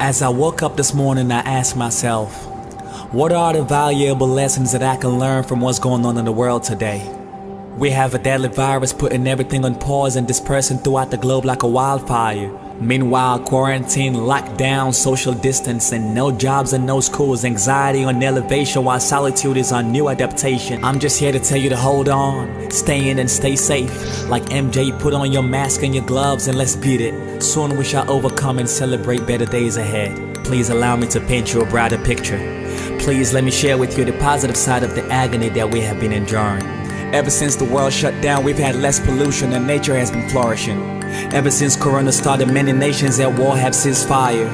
As I woke up this morning, I asked myself, what are the valuable lessons that I can learn from what's going on in the world today? We have a deadly virus putting everything on pause and dispersing throughout the globe like a wildfire. Meanwhile, quarantine, lockdown, social distance, no jobs and no schools, anxiety on elevation while solitude is on new adaptation. I'm just here to tell you to hold on, stay in and stay safe. Like MJ, put on your mask and your gloves and let's beat it. Soon we shall overcome and celebrate better days ahead. Please allow me to paint you a brighter picture. Please let me share with you the positive side of the agony that we have been enduring. Ever since the world shut down, we've had less pollution and nature has been flourishing. Ever since Corona started, many nations at war have ceased fire.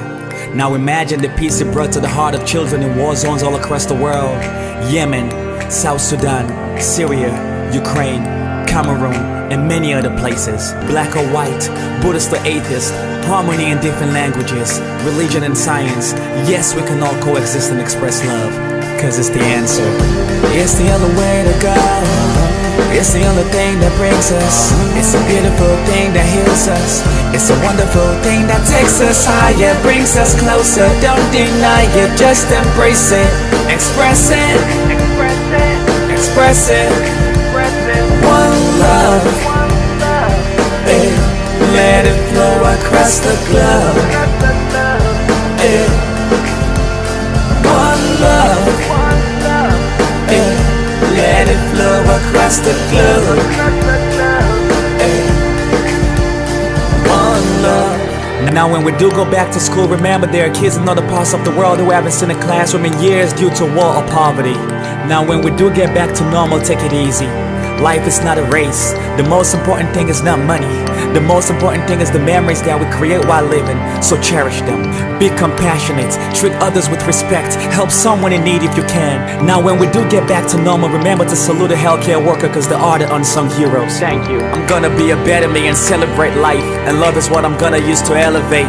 Now imagine the peace it brought to the heart of children in war zones all across the world. Yemen, South Sudan, Syria, Ukraine, Cameroon, and many other places. Black or white, Buddhist or atheist, harmony in different languages, religion and science. Yes, we can all coexist and express love, cause it's the answer. It's the only way to go. It's the only thing that brings us. It's a beautiful thing that heals us. It's a wonderful thing that takes us higher, brings us closer. Don't deny it, just embrace it. Express it, express it, express it. One love, eh. Let it flow across the globe, eh. One love, eh. Let it flow across the globe, eh. One love. Now when we do go back to school, remember there are kids in other parts of the world who haven't seen a classroom in years due to war or poverty. Now when we do get back to normal, take it easy. Life is not a race. The most important thing is not money. The most important thing is the memories that we create while living. So cherish them. Be compassionate. Treat others with respect. Help someone in need if you can. Now when we do get back to normal, remember to salute a healthcare worker, cause they are the unsung heroes. Thank you. I'm gonna be a better me and celebrate life. And love is what I'm gonna use to elevate.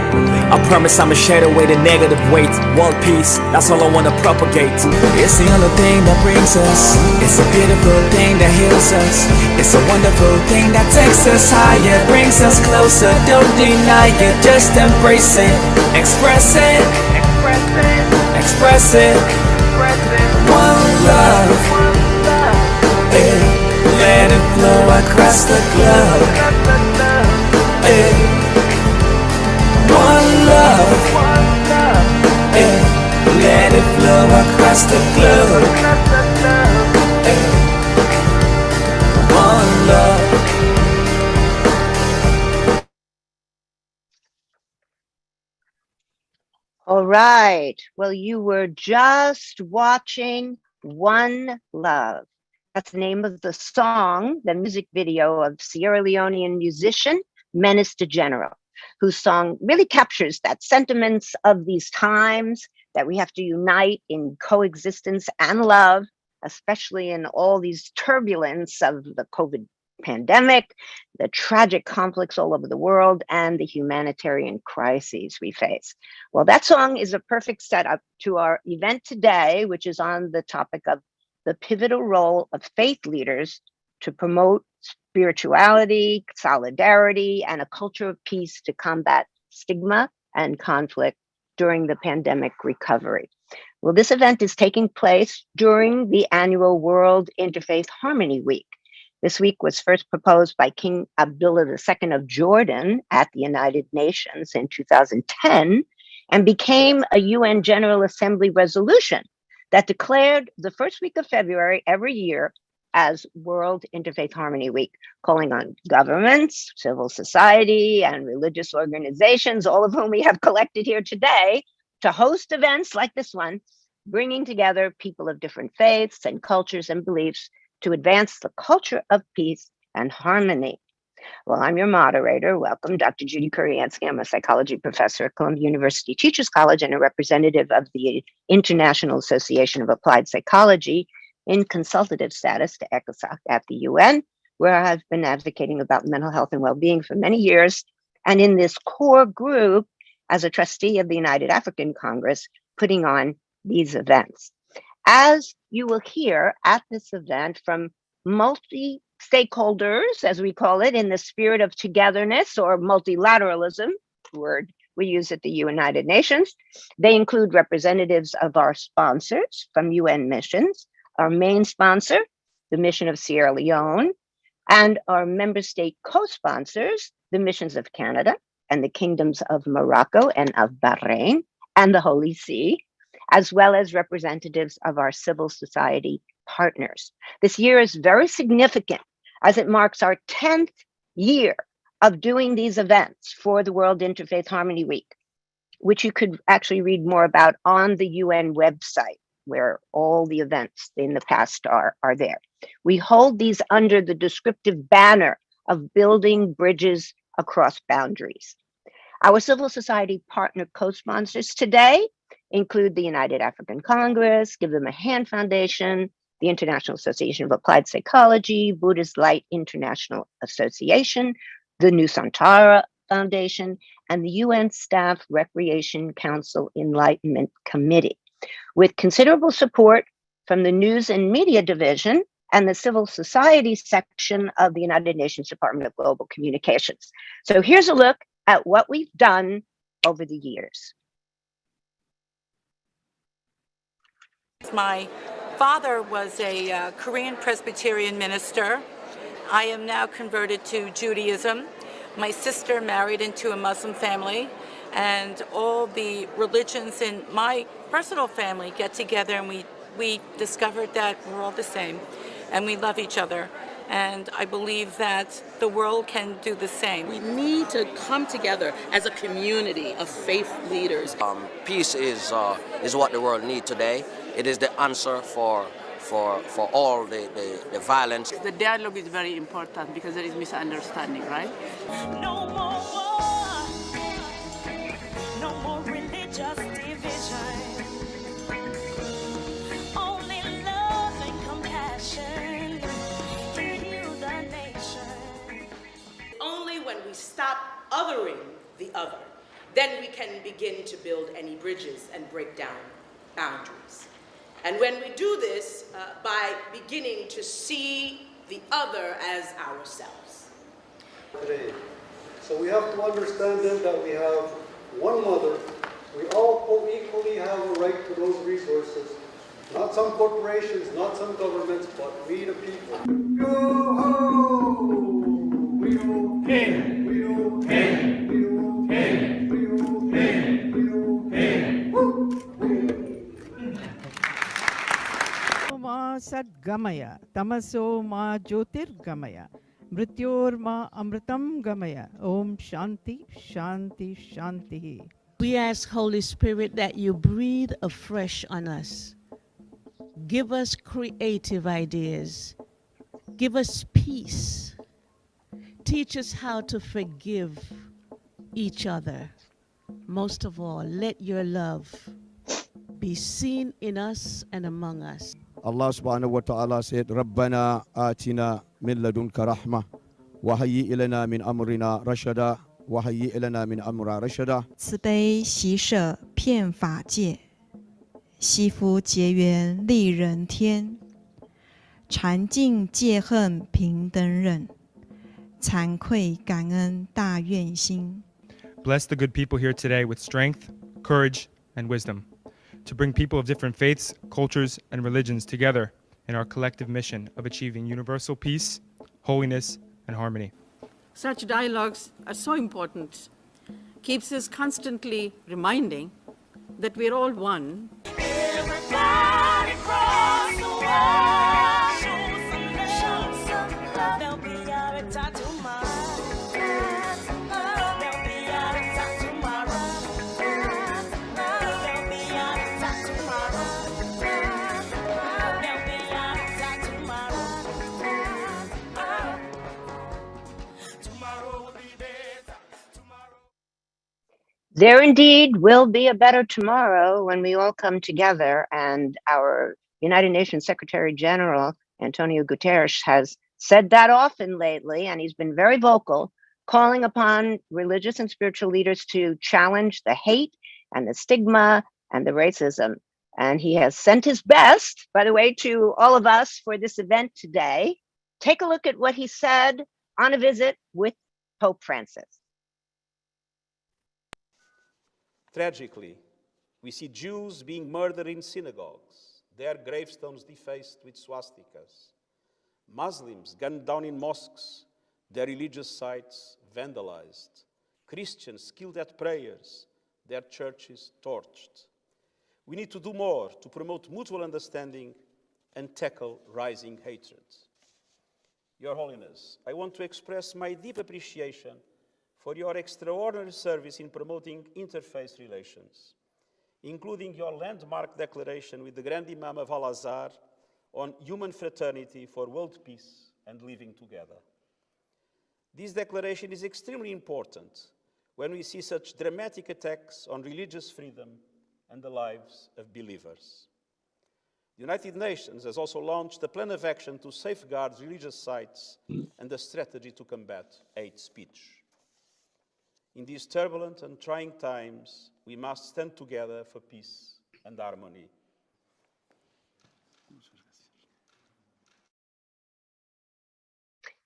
I promise I'ma shed away the negative weight. World peace, that's all I wanna propagate. It's the only thing that brings us. It's a beautiful thing that heals us. It's a wonderful thing that takes us higher, brings us closer. Don't deny it, just embrace it. Express it, express it, express it. One love, eh. Let it flow across the globe, eh. One love, eh. Let it flow across the globe, eh. One love. All right. Well, you were just watching One Love. That's the name of the song, the music video of Sierra Leonean musician Menace de General, whose song really captures that sentiments of these times, that we have to unite in coexistence and love, especially in all these turbulence of the COVID pandemic, the tragic conflicts all over the world, and the humanitarian crises we face. Well, that song is a perfect setup to our event today, which is on the topic of the pivotal role of faith leaders to promote spirituality, solidarity, and a culture of peace to combat stigma and conflict during the pandemic recovery. Well, this event is taking place during the annual World Interfaith Harmony Week. This week was first proposed by King Abdullah II of Jordan at the United Nations in 2010 and became a UN General Assembly resolution that declared the first week of February every year as World Interfaith Harmony Week, calling on governments, civil society, and religious organizations, all of whom we have collected here today, to host events like this one, bringing together people of different faiths and cultures and beliefs to advance the culture of peace and harmony. Well, I'm your moderator. Welcome, Dr. Judy Kuriansky. I'm a psychology professor at Columbia University Teachers College and a representative of the International Association of Applied Psychology in consultative status to ECOSOC at the UN, where I've been advocating about mental health and well-being for many years. And in this core group, as a trustee of the United African Congress, putting on these events. As you will hear at this event from multi-stakeholders, as we call it, in the spirit of togetherness or multilateralism, word we use at the United Nations. They include representatives of our sponsors from UN missions, our main sponsor, the mission of Sierra Leone, and our member state co-sponsors, the missions of Canada and the kingdoms of Morocco and of Bahrain and the Holy See, as well as representatives of our civil society partners. This year is very significant as it marks our 10th year of doing these events for the World Interfaith Harmony Week, which you could actually read more about on the UN website, where all the events in the past are there. We hold these under the descriptive banner of building bridges across boundaries. Our civil society partner co-sponsors today include the United African Congress, Give Them a Hand Foundation, the International Association of Applied Psychology, Buddhist Light International Association, the Nusantara Foundation, and the UN Staff Recreation Council Enlightenment Committee, with considerable support from the News and Media Division and the Civil Society section of the United Nations Department of Global Communications. So here's a look at what we've done over the years. My father was a Korean Presbyterian minister. I am now converted to Judaism. My sister married into a Muslim family, and all the religions in my personal family get together, and we discovered that we're all the same and we love each other. And I believe that the world can do the same. We need to come together as a community of faith leaders. Peace is what the world needs today. It is the answer for all the violence. The dialogue is very important because there is misunderstanding, right? No more war, no more religious division. Only love and compassion can heal the nation. Only when we stop othering the other, then we can begin to build any bridges and break down boundaries. And when we do this, by beginning to see the other as ourselves. Today. So we have to understand then that we have one mother. We all co-equally have a right to those resources. Not some corporations, not some governments, but we the people. Yo-ho! We okay! We okay! We okay! We okay! We okay! Woo! Ma Sadgamaya, Tamaso Ma Jyotirgamaya, Mrityorma Amritam Gamaya, Om Shanti, Shanti, Shanti. We ask, Holy Spirit, that you breathe afresh on us. Give us creative ideas. Give us peace. Teach us how to forgive each other. Most of all, let your love be seen in us and among us. Allah subhanahu wa ta'ala said, Rabbana atina min ladunka rahmah, wa hayyi ilana min amrina rashada, wa hayyi ilana min amra rashada. 慈悲喜舍遍法界，惜福结缘利人天，禅净戒恨平等忍，惭愧感恩大愿心。 Bless the good people here today with strength, courage, and wisdom, to bring people of different faiths, cultures, and religions together in our collective mission of achieving universal peace, holiness, and harmony. Such dialogues are so important. Keeps us constantly reminding that we're all one. Everybody across the world, show some love. They'll be out of time tomorrow. They'll be out of time tomorrow. They'll be out of time tomorrow. They'll be out of time tomorrow. Tomorrow will be better. There indeed will be a better tomorrow when we all come together, and our United Nations Secretary General, Antonio Guterres, has said that often lately, and he's been very vocal, calling upon religious and spiritual leaders to challenge the hate and the stigma and the racism. And he has sent his best, by the way, to all of us for this event today. Take a look at what he said on a visit with Pope Francis. Tragically, we see Jews being murdered in synagogues, their gravestones defaced with swastikas, Muslims gunned down in mosques, their religious sites vandalized, Christians killed at prayers, their churches torched. We need to do more to promote mutual understanding and tackle rising hatred. Your Holiness, I want to express my deep appreciation for your extraordinary service in promoting interfaith relations, including your landmark declaration with the Grand Imam of Al-Azhar on human fraternity for world peace and living together. This declaration is extremely important when we see such dramatic attacks on religious freedom and the lives of believers. The United Nations has also launched a plan of action to safeguard religious sites and a strategy to combat hate speech. In these turbulent and trying times, we must stand together for peace and harmony.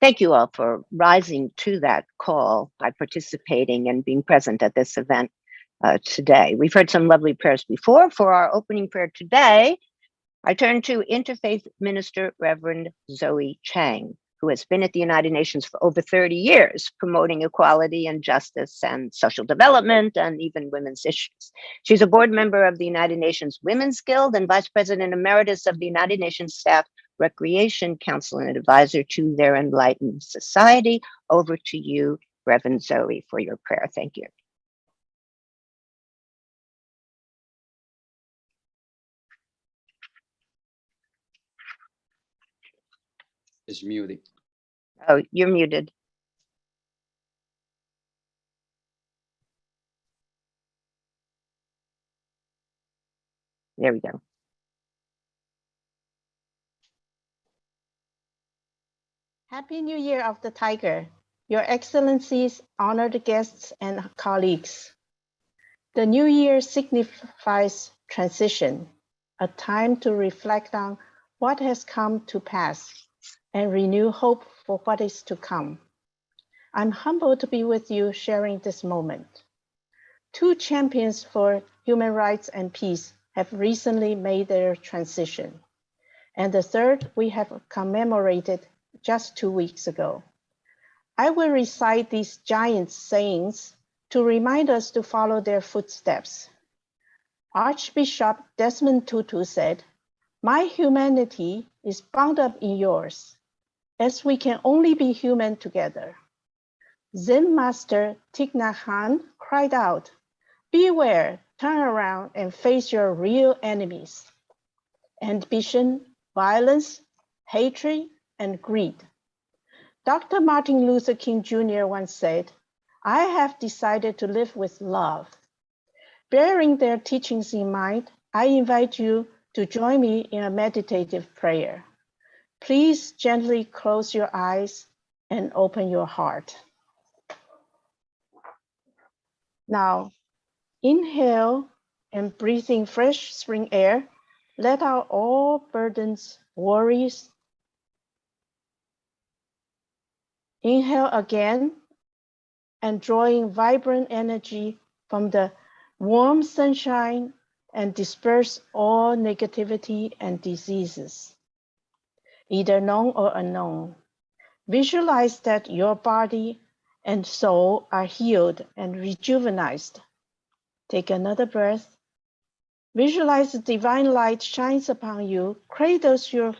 Thank you all for rising to that call by participating and being present at this event today. We've heard some lovely prayers before. For our opening prayer today, I turn to Interfaith Minister Reverend Zoe Chang, who has been at the United Nations for over 30 years, promoting equality and justice and social development and even women's issues. She's a board member of the United Nations Women's Guild and Vice President Emeritus of the United Nations Staff Recreation Council and advisor to their Enlightened Society. Over to you, Reverend Zoe, for your prayer. Thank you. Is muted. Oh, you're muted. There we go. Happy New Year of the Tiger, Your Excellencies, honored guests, and colleagues. The New Year signifies transition, a time to reflect on what has come to pass and renew hope for what is to come. I'm humbled to be with you sharing this moment. Two champions for human rights and peace have recently made their transition, and the third we have commemorated just 2 weeks ago. I will recite these giant sayings to remind us to follow their footsteps. Archbishop Desmond Tutu said, "My humanity is bound up in yours, as we can only be human together." Zen Master Thich Nhat Hanh cried out, "Beware, turn around and face your real enemies. Ambition, violence, hatred, and greed." Dr. Martin Luther King Jr. once said, "I have decided to live with love." Bearing their teachings in mind, I invite you to join me in a meditative prayer. Please gently close your eyes and open your heart. Now, inhale and breathe in fresh spring air. Let out all burdens, worries. Inhale again and draw in vibrant energy from the warm sunshine and disperse all negativity and diseases, either known or unknown. Visualize that your body and soul are healed and rejuvenated. Take another breath. Visualize the divine light shines upon you, cradles your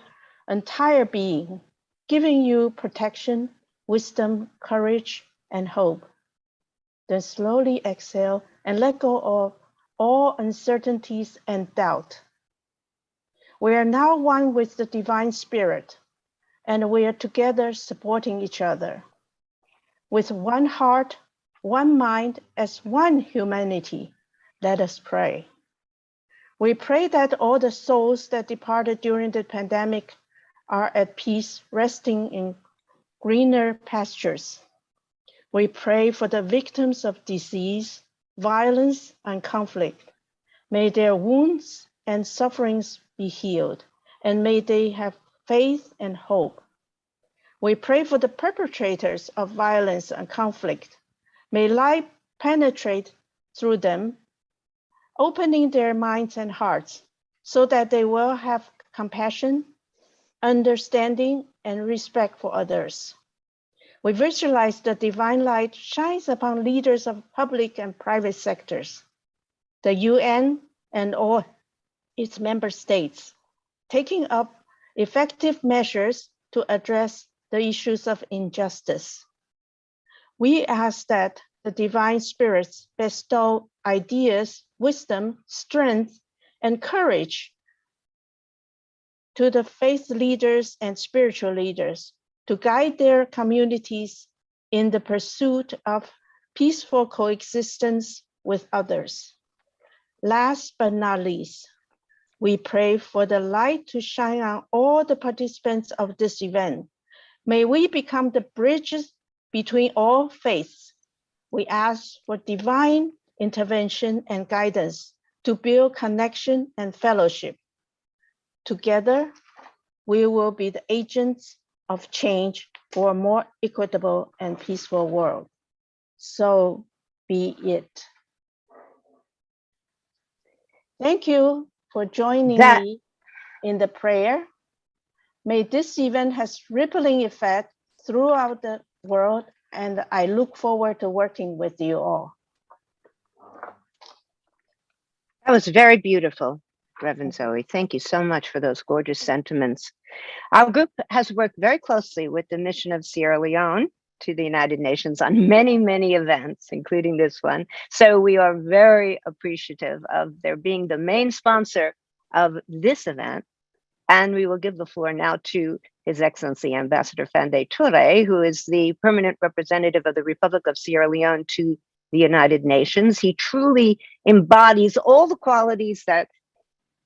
entire being, giving you protection, wisdom, courage, and hope. Then slowly exhale and let go of all uncertainties and doubt. We are now one with the divine spirit, and we are together supporting each other. With one heart, one mind, as one humanity, let us pray. We pray that all the souls that departed during the pandemic are at peace, resting in greener pastures. We pray for the victims of disease, violence, and conflict. May their wounds and sufferings be healed, and may they have faith and hope. We pray for the perpetrators of violence and conflict. May light penetrate through them opening their minds and hearts so that they will have compassion, understanding, and respect for others. We visualize the divine light shines upon leaders of public and private sectors, the UN and all its member states, taking up effective measures to address the issues of injustice. We ask that the divine spirits bestow ideas, wisdom, strength, and courage to the faith leaders and spiritual leaders to guide their communities in the pursuit of peaceful coexistence with others. Last but not least, we pray for the light to shine on all the participants of this event. May we become the bridges between all faiths. We ask for divine intervention and guidance to build connection and fellowship. Together, we will be the agents of change for a more equitable and peaceful world. So be it. Thank you for joining me in the prayer. May this event has rippling effect throughout the world, and I look forward to working with you all. That was very beautiful, Reverend Zoe. Thank you so much for those gorgeous sentiments. Our group has worked very closely with the mission of Sierra Leone to the United Nations on many, many events, including this one. So we are very appreciative of their being the main sponsor of this event. And we will give the floor now to His Excellency Ambassador Fande Touré, who is the permanent representative of the Republic of Sierra Leone to the United Nations. He truly embodies all the qualities that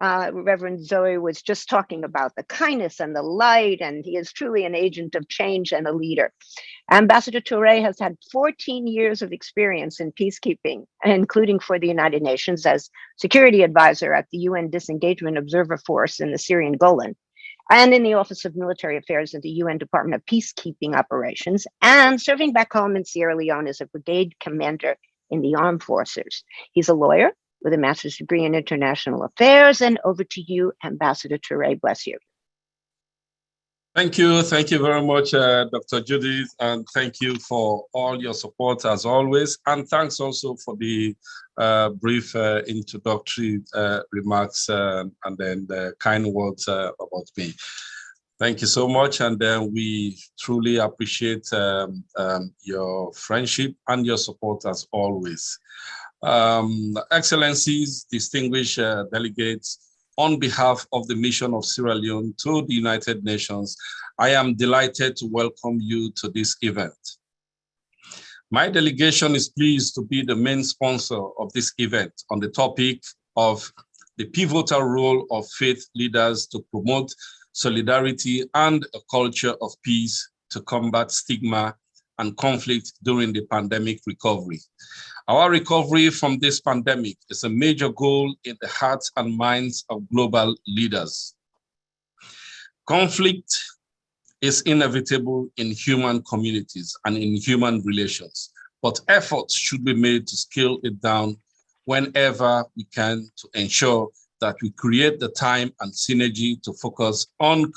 Reverend Zoe was just talking about, the kindness and the light, and he is truly an agent of change and a leader. Ambassador Touré has had 14 years of experience in peacekeeping, including for the United Nations as security advisor at the UN Disengagement Observer Force in the Syrian Golan, and in the Office of Military Affairs at the UN Department of Peacekeeping Operations, and serving back home in Sierra Leone as a brigade commander in the armed forces. He's a lawyer with a master's degree in international affairs. And over to you, Ambassador Touré. Bless you. Thank you very much, Dr. Judith, and thank you for all your support as always. And thanks also for the brief introductory remarks and then the kind words about me. Thank you so much, and we truly appreciate your friendship and your support as always. Excellencies, distinguished delegates, on behalf of the mission of Sierra Leone to the United Nations, I am delighted to welcome you to this event. My delegation is pleased to be the main sponsor of this event on the topic of the pivotal role of faith leaders to promote solidarity and a culture of peace to combat stigma and conflict during the pandemic recovery. Our recovery from this pandemic is a major goal in the hearts and minds of global leaders. Conflict is inevitable in human communities and in human relations, but efforts should be made to scale it down whenever we can to ensure that we create the time and synergy to focus on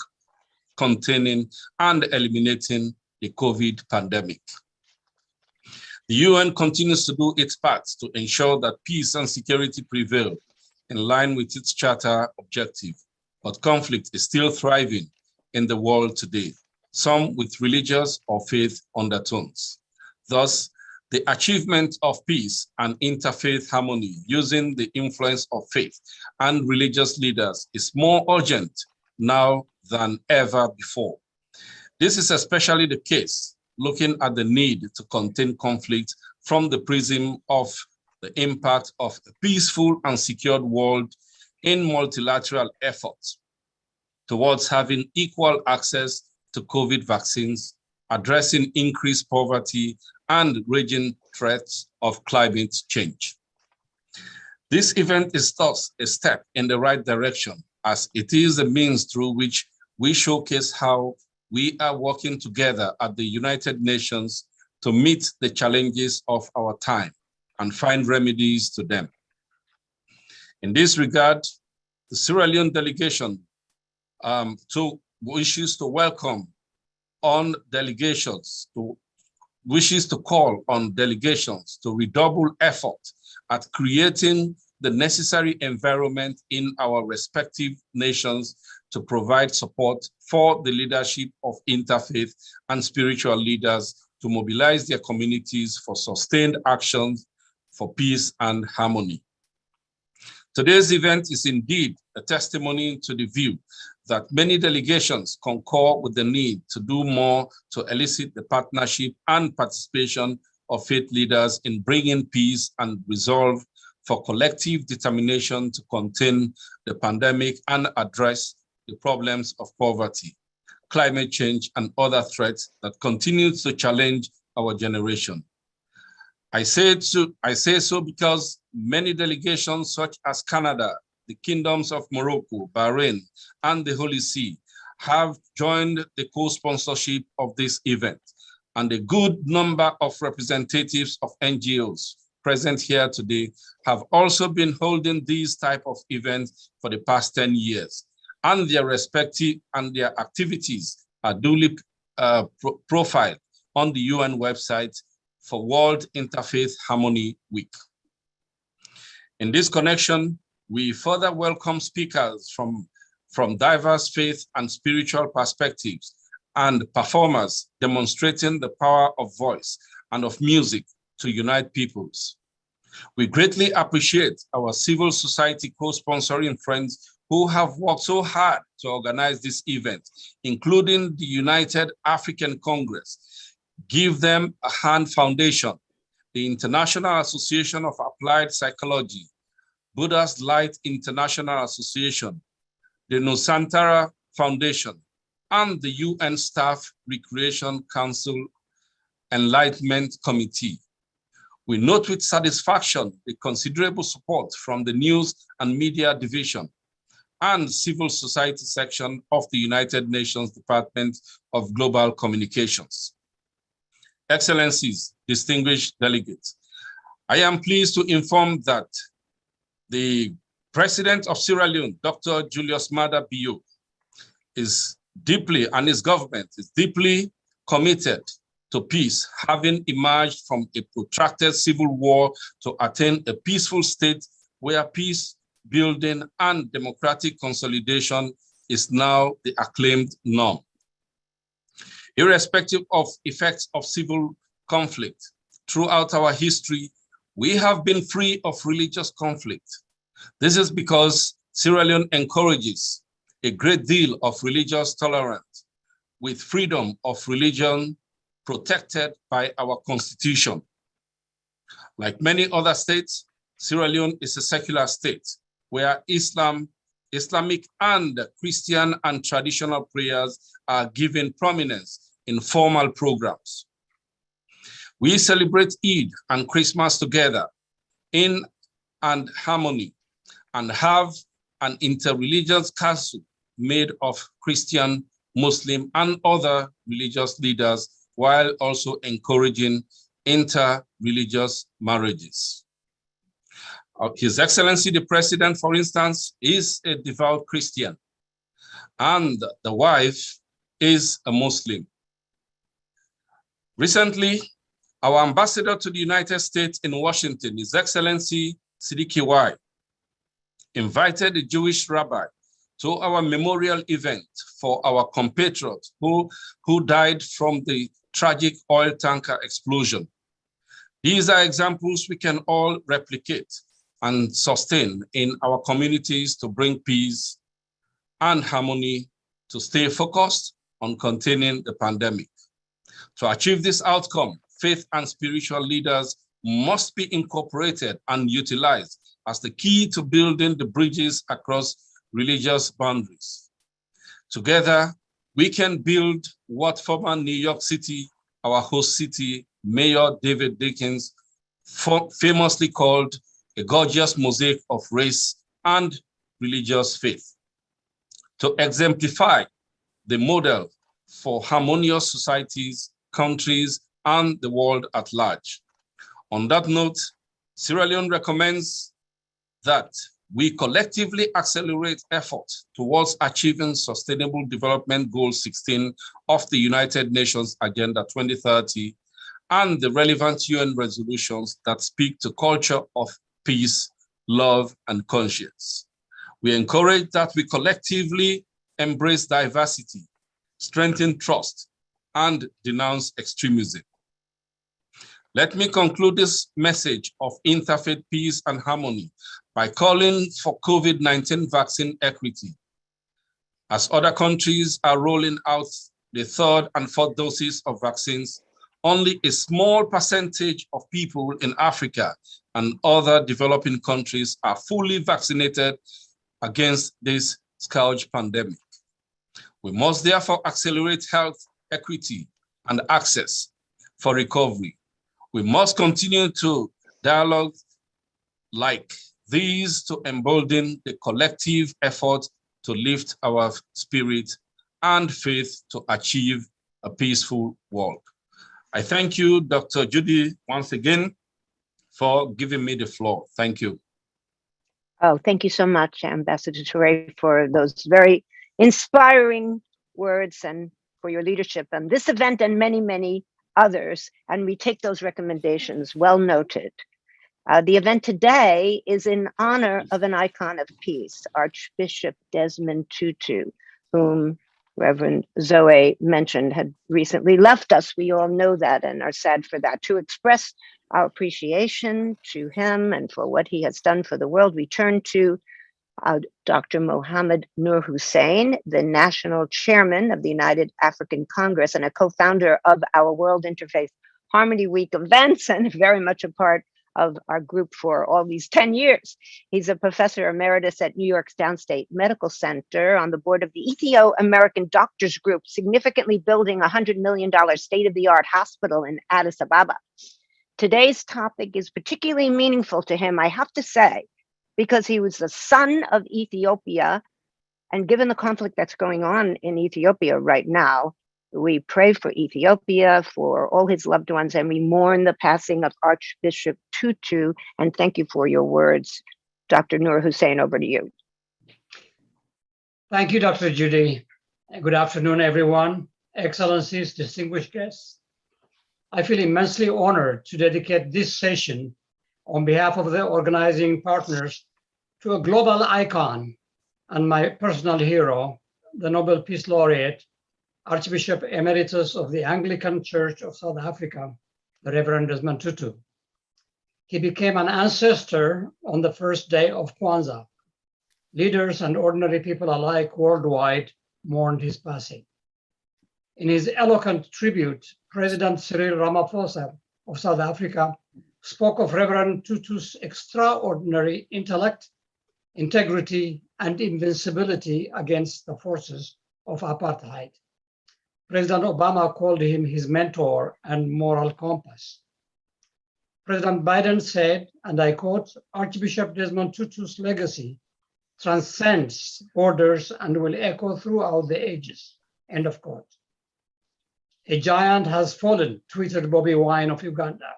containing and eliminating the COVID pandemic. The UN continues to do its part to ensure that peace and security prevail in line with its charter objective, but conflict is still thriving in the world today, some with religious or faith undertones. Thus, the achievement of peace and interfaith harmony using the influence of faith and religious leaders is more urgent now than ever before. This is especially the case looking at the need to contain conflict from the prism of the impact of a peaceful and secured world in multilateral efforts towards having equal access to COVID vaccines, addressing increased poverty and raging threats of climate change. This event is thus a step in the right direction, as it is a means through which we showcase how we are working together at the United Nations to meet the challenges of our time and find remedies to them. In this regard, the Sierra Leone delegation wishes to call on delegations to redouble effort at creating the necessary environment in our respective nations to provide support for the leadership of interfaith and spiritual leaders to mobilize their communities for sustained actions for peace and harmony. Today's event is indeed a testimony to the view that many delegations concur with the need to do more to elicit the partnership and participation of faith leaders in bringing peace and resolve for collective determination to contain the pandemic and address the problems of poverty, climate change, and other threats that continue to challenge our generation. I say so because many delegations such as Canada, the Kingdoms of Morocco, Bahrain, and the Holy See have joined the co-sponsorship of this event, and a good number of representatives of NGOs present here today have also been holding these type of events for the past 10 years, and their activities are duly profiled on the UN website for World Interfaith Harmony Week. In this connection, we further welcome speakers from diverse faith and spiritual perspectives and performers demonstrating the power of voice and of music to unite peoples. We greatly appreciate our civil society co-sponsoring friends who have worked so hard to organize this event, including the United African Congress, Give Them a Hand Foundation, the International Association of Applied Psychology, Buddha's Light International Association, the Nusantara Foundation, and the UN Staff Recreation Council Enlightenment Committee. We note with satisfaction the considerable support from the News and Media Division and Civil Society section of the United Nations Department of Global Communications. Excellencies, distinguished delegates, I am pleased to inform that the President of Sierra Leone, Dr. Julius Maada Bio, is deeply, and his government is deeply committed to peace, having emerged from a protracted civil war to attain a peaceful state where peace building and democratic consolidation is now the acclaimed norm. Irrespective of effects of civil conflict, throughout our history, we have been free of religious conflict. This is because Sierra Leone encourages a great deal of religious tolerance with freedom of religion protected by our constitution. Like many other states, Sierra Leone is a secular state where Islamic and Christian and traditional prayers are given prominence in formal programs. We celebrate Eid and Christmas together in and harmony and have an interreligious council made of Christian, Muslim, and other religious leaders, while also encouraging inter-religious marriages. His Excellency the President, for instance, is a devout Christian, and the wife is a Muslim. Recently, our ambassador to the United States in Washington, His Excellency Siddiqui Y, invited a Jewish rabbi to our memorial event for our compatriot who died from the tragic oil tanker explosion. These are examples we can all replicate and sustain in our communities to bring peace and harmony, to stay focused on containing the pandemic. To achieve this outcome, faith and spiritual leaders must be incorporated and utilized as the key to building the bridges across religious boundaries. Together, we can build what former New York City, our host city, Mayor David Dickens, famously called a gorgeous mosaic of race and religious faith, to exemplify the model for harmonious societies, countries, and the world at large. On that note, Sierra Leone recommends that we collectively accelerate efforts towards achieving Sustainable Development Goal 16 of the United Nations Agenda 2030 and the relevant UN resolutions that speak to culture of peace, love, and conscience. We encourage that we collectively embrace diversity, strengthen trust, and denounce extremism. Let me conclude this message of interfaith peace and harmony by calling for COVID-19 vaccine equity. As other countries are rolling out the third and fourth doses of vaccines, only a small percentage of people in Africa and other developing countries are fully vaccinated against this scourge pandemic. We must therefore accelerate health equity and access for recovery. We must continue to dialogue like these to embolden the collective effort to lift our spirit and faith to achieve a peaceful world. I thank you, Dr. Judy, once again for giving me the floor. Thank you. Oh, thank you so much, Ambassador Touré, for those very inspiring words and for your leadership on this event and many, many others. And we take those recommendations, well noted. The event today is in honor of an icon of peace, Archbishop Desmond Tutu, whom Reverend Zoe mentioned had recently left us. We all know that and are sad for that. To express our appreciation to him and for what he has done for the world, we turn to Dr. Mohammed Nur Hussein, the national chairman of the United African Congress and a co-founder of our World Interfaith Harmony Week events and very much a part of our group for all these 10 years. He's a professor emeritus at New York's Downstate Medical Center, on the board of the Ethio-American Doctors Group, significantly building a $100 million state-of-the-art hospital in Addis Ababa. Today's topic is particularly meaningful to him, I have to say, because he was the son of Ethiopia. And given the conflict that's going on in Ethiopia right now, we pray for Ethiopia, for all his loved ones, and we mourn the passing of Archbishop Tutu. And thank you for your words. Dr. Nur Hussein, over to you. Thank you, Dr. Judy. Good afternoon, everyone. Excellencies, distinguished guests. I feel immensely honored to dedicate this session on behalf of the organizing partners to a global icon and my personal hero, the Nobel Peace Laureate, Archbishop Emeritus of the Anglican Church of South Africa, the Reverend Desmond Tutu. He became an ancestor on the first day of Kwanzaa. Leaders and ordinary people alike worldwide mourned his passing. In his eloquent tribute, President Cyril Ramaphosa of South Africa spoke of Reverend Tutu's extraordinary intellect, integrity, and invincibility against the forces of apartheid. President Obama called him his mentor and moral compass. President Biden said, and I quote, Archbishop Desmond Tutu's legacy transcends borders and will echo throughout the ages, end of quote. A giant has fallen, tweeted Bobby Wine of Uganda.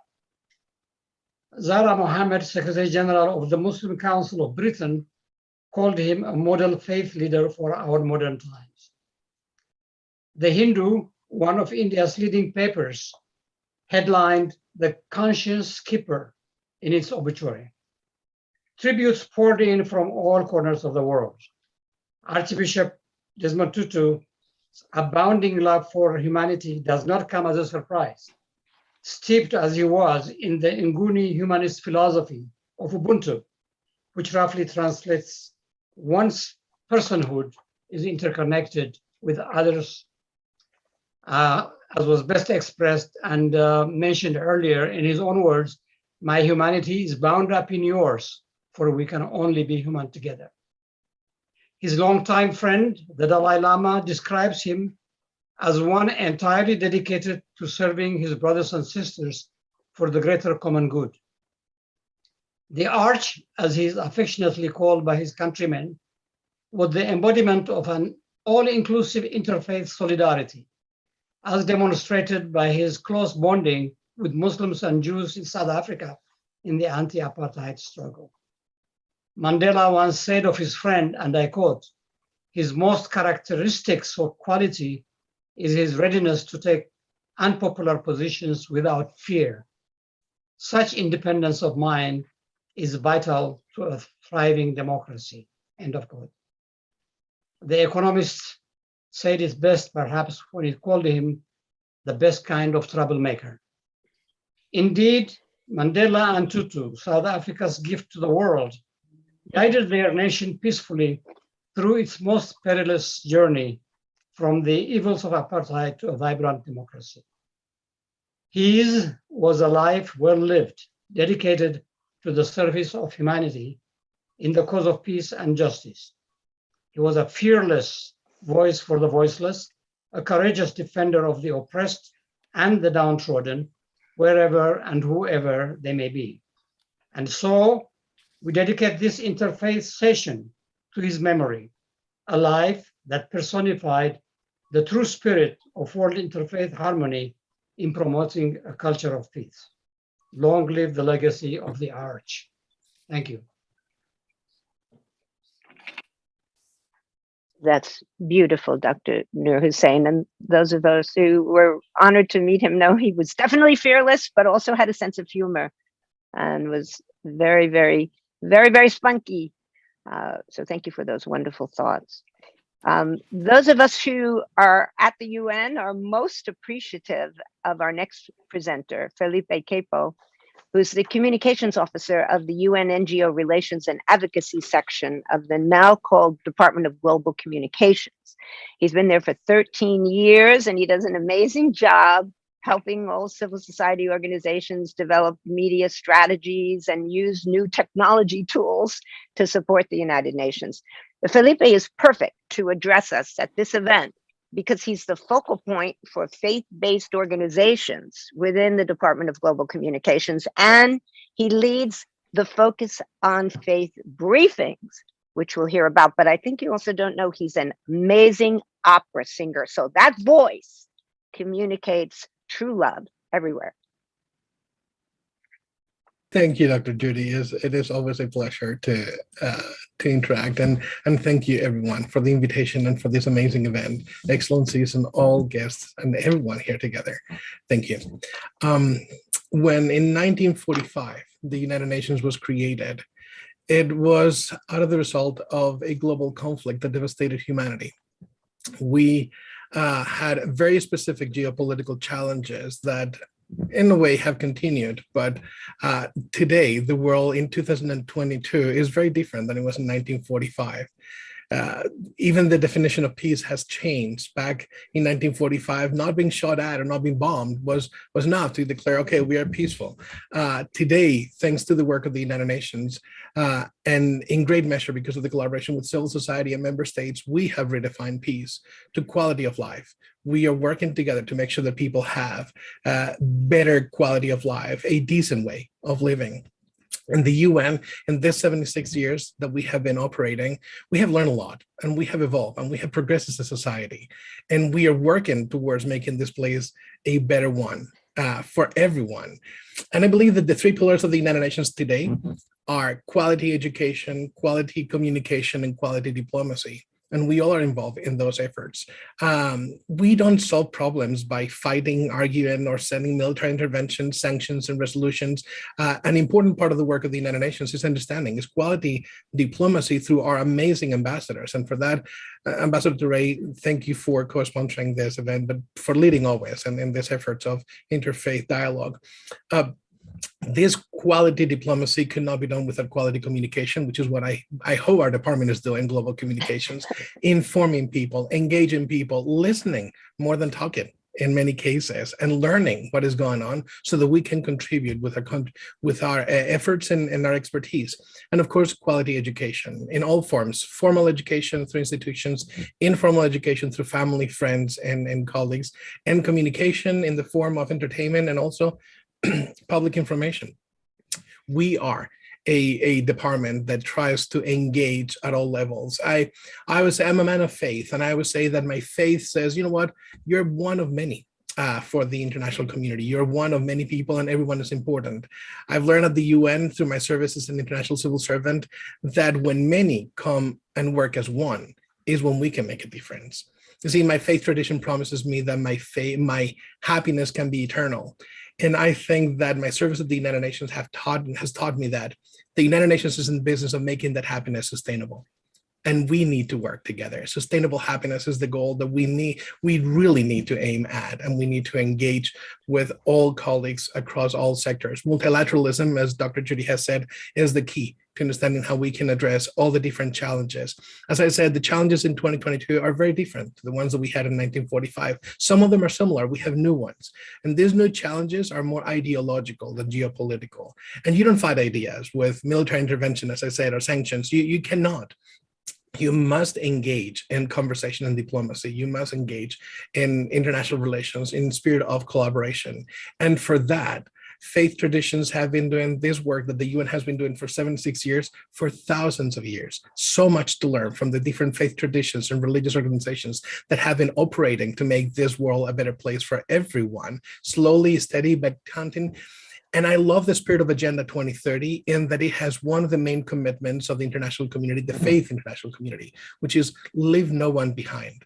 Zara Mohammed, Secretary General of the Muslim Council of Britain, called him a model faith leader for our modern times. The Hindu, one of India's leading papers, headlined "The Conscience Keeper" in its obituary. Tributes poured in from all corners of the world. Archbishop Desmond Tutu's abounding love for humanity does not come as a surprise. Steeped as he was in the Nguni humanist philosophy of Ubuntu, which roughly translates one's personhood is interconnected with others, as was best expressed and mentioned earlier in his own words, my humanity is bound up in yours, for we can only be human together. His longtime friend, the Dalai Lama, describes him as one entirely dedicated to serving his brothers and sisters for the greater common good. The Arch, as he is affectionately called by his countrymen, was the embodiment of an all-inclusive interfaith solidarity, as demonstrated by his close bonding with Muslims and Jews in South Africa in the anti-apartheid struggle. Mandela once said of his friend, and I quote, his most characteristic quality is his readiness to take unpopular positions without fear. Such independence of mind is vital to a thriving democracy, end of quote. The Economist said it best, perhaps, when it called him the best kind of troublemaker. Indeed, Mandela and Tutu, South Africa's gift to the world, guided their nation peacefully through its most perilous journey from the evils of apartheid to a vibrant democracy. His was a life well lived, dedicated to the service of humanity in the cause of peace and justice. He was a fearless voice for the voiceless, a courageous defender of the oppressed and the downtrodden, wherever and whoever they may be. And so we dedicate this interfaith session to his memory, a life that personified the true spirit of world interfaith harmony in promoting a culture of peace. Long live the legacy of the Arch. Thank you. That's beautiful, Dr. Nur Hussein. And those of us who were honored to meet him know he was definitely fearless, but also had a sense of humor and was very, very, very, very spunky. So thank you for those wonderful thoughts. Those of us who are at the UN are most appreciative of our next presenter, Felipe Queipo, who's the communications officer of the UN NGO Relations and Advocacy section of the now called Department of Global Communications. He's been there for 13 years and he does an amazing job helping all civil society organizations develop media strategies and use new technology tools to support the United Nations. Felipe is perfect to address us at this event because he's the focal point for faith-based organizations within the Department of Global Communications, and he leads the Focus on Faith briefings, which we'll hear about. But I think you also don't know he's an amazing opera singer. So that voice communicates true love everywhere. Thank you, Dr. Judy. It is always a pleasure to interact, and thank you everyone for the invitation and for this amazing event. Excellencies and all guests and everyone here together. Thank you. When in 1945 the United Nations was created, it was out of the result of a global conflict that devastated humanity. We had very specific geopolitical challenges that in a way have continued, but today the world in 2022 is very different than it was in 1945. Even the definition of peace has changed. Back in 1945, not being shot at or not being bombed was enough to declare, okay, we are peaceful. Today, thanks to the work of the United Nations, and in great measure because of the collaboration with civil society and member states, we have redefined peace to quality of life. We are working together to make sure that people have better quality of life, a decent way of living. In the UN, in this 76 years that we have been operating, we have learned a lot and we have evolved and we have progressed as a society. And we are working towards making this place a better one for everyone. And I believe that the three pillars of the United Nations today are quality education, quality communication, and quality diplomacy. And we all are involved in those efforts. We don't solve problems by fighting, arguing, or sending military intervention, sanctions, and resolutions. An important part of the work of the United Nations is understanding, is quality diplomacy through our amazing ambassadors. And for that, Ambassador Touré, thank you for co-sponsoring this event, but for leading always and in this efforts of interfaith dialogue. This quality diplomacy could not be done without quality communication, which is what I hope our department is doing, global communications, informing people, engaging people, listening more than talking in many cases, and learning what is going on so that we can contribute with our efforts and our expertise. And of course, quality education in all forms, formal education through institutions, informal education through family, friends, and colleagues, and communication in the form of entertainment and also public information. We are a department that tries to engage at all levels. I'm a man of faith, and I would say that my faith says, you know what, you're one of many. for the international community. You're one of many people and everyone is important. I've learned at the UN through my service as an international civil servant that when many come and work as one is when we can make a difference. You see, my faith tradition promises me that my happiness can be eternal. And I think that my service at the United Nations has taught me that the United Nations is in the business of making that happiness sustainable. And we need to work together. Sustainable happiness is the goal that we really need to aim at, and we need to engage with all colleagues across all sectors. Multilateralism, as Dr. Judy has said, is the key to understanding how we can address all the different challenges. As I said, the challenges in 2022 are very different to the ones that we had in 1945. Some of them are similar. We have new ones. And these new challenges are more ideological than geopolitical. And you don't fight ideas with military intervention, as I said, or sanctions. You cannot. You must engage in conversation and diplomacy. You must engage in international relations in spirit of collaboration. And for that, faith traditions have been doing this work that the UN has been doing for 76 years, for thousands of years. So much to learn from the different faith traditions and religious organizations that have been operating to make this world a better place for everyone, slowly, steady, but counting. And I love the spirit of Agenda 2030 in that it has one of the main commitments of the international community, the faith international community, which is leave no one behind,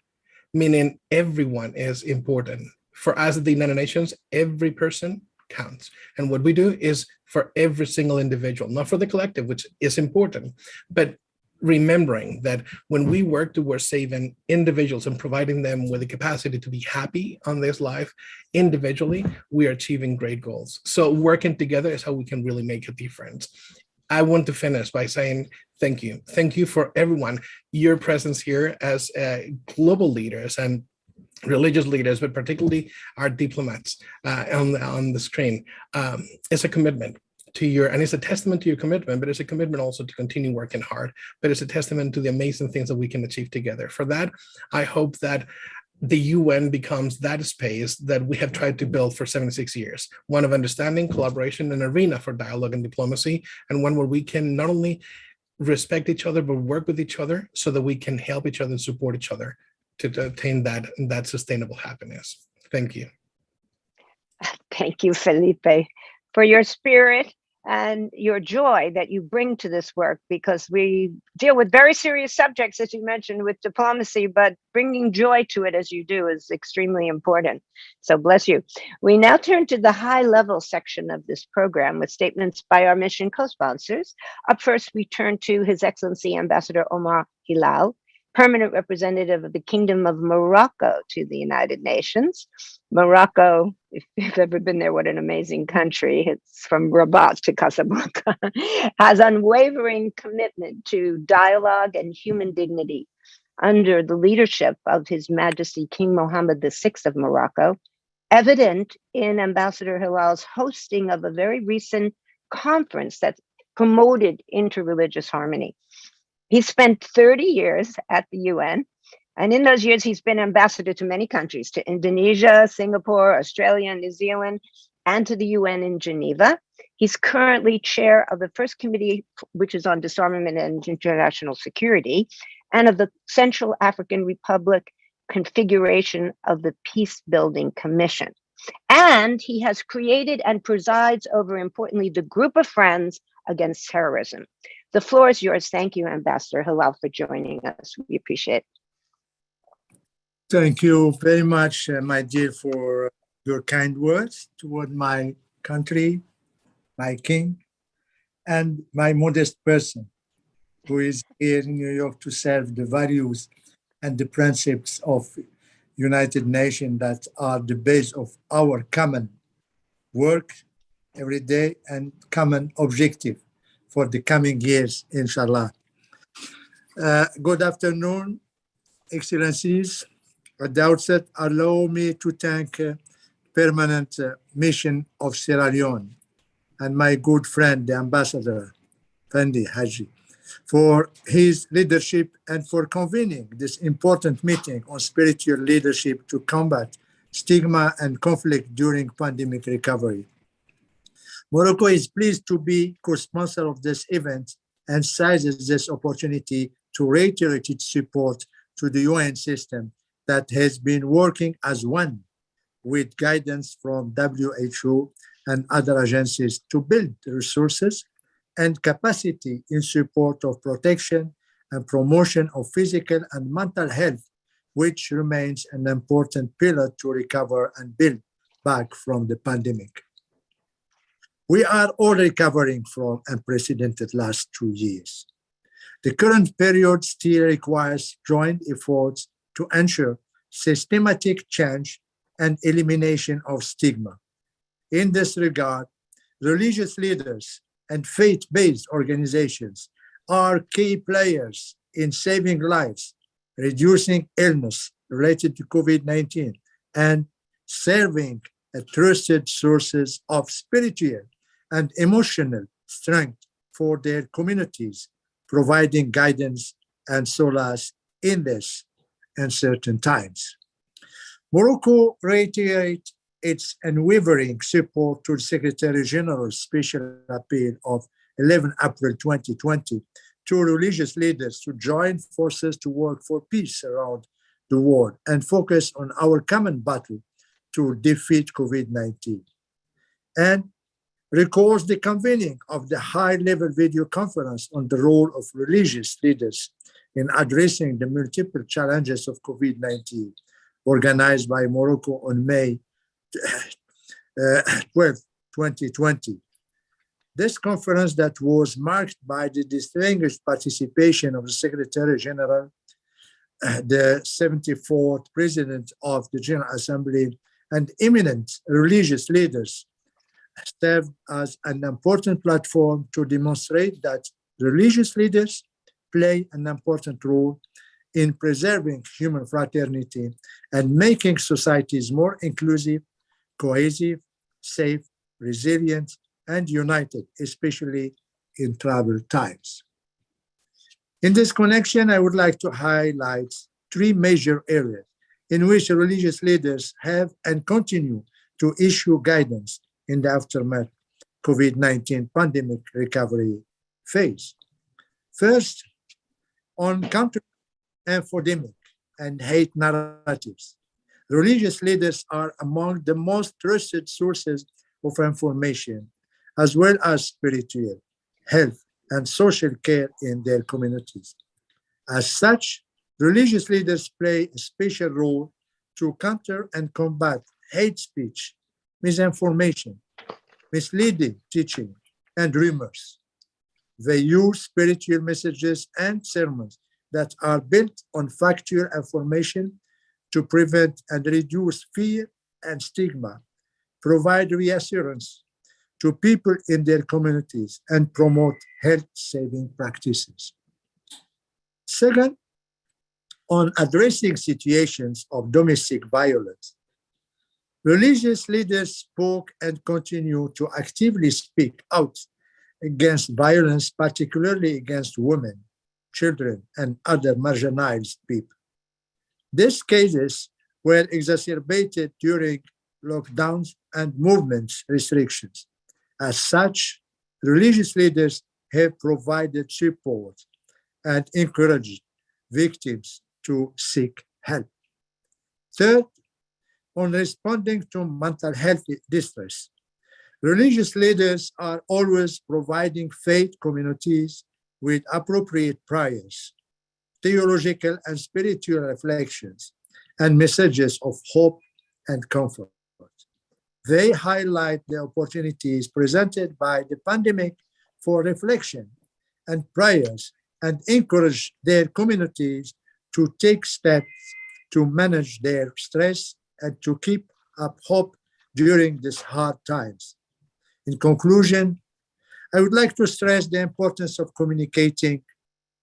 meaning everyone is important. For us at the United Nations, every person counts. And what we do is for every single individual, not for the collective, which is important, but remembering that when we work towards saving individuals and providing them with the capacity to be happy on this life individually, we are achieving great goals. So working together is how we can really make a difference. I want to finish by saying thank you. Thank you for everyone, your presence here as global leaders and religious leaders, but particularly our diplomats on the screen. It's a commitment to your, and it's a testament to your commitment, but it's a commitment also to continue working hard, but it's a testament to the amazing things that we can achieve together. For that, I hope that the UN becomes that space that we have tried to build for 76 years, one of understanding, collaboration, an arena for dialogue and diplomacy, and one where we can not only respect each other, but work with each other so that we can help each other and support each other to attain that sustainable happiness. Thank you. Thank you, Felipe, for your spirit and your joy that you bring to this work, because we deal with very serious subjects, as you mentioned, with diplomacy, but bringing joy to it as you do is extremely important. So bless you. We now turn to the high level section of this program with statements by our mission co-sponsors. Up first, we turn to His Excellency Ambassador Omar Hilal, permanent representative of the Kingdom of Morocco to the United Nations. Morocco, if you've ever been there, what an amazing country. It's from Rabat to Casablanca, has unwavering commitment to dialogue and human dignity. Under the leadership of His Majesty King Mohammed VI of Morocco, evident in Ambassador Hilal's hosting of a very recent conference that promoted interreligious harmony. He spent 30 years at the UN, and in those years, he's been ambassador to many countries, to Indonesia, Singapore, Australia, New Zealand, and to the UN in Geneva. He's currently chair of the first committee, which is on disarmament and international security, and of the Central African Republic configuration of the Peace Building Commission. And he has created and presides over, importantly, the Group of Friends Against Terrorism. The floor is yours. Thank you, Ambassador Hilal, for joining us. We appreciate it. Thank you very much, my dear, for your kind words toward my country, my king, and my modest person who is here in New York to serve the values and the principles of United Nations that are the base of our common work every day and common objective for the coming years, inshallah. Good afternoon, Excellencies. At the outset, allow me to thank Permanent Mission of Sierra Leone and my good friend, the Ambassador, Fendi Haji, for his leadership and for convening this important meeting on spiritual leadership to combat stigma and conflict during pandemic recovery. Morocco is pleased to be co-sponsor of this event and seizes this opportunity to reiterate its support to the UN system that has been working as one with guidance from WHO and other agencies to build resources and capacity in support of protection and promotion of physical and mental health, which remains an important pillar to recover and build back from the pandemic. We are all recovering from unprecedented last 2 years. The current period still requires joint efforts to ensure systematic change and elimination of stigma. In this regard, religious leaders and faith-based organizations are key players in saving lives, reducing illness related to COVID-19, and serving as trusted sources of spiritual and emotional strength for their communities, providing guidance and solace in this uncertain times. Morocco reiterates its unwavering support to the Secretary General's special appeal of 11 April 2020 to religious leaders to join forces to work for peace around the world and focus on our common battle to defeat COVID-19. And recalls the convening of the high-level video conference on the role of religious leaders in addressing the multiple challenges of COVID-19, organized by Morocco on May 12, 2020. This conference that was marked by the distinguished participation of the Secretary General, the 74th President of the General Assembly, and eminent religious leaders, served as an important platform to demonstrate that religious leaders play an important role in preserving human fraternity and making societies more inclusive, cohesive, safe, resilient, and united, especially in troubled times. In this connection, I would like to highlight 3 major areas in which religious leaders have and continue to issue guidance in the aftermath COVID-19 pandemic recovery phase. First, on counter-infodemic and hate narratives. Religious leaders are among the most trusted sources of information, as well as spiritual, health, and social care in their communities. As such, religious leaders play a special role to counter and combat hate speech, misinformation, misleading teaching, and rumors. They use spiritual messages and sermons that are built on factual information to prevent and reduce fear and stigma, provide reassurance to people in their communities, and promote health-saving practices. Second, on addressing situations of domestic violence, religious leaders spoke and continue to actively speak out against violence, particularly against women, children, and other marginalized people. These cases were exacerbated during lockdowns and movement restrictions. As such, religious leaders have provided support and encouraged victims to seek help. Third, on responding to mental health distress, religious leaders are always providing faith communities with appropriate prayers, theological and spiritual reflections, and messages of hope and comfort. They highlight the opportunities presented by the pandemic for reflection and prayers and encourage their communities to take steps to manage their stress and to keep up hope during these hard times. In conclusion, I would like to stress the importance of communicating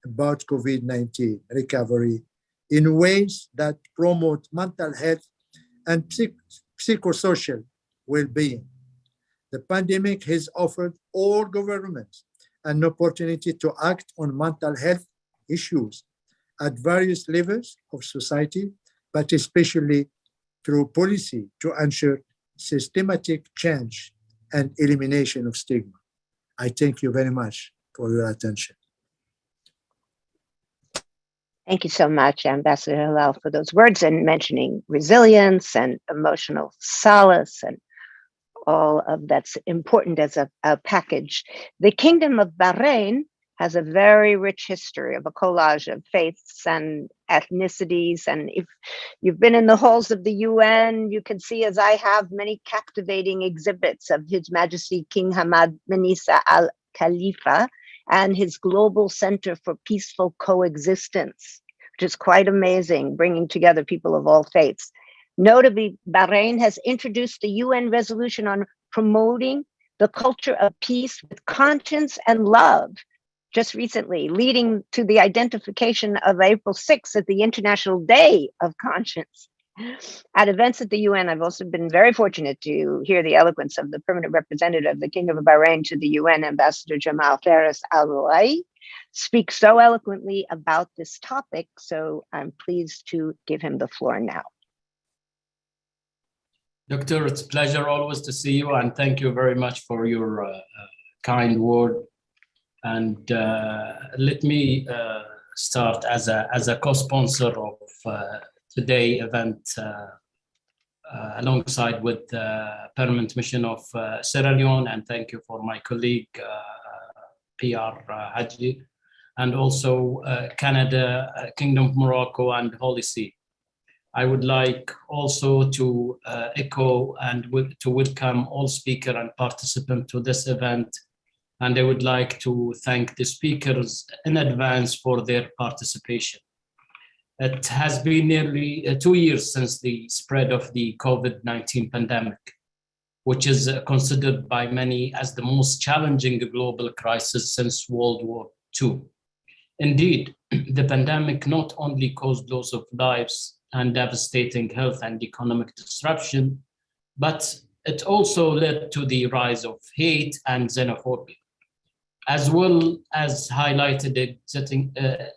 about COVID-19 recovery in ways that promote mental health and psychosocial well-being. The pandemic has offered all governments an opportunity to act on mental health issues at various levels of society, but especially through policy to ensure systematic change and elimination of stigma. I thank you very much for your attention. Thank you so much, Ambassador Hillel, for those words and mentioning resilience and emotional solace and all of that's important as a package. The Kingdom of Bahrain has a very rich history of a collage of faiths and ethnicities. And if you've been in the halls of the UN, you can see, as I have, many captivating exhibits of His Majesty King Hamad bin Isa Al Khalifa and his Global Center for Peaceful Coexistence, which is quite amazing, bringing together people of all faiths. Notably, Bahrain has introduced the UN resolution on promoting the culture of peace with conscience and love just recently, leading to the identification of April 6th as the International Day of Conscience. At events at the UN, I've also been very fortunate to hear the eloquence of the permanent representative of the Kingdom of Bahrain to the UN, Ambassador Jamal Faris Al-Ruai, speak so eloquently about this topic. So I'm pleased to give him the floor now. Doctor, it's a pleasure always to see you, and thank you very much for your kind word. And let me start as a co-sponsor of today's event alongside with the Permanent Mission of Sierra Leone, and thank you for my colleague PR Haji, and also Canada, Kingdom of Morocco, and Holy See. I would like also to echo and to welcome all speakers and participants to this event. And I would like to thank the speakers in advance for their participation. It has been nearly 2 years since the spread of the COVID-19 pandemic, which is considered by many as the most challenging global crisis since World War II. Indeed, the pandemic not only caused loss of lives and devastating health and economic disruption, but it also led to the rise of hate and xenophobia, as well as highlighted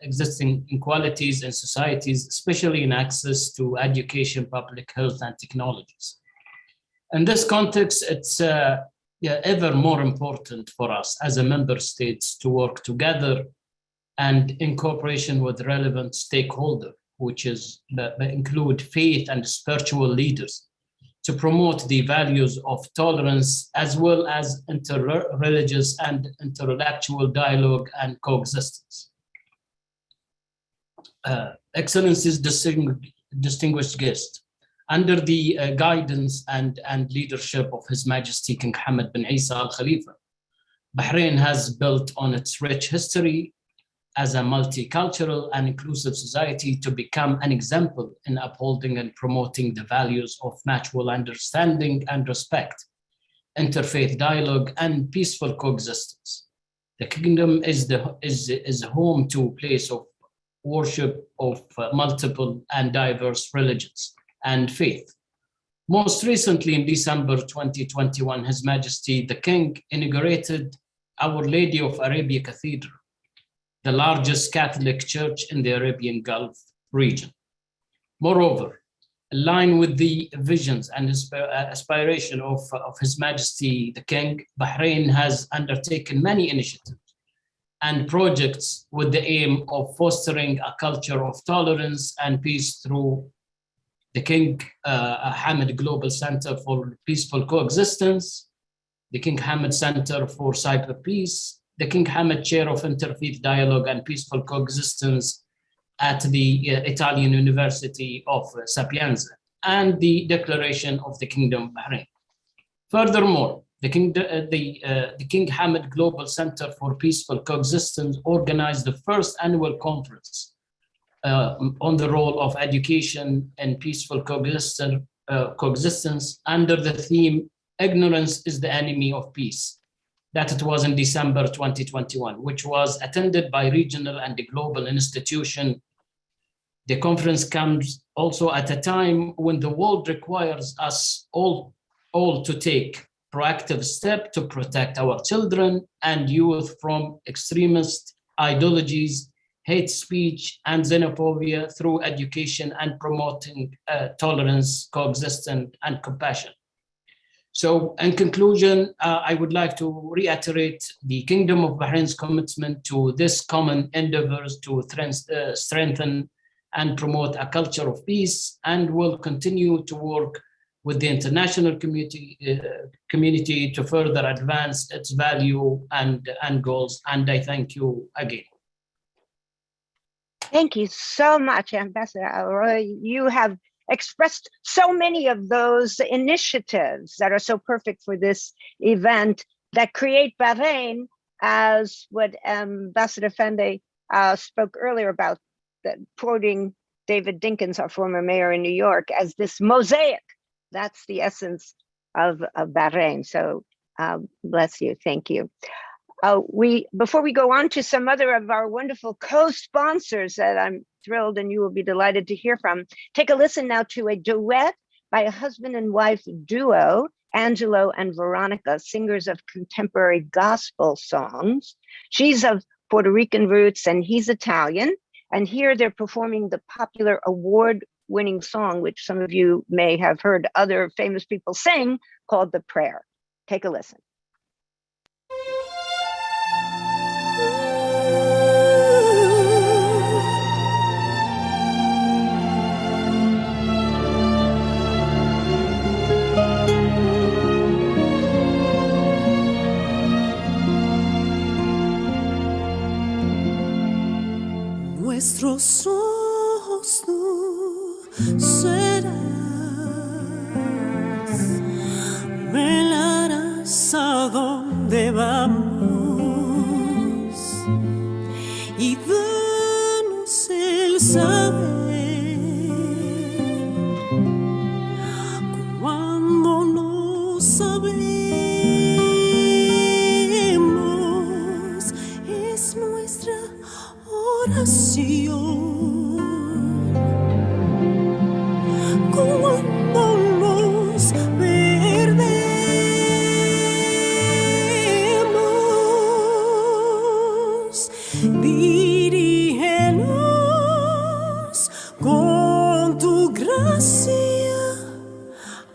existing inequalities in societies, especially in access to education, public health, and technologies. In this context, it's ever more important for us as a member states to work together and in cooperation with relevant stakeholders, which is include faith and spiritual leaders, to promote the values of tolerance as well as interreligious and intellectual dialogue and coexistence. Excellencies, distinguished guests, under the guidance and leadership of His Majesty King Hamad bin Isa Al Khalifa, Bahrain has built on its rich history as a multicultural and inclusive society to become an example in upholding and promoting the values of mutual understanding and respect, interfaith dialogue, and peaceful coexistence. The kingdom is home to a place of worship of multiple and diverse religions and faith. Most recently, in December 2021, His Majesty the King inaugurated Our Lady of Arabia Cathedral, the largest Catholic church in the Arabian Gulf region. Moreover, in line with the visions and aspiration of His Majesty the King, Bahrain has undertaken many initiatives and projects with the aim of fostering a culture of tolerance and peace through the King Hamad Global Center for Peaceful Coexistence, the King Hamad Center for Cyber Peace, the King Hamad Chair of Interfaith Dialogue and Peaceful Coexistence at the Italian University of Sapienza, and the Declaration of the Kingdom of Bahrain. Furthermore, the King Hamad Global Center for Peaceful Coexistence organized the first annual conference on the role of education and peaceful coexistence under the theme, Ignorance is the Enemy of Peace. That it was in December 2021, which was attended by regional and global institutions. The conference comes also at a time when the world requires us all to take proactive steps to protect our children and youth from extremist ideologies, hate speech, and xenophobia through education and promoting tolerance, coexistence, and compassion. So in conclusion, I would like to reiterate the Kingdom of Bahrain's commitment to this common endeavors to strengthen and promote a culture of peace, and will continue to work with the international community to further advance its value and goals. And I thank you again. Thank you so much, Ambassador Alroy. You have expressed so many of those initiatives that are so perfect for this event that create Bahrain as what Ambassador Fende spoke earlier about, quoting David Dinkins, our former mayor in New York, as this mosaic. That's the essence of Bahrain. So bless you. Thank you. Before we go on to some other of our wonderful co-sponsors that I'm thrilled and you will be delighted to hear from, take a listen now to a duet by a husband and wife duo, Angelo and Veronica, singers of contemporary gospel songs. She's of Puerto Rican roots and he's Italian. And here they're performing the popular award-winning song, which some of you may have heard other famous people sing, called The Prayer. Take a listen. Nuestros ojos tú serás, velarás a dónde vamos y danos el saber cuando no sabemos, es nuestra oración. Cuando nos perdemos, dirígenos con tu gracia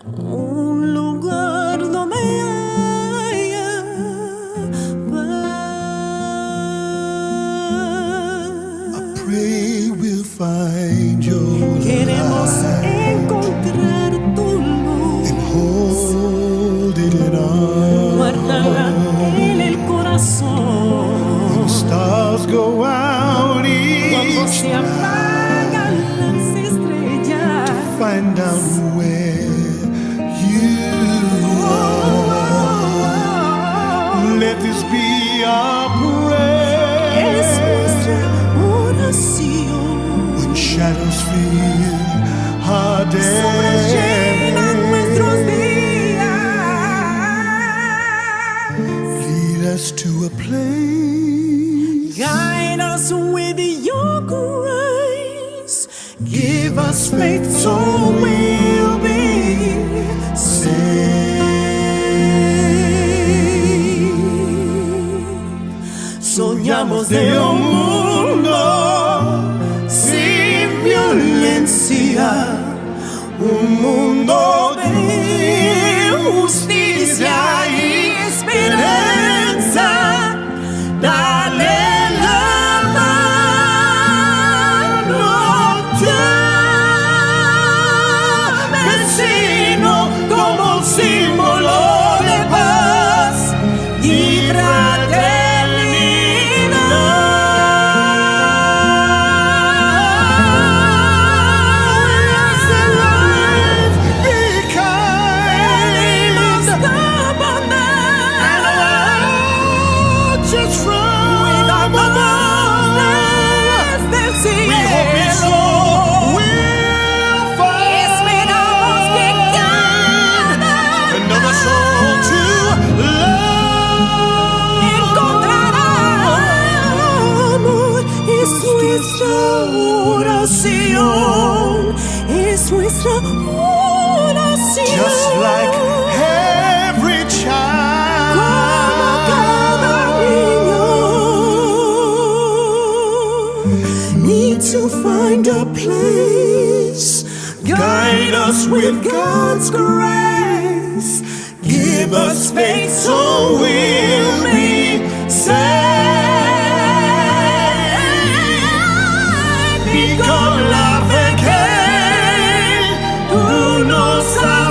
a un lugar donde haya pray we'll find your Queremos encontrar tu luz, and hold it in our guardarla en el corazón. When the stars go out Cuando each se night apagan las estrellas, to find out where you are. Let this be our prayer. Es nuestra oración. When shadows fill our day, Sobrellenan nuestros días. lead us to a place. Guide us with your grace. Give us faith so we'll be saved. Soñamos de un mundo sin violencia, un mundo de justicia y esperanza. Dale la mano ya, vecino, como símbolo de paz y oración, es nuestra oración. Just like every child, como cada niño, need to find a place. Guide us with God's grace. Give us faith so we'll be saved. Become love again. Who knows how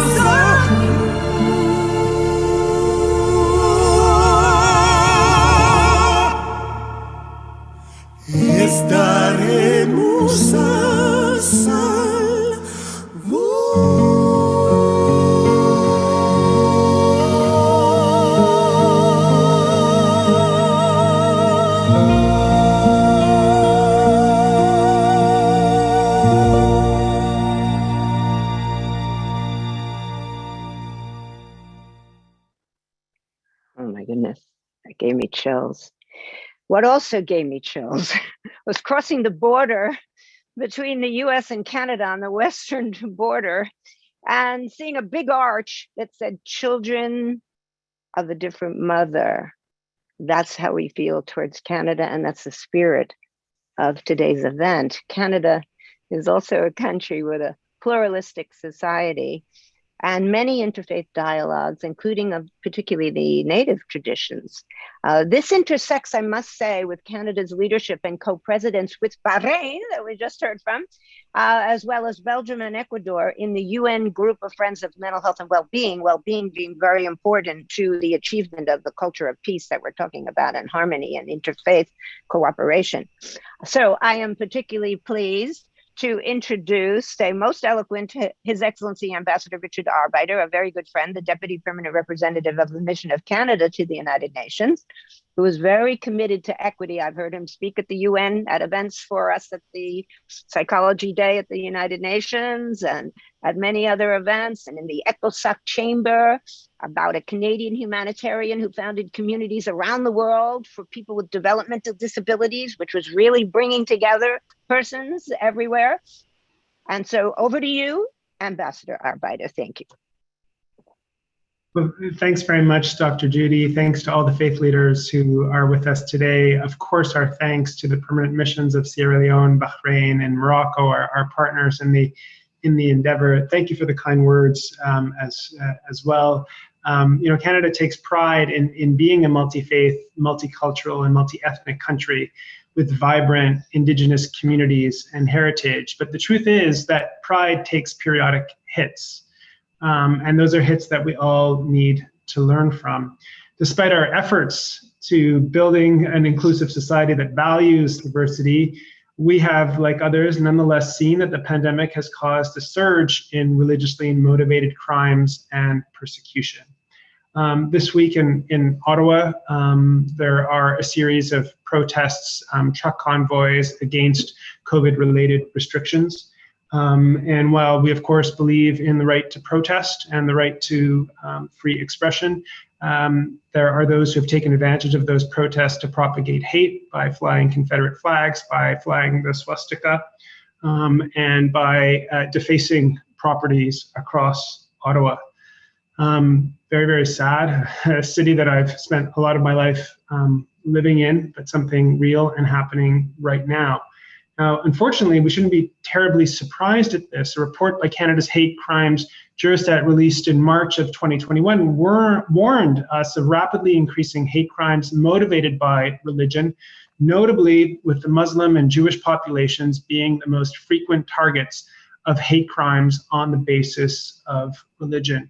estaremos a salvo. Oh my goodness, that gave me chills. What also gave me chills was crossing the border between the US and Canada on the western border and seeing a big arch that said children of a different mother. That's how we feel towards Canada, and that's the spirit of today's event. Canada is also a country with a pluralistic society and many interfaith dialogues, including of particularly the native traditions. This intersects, I must say, with Canada's leadership and co-presidents with Bahrain, that we just heard from, as well as Belgium and Ecuador in the UN Group of Friends of Mental Health and Well-being being very important to the achievement of the culture of peace that we're talking about, and harmony and interfaith cooperation. So I am particularly pleased to introduce a most eloquent His Excellency Ambassador Richard Arbeiter, a very good friend, the Deputy Permanent Representative of the Mission of Canada to the United Nations, who is very committed to equity. I've heard him speak at the UN at events for us at the Psychology Day at the United Nations and at many other events, and in the ECOSOC chamber about a Canadian humanitarian who founded communities around the world for people with developmental disabilities, which was really bringing together persons everywhere. And so over to you, Ambassador Arbeiter. Thank you. Well, thanks very much, Dr. Judy. Thanks to all the faith leaders who are with us today. Of course, our thanks to the permanent missions of Sierra Leone, Bahrain, and Morocco, our partners in the endeavor. Thank you for the kind words as well. Canada takes pride in being a multi-faith, multicultural, and multi-ethnic country with vibrant Indigenous communities and heritage. But the truth is that pride takes periodic hits. And those are hits that we all need to learn from. Despite our efforts to building an inclusive society that values diversity, we have, like others, nonetheless seen that the pandemic has caused a surge in religiously motivated crimes and persecution. This week in Ottawa, there are a series of protests, truck convoys against COVID-related restrictions. And while we, of course, believe in the right to protest and the right to free expression, there are those who have taken advantage of those protests to propagate hate by flying Confederate flags, by flying the swastika, and by defacing properties across Ottawa. Very, very sad. A city that I've spent a lot of my life living in, but something real and happening right now. Now, unfortunately, we shouldn't be terribly surprised at this. A report by Canada's Hate Crimes Juristat released in March of 2021 warned us of rapidly increasing hate crimes motivated by religion, notably with the Muslim and Jewish populations being the most frequent targets of hate crimes on the basis of religion.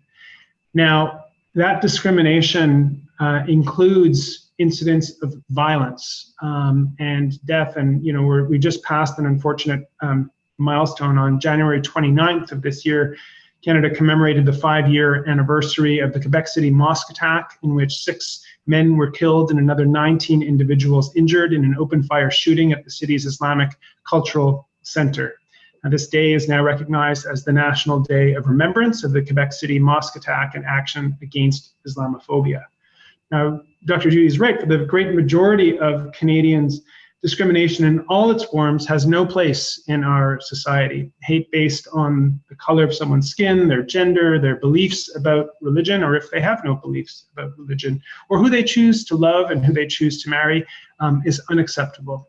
Now, that discrimination includes incidents of violence and death. And, we just passed an unfortunate milestone. On January 29th of this year, Canada commemorated the 5-year anniversary of the Quebec City mosque attack, in which 6 men were killed and another 19 individuals injured in an open fire shooting at the city's Islamic Cultural Center. Now, this day is now recognized as the National Day of Remembrance of the Quebec City mosque attack and action against Islamophobia. Now, Dr. Judy is right. For the great majority of Canadians, discrimination in all its forms has no place in our society. Hate based on the color of someone's skin, their gender, their beliefs about religion, or if they have no beliefs about religion, or who they choose to love and who they choose to marry, is unacceptable.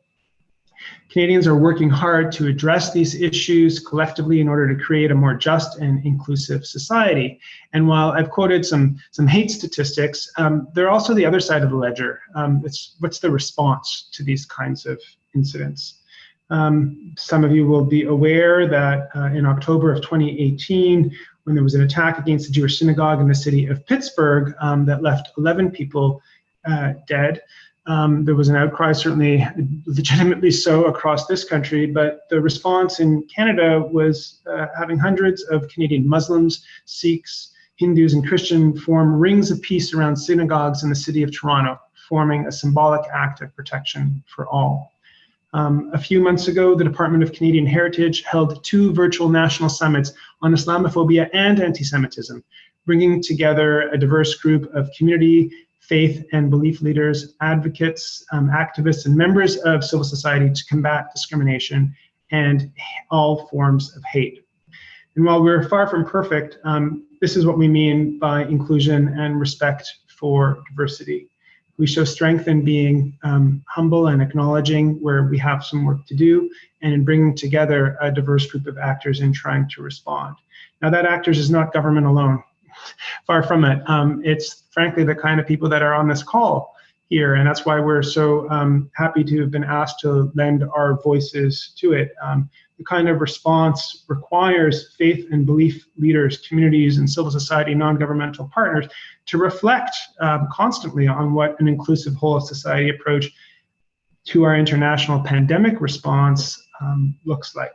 Canadians are working hard to address these issues collectively in order to create a more just and inclusive society. And while I've quoted some hate statistics, they're also the other side of the ledger. It's what's the response to these kinds of incidents? Some of you will be aware that in October of 2018, when there was an attack against the Jewish synagogue in the city of Pittsburgh that left 11 people dead, there was an outcry, certainly legitimately so, across this country, but the response in Canada was having hundreds of Canadian Muslims, Sikhs, Hindus, and Christians form rings of peace around synagogues in the city of Toronto, forming a symbolic act of protection for all. A few months ago, the Department of Canadian Heritage held 2 virtual national summits on Islamophobia and anti-Semitism, bringing together a diverse group of community, faith, and belief leaders, advocates, activists, and members of civil society to combat discrimination and all forms of hate. And while we're far from perfect, this is what we mean by inclusion and respect for diversity. We show strength in being humble and acknowledging where we have some work to do, and in bringing together a diverse group of actors in trying to respond. Now, that actors is not government alone. Far from it. It's frankly the kind of people that are on this call here, and that's why we're so happy to have been asked to lend our voices to it. The kind of response requires faith and belief leaders, communities, and civil society non-governmental partners to reflect constantly on what an inclusive whole of society approach to our international pandemic response looks like.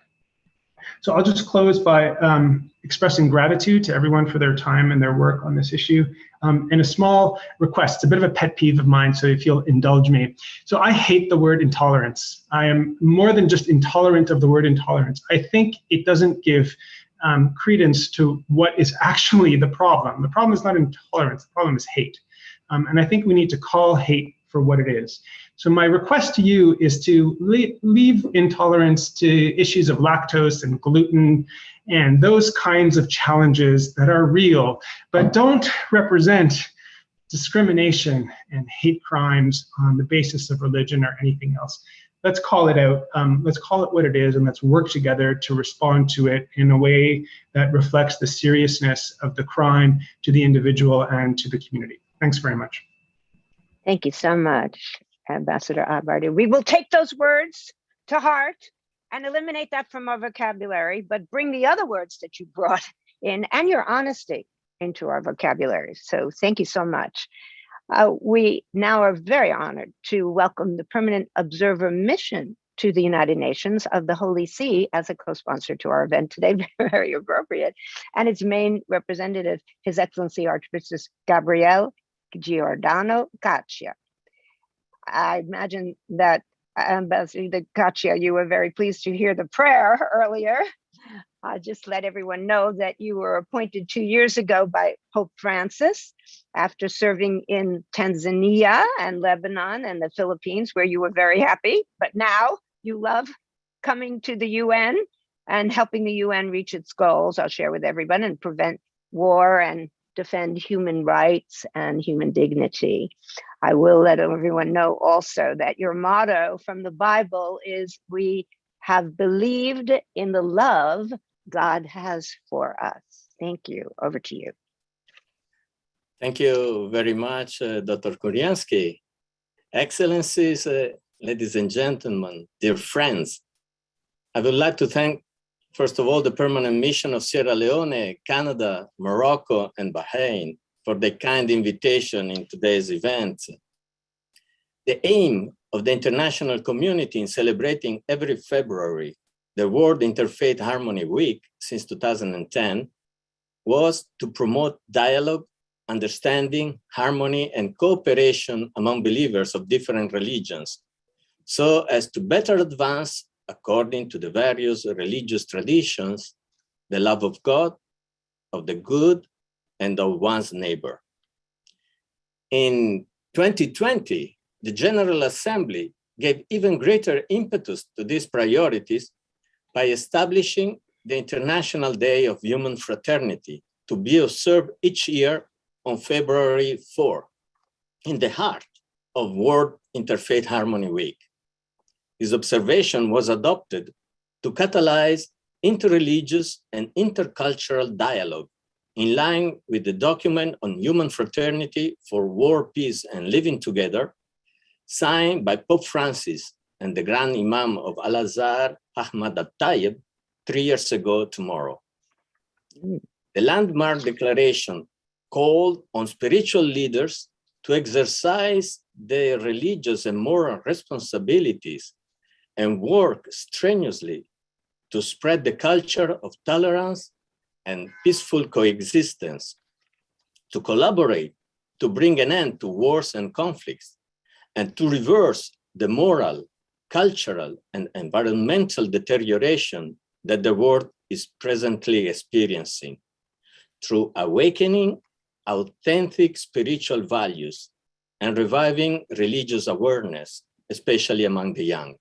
So I'll just close by expressing gratitude to everyone for their time and their work on this issue. And a small request, it's a bit of a pet peeve of mine, so if you'll indulge me. So I hate the word intolerance. I am more than just intolerant of the word intolerance. I think it doesn't give credence to what is actually the problem. The problem is not intolerance, the problem is hate. And I think we need to call hate for what it is. So my request to you is to leave intolerance to issues of lactose and gluten and those kinds of challenges that are real, but don't represent discrimination and hate crimes on the basis of religion or anything else. Let's call it out. Let's call it what it is, and let's work together to respond to it in a way that reflects the seriousness of the crime to the individual and to the community. Thanks very much. Thank you so much, Ambassador Abarty. We will take those words to heart and eliminate that from our vocabulary, but bring the other words that you brought in and your honesty into our vocabulary. So thank you so much. We now are very honored to welcome the Permanent Observer Mission to the United Nations of the Holy See as a co-sponsor to our event today, very appropriate. And its main representative, His Excellency Archbishop Gabriel Giordano Caccia. I imagine that, Ambassador Caccia, you were very pleased to hear the prayer earlier. Just let everyone know that you were appointed 2 years ago by Pope Francis after serving in Tanzania and Lebanon and the Philippines, where you were very happy. But now you love coming to the UN and helping the UN reach its goals, I'll share with everyone, and prevent war and defend human rights and human dignity. I will let everyone know also that your motto from the Bible is, we have believed in the love God has for us. Thank you. Over to you. Thank you very much, Dr. Kuryansky. Excellencies, ladies and gentlemen, dear friends, I would like to thank, first of all, the Permanent Mission of Sierra Leone, Canada, Morocco, and Bahrain for the kind invitation in today's event. The aim of the international community in celebrating every February the World Interfaith Harmony Week since 2010 was to promote dialogue, understanding, harmony, and cooperation among believers of different religions, so as to better advance, according to the various religious traditions, the love of God, of the good, and of one's neighbor. In 2020, the General Assembly gave even greater impetus to these priorities by establishing the International Day of Human Fraternity to be observed each year on February 4, in the heart of World Interfaith Harmony Week. His observation was adopted to catalyze interreligious and intercultural dialogue in line with the document on human fraternity for war, peace, and living together, signed by Pope Francis and the Grand Imam of Al-Azhar, Ahmad al-Tayyib, 3 years ago tomorrow. The landmark declaration called on spiritual leaders to exercise their religious and moral responsibilities and work strenuously to spread the culture of tolerance and peaceful coexistence, to collaborate to bring an end to wars and conflicts, and to reverse the moral, cultural, and environmental deterioration that the world is presently experiencing, through awakening authentic spiritual values and reviving religious awareness, especially among the young.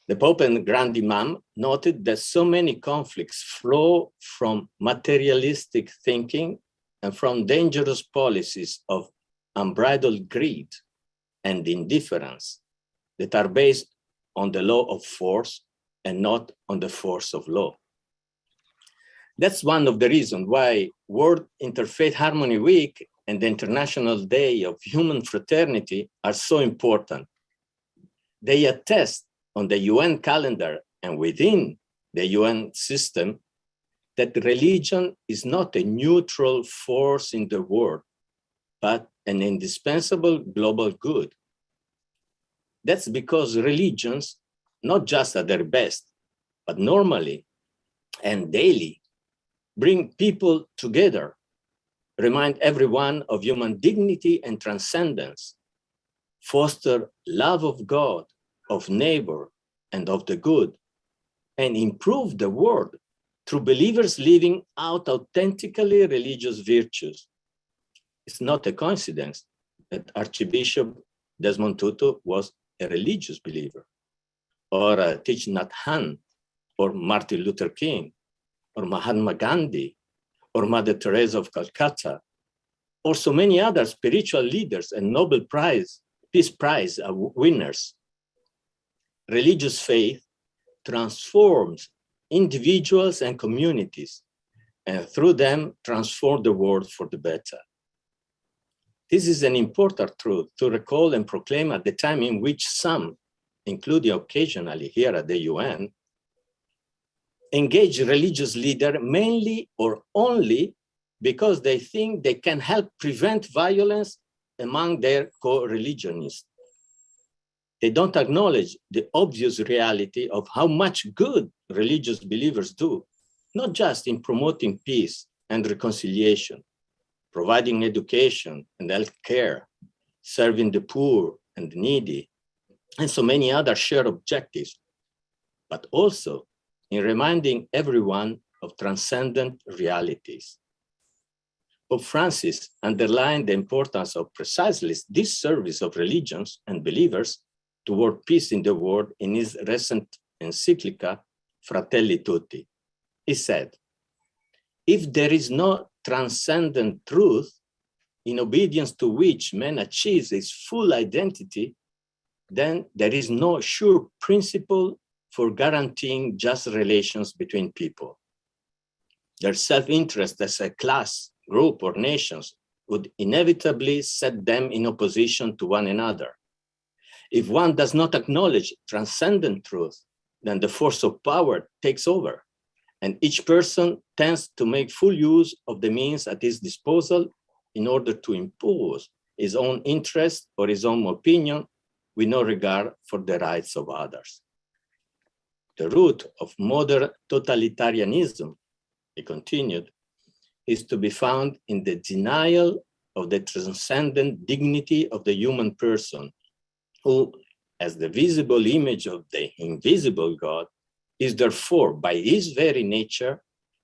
The Pope and Grand Imam noted that so many conflicts flow from materialistic thinking and from dangerous policies of unbridled greed and indifference that are based on the law of force and not on the force of law. That's one of the reasons why World Interfaith Harmony Week and the International Day of Human Fraternity are so important. They attest on the UN calendar and within the UN system that religion is not a neutral force in the world, but an indispensable global good. That's because religions, not just at their best, but normally and daily, bring people together, remind everyone of human dignity and transcendence, foster love of God, of neighbor, and of the good, and improve the world through believers living out authentically religious virtues. It's not a coincidence that Archbishop Desmond Tutu was a religious believer, or Thich Nhat Hanh, or Martin Luther King, or Mahatma Gandhi, or Mother Teresa of Calcutta, or so many other spiritual leaders and Nobel Peace Prize winners. Religious faith transforms individuals and communities, and through them transform the world for the better. This is an important truth to recall and proclaim at the time in which some, including occasionally here at the UN, engage religious leaders mainly or only because they think they can help prevent violence among their co-religionists. They don't acknowledge the obvious reality of how much good religious believers do, not just in promoting peace and reconciliation, providing education and health care, serving the poor and the needy, and so many other shared objectives, but also in reminding everyone of transcendent realities. Pope Francis underlined the importance of precisely this service of religions and believers toward peace in the world in his recent encyclica, Fratelli Tutti. He said, if there is no transcendent truth in obedience to which man achieves his full identity, then there is no sure principle for guaranteeing just relations between people. Their self-interest as a class, group, or nations would inevitably set them in opposition to one another. If one does not acknowledge transcendent truth, then the force of power takes over, and each person tends to make full use of the means at his disposal in order to impose his own interest or his own opinion with no regard for the rights of others. The root of modern totalitarianism, he continued, is to be found in the denial of the transcendent dignity of the human person, who, as the visible image of the invisible God, is therefore by his very nature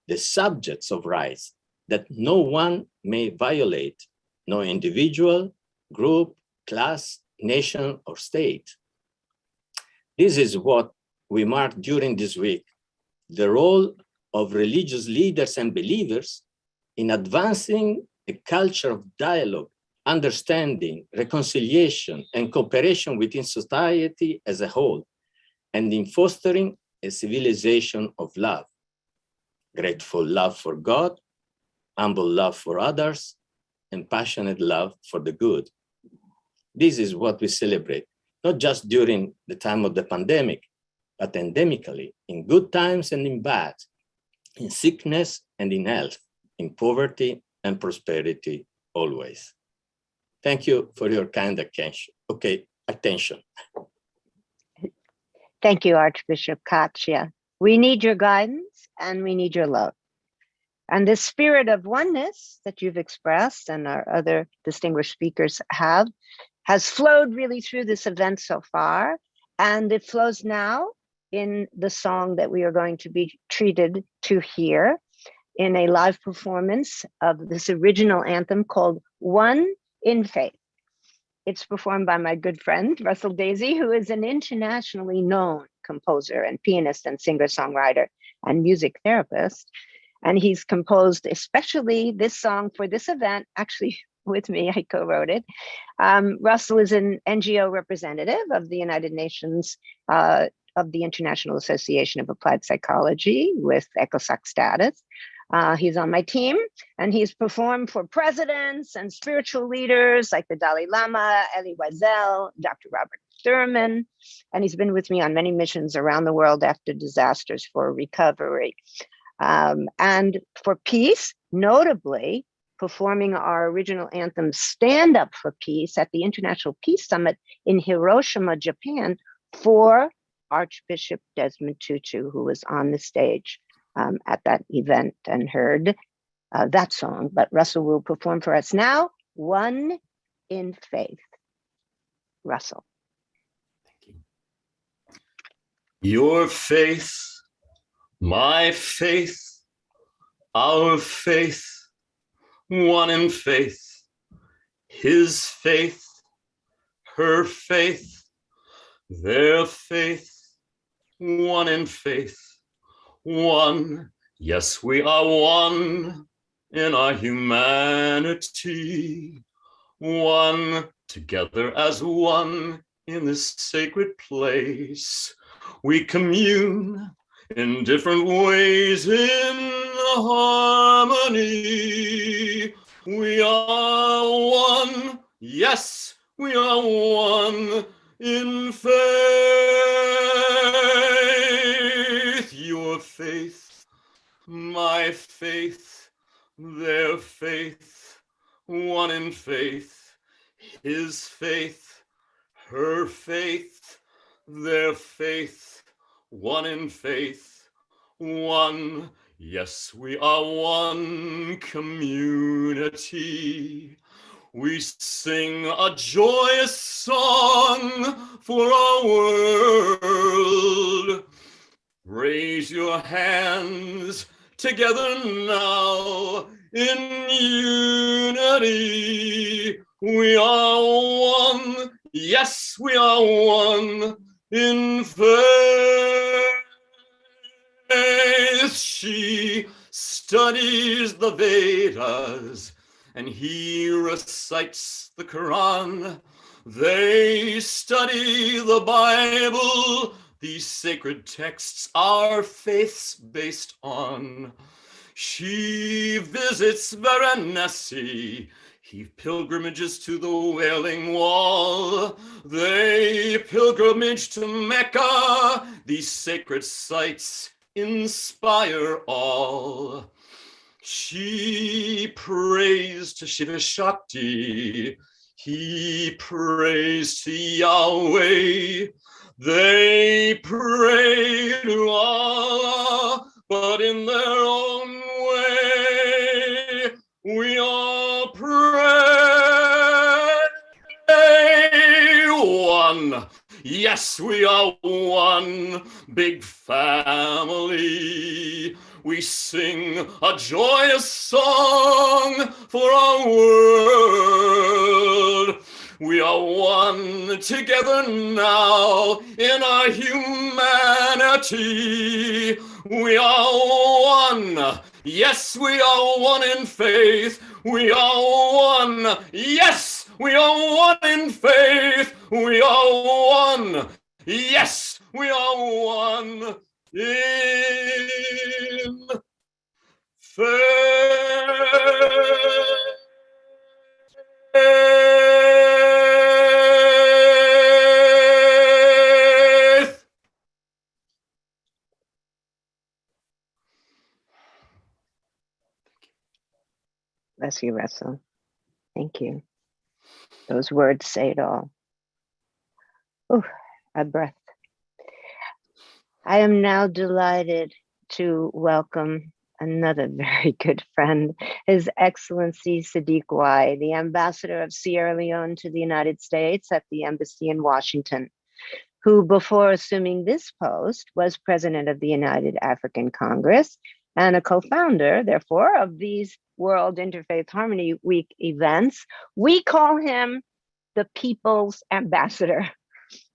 the subject of rights that no one may violate, no individual, group, class, nation, or state. This is what we mark during this week, the role of religious leaders and believers in advancing a culture of dialogue, understanding, reconciliation, and cooperation within society as a whole, and in fostering a civilization of love. Grateful love for God, humble love for others, and passionate love for the good. This is what we celebrate, not just during the time of the pandemic, but endemically, in good times and in bad, in sickness and in health, in poverty and prosperity, always. Thank you for your kind attention. Thank you, Archbishop Katya. We need your guidance and we need your love. And this spirit of oneness that you've expressed and our other distinguished speakers have has flowed really through this event so far. And it flows now in the song that we are going to be treated to hear in a live performance of this original anthem called One in Faith. It's performed by my good friend, Russell Daisy, who is an internationally known composer and pianist and singer-songwriter and music therapist. And he's composed especially this song for this event, actually with me, I co-wrote it. Russell is an NGO representative of the United Nations, of the International Association of Applied Psychology with ECOSOC status. He's on my team, and he's performed for presidents and spiritual leaders like the Dalai Lama, Elie Wiesel, Dr. Robert Thurman, and he's been with me on many missions around the world after disasters for recovery. And for peace, notably performing our original anthem, Stand Up for Peace, at the International Peace Summit in Hiroshima, Japan, for Archbishop Desmond Tutu, who was on the stage at that event and heard that song. But Russell will perform for us now, One in Faith. Russell. Your faith, my faith, our faith, one in faith, his faith, her faith, their faith, one in faith, one, yes, we are one in our humanity, one together as one in this sacred place. We commune in different ways in harmony. We are one, yes, we are one in faith. Your faith, my faith, their faith, one in faith, his faith, her faith, their faith, one in faith, one, yes, we are one community. We sing a joyous song for our world. Raise your hands together now in unity. We are one, yes, we are one in faith. She studies the Vedas and he recites the Quran. They study the Bible. These sacred texts our faith's based on. She visits Varanasi. He pilgrimages to the Wailing Wall. They pilgrimage to Mecca. These sacred sites inspire all. She prays to Shiva Shakti. He prays to Yahweh. They pray to Allah, but in their own way. We all pray one. Yes, we are one big family. We sing a joyous song for our world. We are one together now in our humanity. We are one. Yes, we are one in faith. We are one. Yes, We are one in faith. We are one. Yes, we are one in faith. Bless you, Russell. Thank you. Those words say it all. Oh, a breath. I am now delighted to welcome another very good friend, His Excellency Sadiq Wai, the Ambassador of Sierra Leone to the United States at the Embassy in Washington, who before assuming this post was President of the United African Congress and a co-founder, therefore, of these World Interfaith Harmony Week events. We call him the People's Ambassador,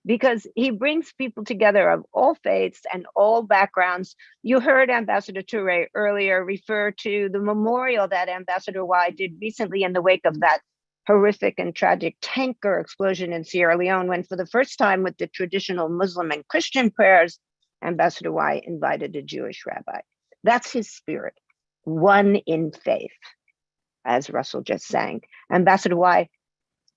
because he brings people together of all faiths and all backgrounds. You heard Ambassador Toure earlier refer to the memorial that Ambassador Y did recently in the wake of that horrific and tragic tanker explosion in Sierra Leone, when for the first time with the traditional Muslim and Christian prayers, Ambassador Y invited a Jewish rabbi. That's his spirit, one in faith, as Russell just sang. Ambassador Y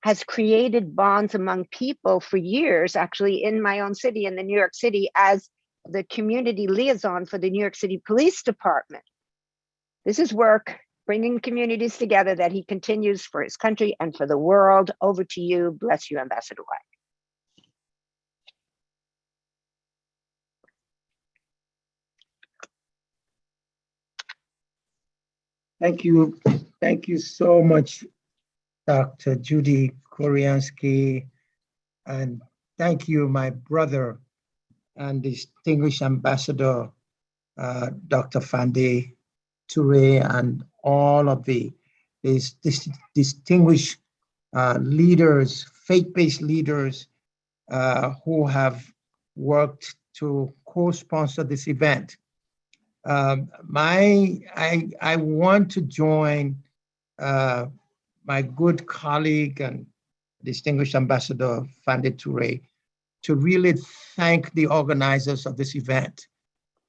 has created bonds among people for years, actually in my own city, in the New York City, as the community liaison for the New York City Police Department. This is work, bringing communities together, that he continues for his country and for the world. Over to you. Bless you, Ambassador White. Thank you. Thank you so much, Dr. Judy Koriansky, and thank you, my brother and distinguished Ambassador, Dr. Fande Toure, and all of these distinguished leaders, faith-based leaders who have worked to co-sponsor this event. I want to join my good colleague and distinguished Ambassador Fande Toure to really thank the organizers of this event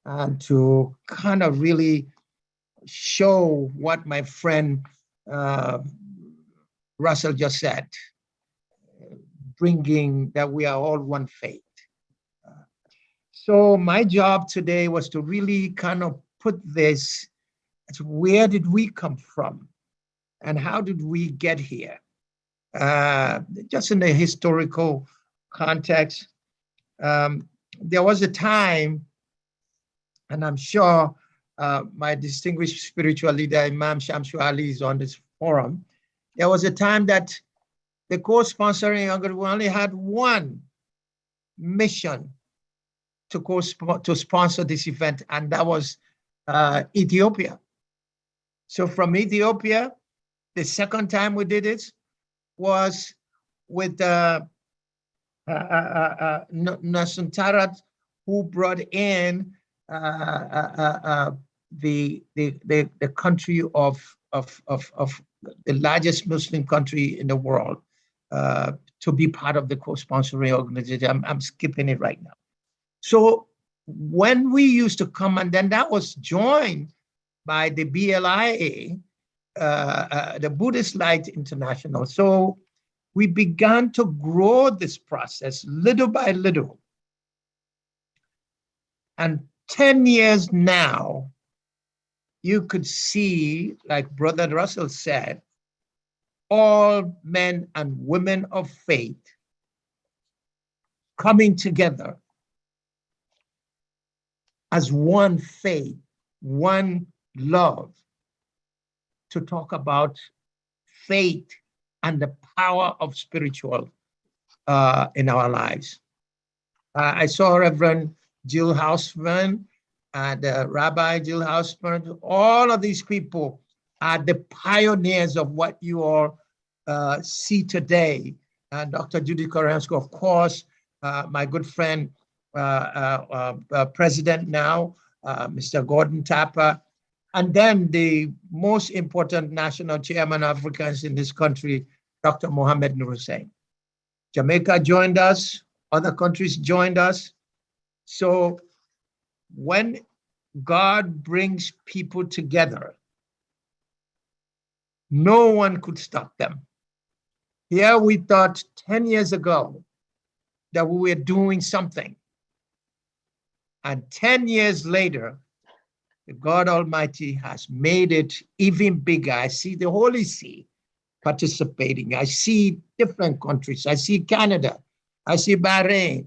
and to kind of really show what my friend Russell just said, bringing that we are all one faith. So my job today was to really kind of put this, where did we come from and how did we get here? Just in the historical context, there was a time, and I'm sure my distinguished spiritual leader, Imam Shamsu Ali, is on this forum. There was a time that the co-sponsoring organization only had one mission to sponsor this event, and that was Ethiopia. So from Ethiopia, the second time we did it was with Nasuntarat, who brought in the country of the largest Muslim country in the world to be part of the co-sponsoring organization. I'm skipping it right now. So when we used to come, and then that was joined by the BLIA, the Buddhist Light International. So we began to grow this process little by little. And 10 years now, you could see, like Brother Russell said, all men and women of faith coming together as one faith, one love, to talk about faith and the power of spiritual in our lives. I saw Reverend Jill Hausman and Rabbi Jill Hausman. All of these people are the pioneers of what you all see today. And Dr. Judy Koriansky, of course, my good friend, President now, Mr. Gordon Tapper, and then the most important national chairman of Africans in this country, Dr. Mohammed Nur Hussein. Jamaica joined us, other countries joined us. So when God brings people together, no one could stop them. Here we thought 10 years ago that we were doing something. And 10 years later, God Almighty has made it even bigger. I see the Holy See participating. I see different countries. I see Canada. I see Bahrain.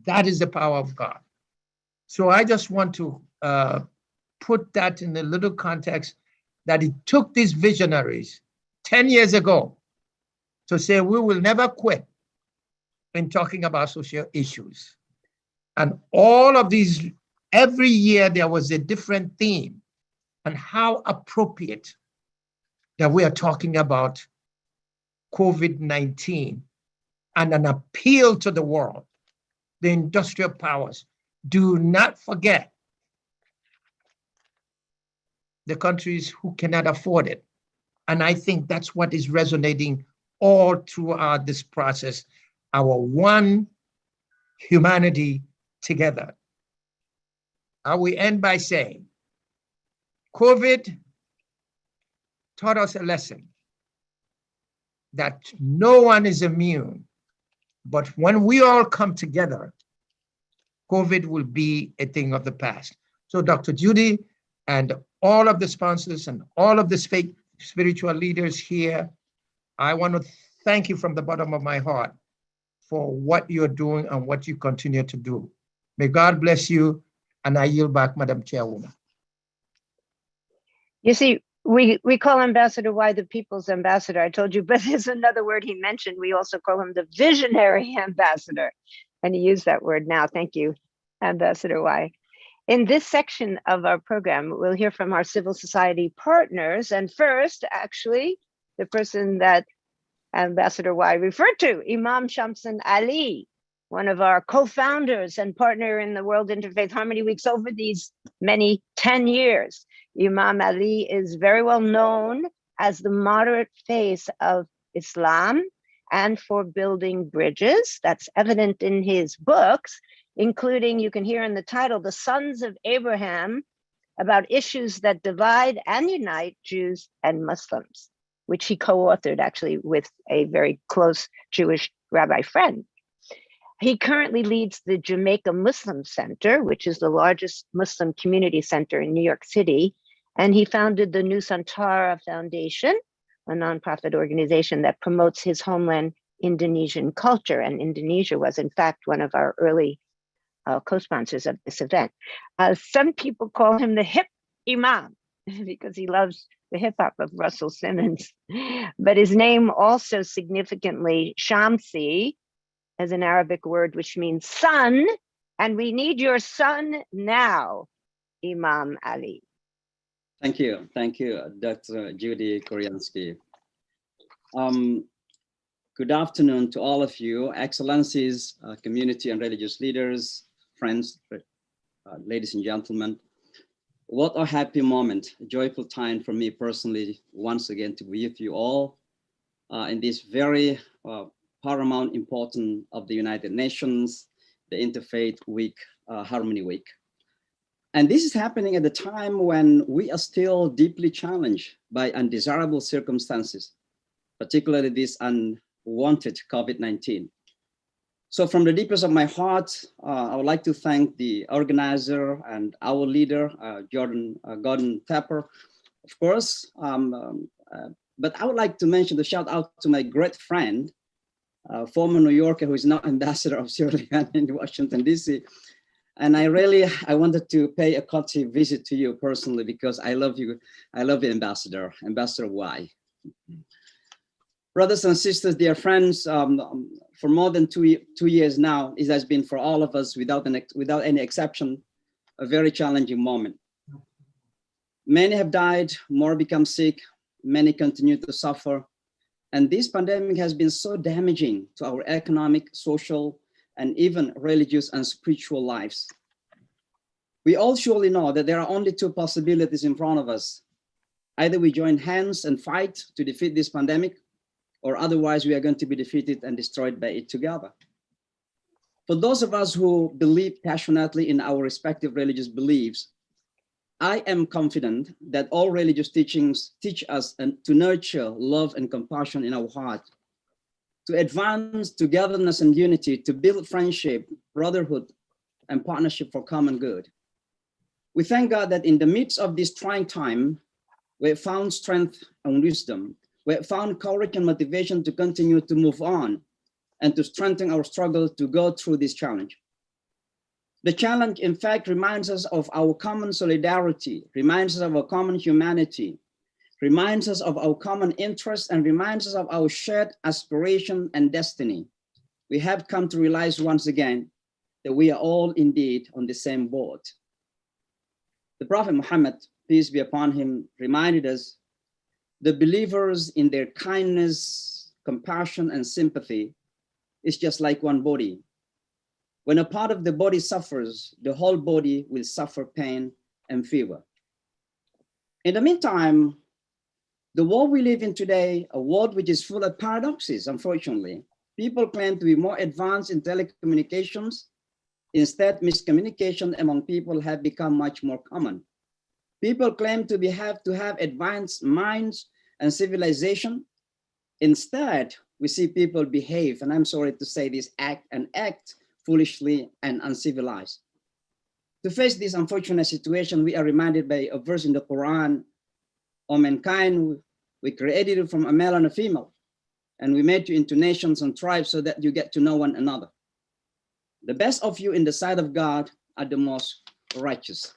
That is the power of God. So I just want to put that in a little context that it took these visionaries 10 years ago to say we will never quit in talking about social issues. And all of these, every year there was a different theme, and how appropriate that we are talking about COVID-19 and an appeal to the world, the industrial powers. Do not forget the countries who cannot afford it. And I think that's what is resonating all throughout this process, our one humanity together. I will end by saying, COVID taught us a lesson that no one is immune, but when we all come together, COVID will be a thing of the past. So Dr. Judy and all of the sponsors and all of the spiritual leaders here, I want to thank you from the bottom of my heart for what you're doing and what you continue to do. May God bless you, and I yield back, Madam Chairwoman. You see, we call Ambassador Y the people's ambassador. I told you, but there's another word he mentioned. We also call him the visionary ambassador. And he used that word now. Thank you, Ambassador Y. In this section of our program, we'll hear from our civil society partners. And first, actually, the person that Ambassador Y referred to, Imam Shamsun Ali, one of our co-founders and partner in the World Interfaith Harmony Weeks over these many 10 years. Imam Ali is very well known as the moderate face of Islam and for building bridges. That's evident in his books, including, you can hear in the title, The Sons of Abraham, about issues that divide and unite Jews and Muslims, which he co-authored actually with a very close Jewish rabbi friend. He currently leads the Jamaica Muslim Center, which is the largest Muslim community center in New York City. And he founded the Nusantara Foundation, a nonprofit organization that promotes his homeland Indonesian culture. And Indonesia was, in fact, one of our early co-sponsors of this event. Some people call him the hip imam because he loves the hip hop of Russell Simmons. But his name also significantly, Shamsi, as an Arabic word, which means son, and we need your son now, Imam Ali. Thank you, Dr. Judy Koryansky. Good afternoon to all of you, excellencies, community and religious leaders, friends, ladies and gentlemen. What a happy moment, a joyful time for me personally, once again, to be with you all in this very paramount importance of the United Nations, the Interfaith Week, Harmony Week. And this is happening at the time when we are still deeply challenged by undesirable circumstances, particularly this unwanted COVID-19. So from the deepest of my heart, I would like to thank the organizer and our leader, Gordon Tapper, of course. But I would like to mention the shout out to my great friend, former New Yorker who is now ambassador of Sierra Leone in Washington, DC. And I wanted to pay a courtesy visit to you personally because I love you. I love you, Ambassador Y. Brothers and sisters, dear friends, for more than two years now, it has been for all of us, without any exception, a very challenging moment. Many have died, more become sick, many continue to suffer. And this pandemic has been so damaging to our economic, social, and even religious and spiritual lives. We all surely know that there are only two possibilities in front of us. Either we join hands and fight to defeat this pandemic, or otherwise we are going to be defeated and destroyed by it together. For those of us who believe passionately in our respective religious beliefs, I am confident that all religious teachings teach us to nurture love and compassion in our heart, to advance togetherness and unity, to build friendship, brotherhood, and partnership for common good. We thank God that in the midst of this trying time, we have found strength and wisdom. We have found courage and motivation to continue to move on and to strengthen our struggle to go through this challenge. The challenge, in fact, reminds us of our common solidarity, reminds us of our common humanity, reminds us of our common interests, and reminds us of our shared aspiration and destiny. We have come to realize once again that we are all indeed on the same boat. The Prophet Muhammad, peace be upon him, reminded us the believers in their kindness, compassion, and sympathy is just like one body. When a part of the body suffers, the whole body will suffer pain and fever. In the meantime, the world we live in today, a world which is full of paradoxes, unfortunately. People claim to be more advanced in telecommunications. Instead, miscommunication among people have become much more common. People claim to have advanced minds and civilization. Instead, we see people behave, and I'm sorry to say this, act foolishly and uncivilized. To face this unfortunate situation, we are reminded by a verse in the Quran, "O mankind, we created you from a male and a female, and we made you into nations and tribes so that you get to know one another. The best of you in the sight of God are the most righteous."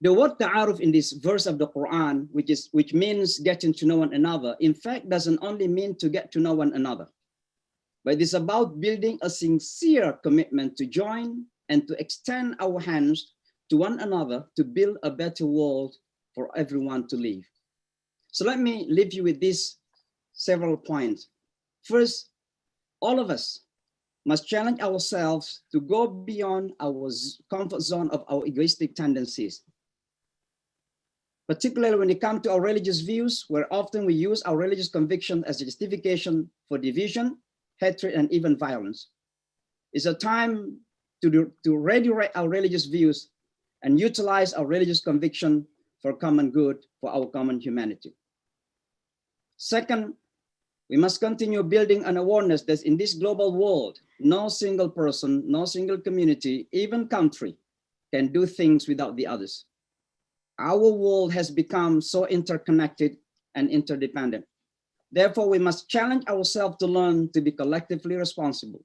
The word ta'aruf in this verse of the Quran, which means getting to know one another, in fact doesn't only mean to get to know one another, but it is about building a sincere commitment to join and to extend our hands to one another to build a better world for everyone to live. So let me leave you with these several points. First, all of us must challenge ourselves to go beyond our comfort zone of our egoistic tendencies, particularly when it comes to our religious views, where often we use our religious conviction as a justification for division, hatred, and even violence. It's a time to redirect our religious views and utilize our religious conviction for common good, for our common humanity. Second, we must continue building an awareness that in this global world, no single person, no single community, even country, can do things without the others. Our world has become so interconnected and interdependent. Therefore, we must challenge ourselves to learn to be collectively responsible.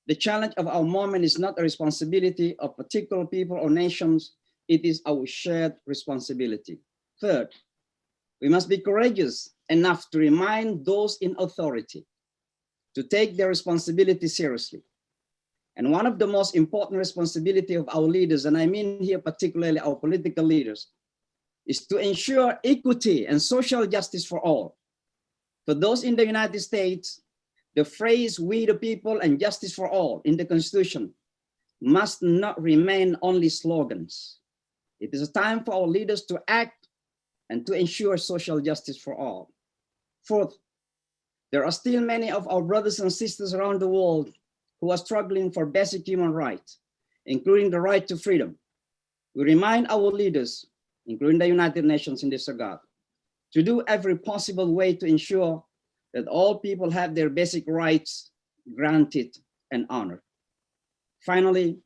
The challenge of our moment is not a responsibility of particular people or nations, it is our shared responsibility. Third, we must be courageous enough to remind those in authority to take their responsibility seriously. And one of the most important responsibility of our leaders, and I mean here particularly our political leaders, is to ensure equity and social justice for all. For those in the United States, the phrase "we the people and justice for all" in the Constitution must not remain only slogans. It is a time for our leaders to act and to ensure social justice for all. Fourth, there are still many of our brothers and sisters around the world who are struggling for basic human rights, including the right to freedom. We remind our leaders, including the United Nations in this regard, to do every possible way to ensure that all people have their basic rights granted and honored. Finally,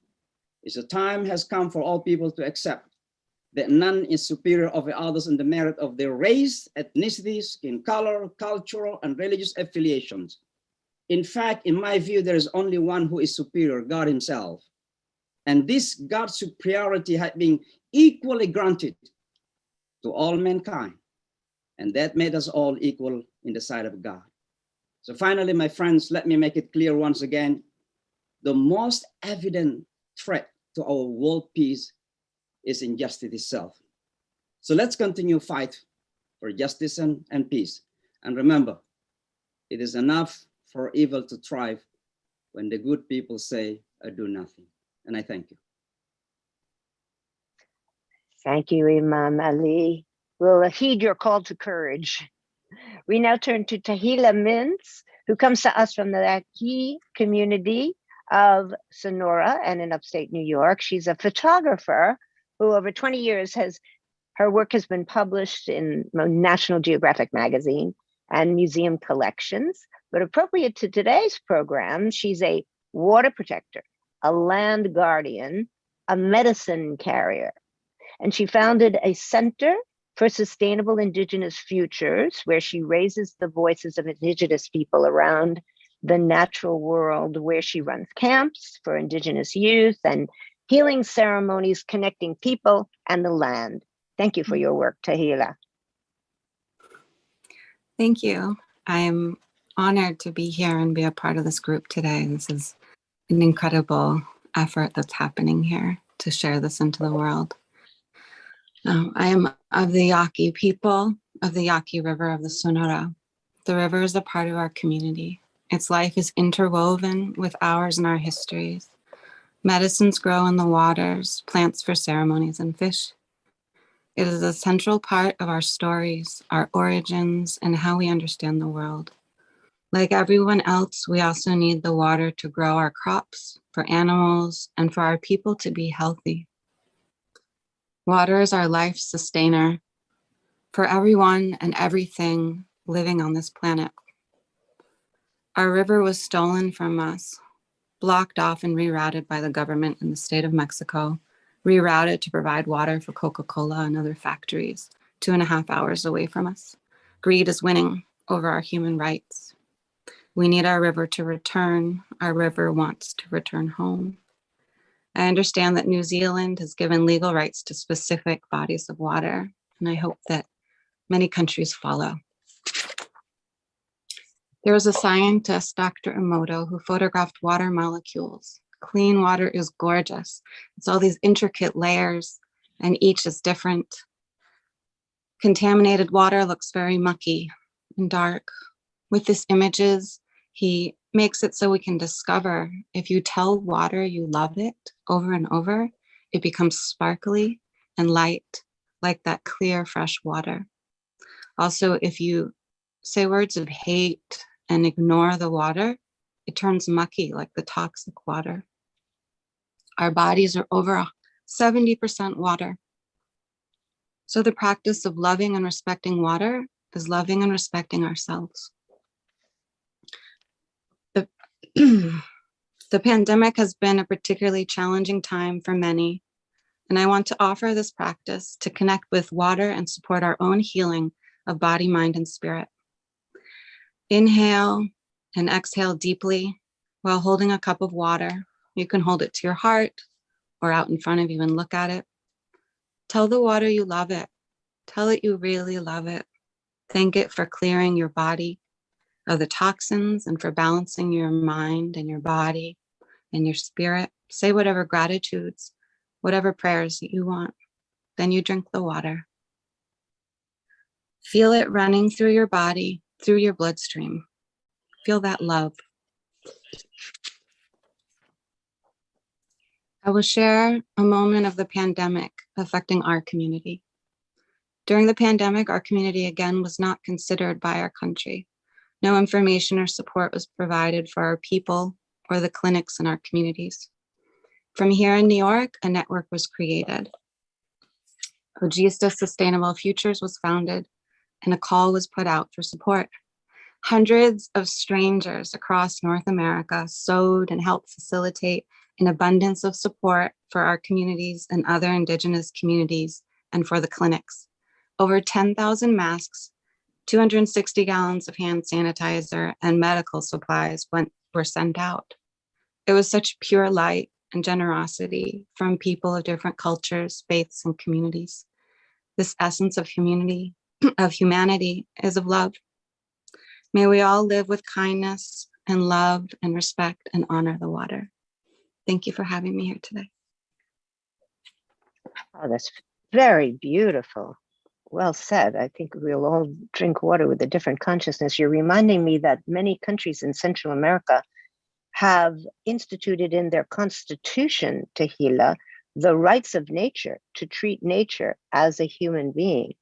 it's a time has come for all people to accept that none is superior over others in the merit of their race, ethnicity, skin color, cultural, and religious affiliations. In fact, in my view, there is only one who is superior, God himself. And this God's superiority had been equally granted to all mankind. And that made us all equal in the sight of God. So finally, my friends, let me make it clear once again, the most evident threat to our world peace is injustice itself. So let's continue fight for justice and peace. And remember, it is enough for evil to thrive when the good people say or do nothing. And I thank you. Thank you, Imam Ali. We'll heed your call to courage. We now turn to Tahila Mintz, who comes to us from the Yaqui community of Sonora and in upstate New York. She's a photographer who over 20 years her work has been published in National Geographic magazine and museum collections. But appropriate to today's program, she's a water protector, a land guardian, a medicine carrier. And she founded a center for sustainable Indigenous futures, where she raises the voices of Indigenous people around the natural world, where she runs camps for Indigenous youth and healing ceremonies connecting people and the land. Thank you for your work, Tahila. Thank you. I'm honored to be here and be a part of this group today. This is an incredible effort that's happening here to share this into the world. I am of the Yaqui people of the Yaqui River of the Sonora. The river is a part of our community. Its life is interwoven with ours and our histories. Medicines grow in the waters, plants for ceremonies, and fish. It is a central part of our stories, our origins, and how we understand the world. Like everyone else, we also need the water to grow our crops, for animals, and for our people to be healthy. Water is our life sustainer for everyone and everything living on this planet. Our river was stolen from us, blocked off and rerouted by the government in the state of Mexico, rerouted to provide water for Coca-Cola and other factories 2.5 hours away from us. Greed is winning over our human rights. We need our river to return. Our river wants to return home. I understand that New Zealand has given legal rights to specific bodies of water, and I hope that many countries follow. There was a scientist, Dr. Emoto, who photographed water molecules. Clean water is gorgeous. It's all these intricate layers, and each is different. Contaminated water looks very mucky and dark. With these images, he makes it so we can discover if you tell water you love it over and over, it becomes sparkly and light, like that clear, fresh water. Also, if you say words of hate and ignore the water, it turns mucky, like the toxic water. Our bodies are over 70% water. So the practice of loving and respecting water is loving and respecting ourselves. The pandemic has been a particularly challenging time for many, and I want to offer this practice to connect with water and support our own healing of body, mind, and spirit. Inhale and exhale deeply while holding a cup of water. You can hold it to your heart or out in front of you and look at it. Tell the water you love it. Tell it you really love it. Thank it for clearing your body of the toxins and for balancing your mind and your body and your spirit. Say whatever gratitudes, whatever prayers that you want. Then you drink the water. Feel it running through your body, through your bloodstream. Feel that love. I will share a moment of the pandemic affecting our community. During the pandemic, our community again was not considered by our country. No information or support was provided for our people or the clinics in our communities. From here in New York, a network was created. Ojista Sustainable Futures was founded, and a call was put out for support. Hundreds of strangers across North America sewed and helped facilitate an abundance of support for our communities and other Indigenous communities and for the clinics. Over 10,000 masks, 260 gallons of hand sanitizer, and medical supplies were sent out. It was such pure light and generosity from people of different cultures, faiths, and communities. This essence of humanity is of love. May we all live with kindness and love and respect and honor the water. Thank you for having me here today. Oh, that's very beautiful. Well said. I think we'll all drink water with a different consciousness. You're reminding me that many countries in Central America have instituted in their constitution, Tahila, the rights of nature, to treat nature as a human being.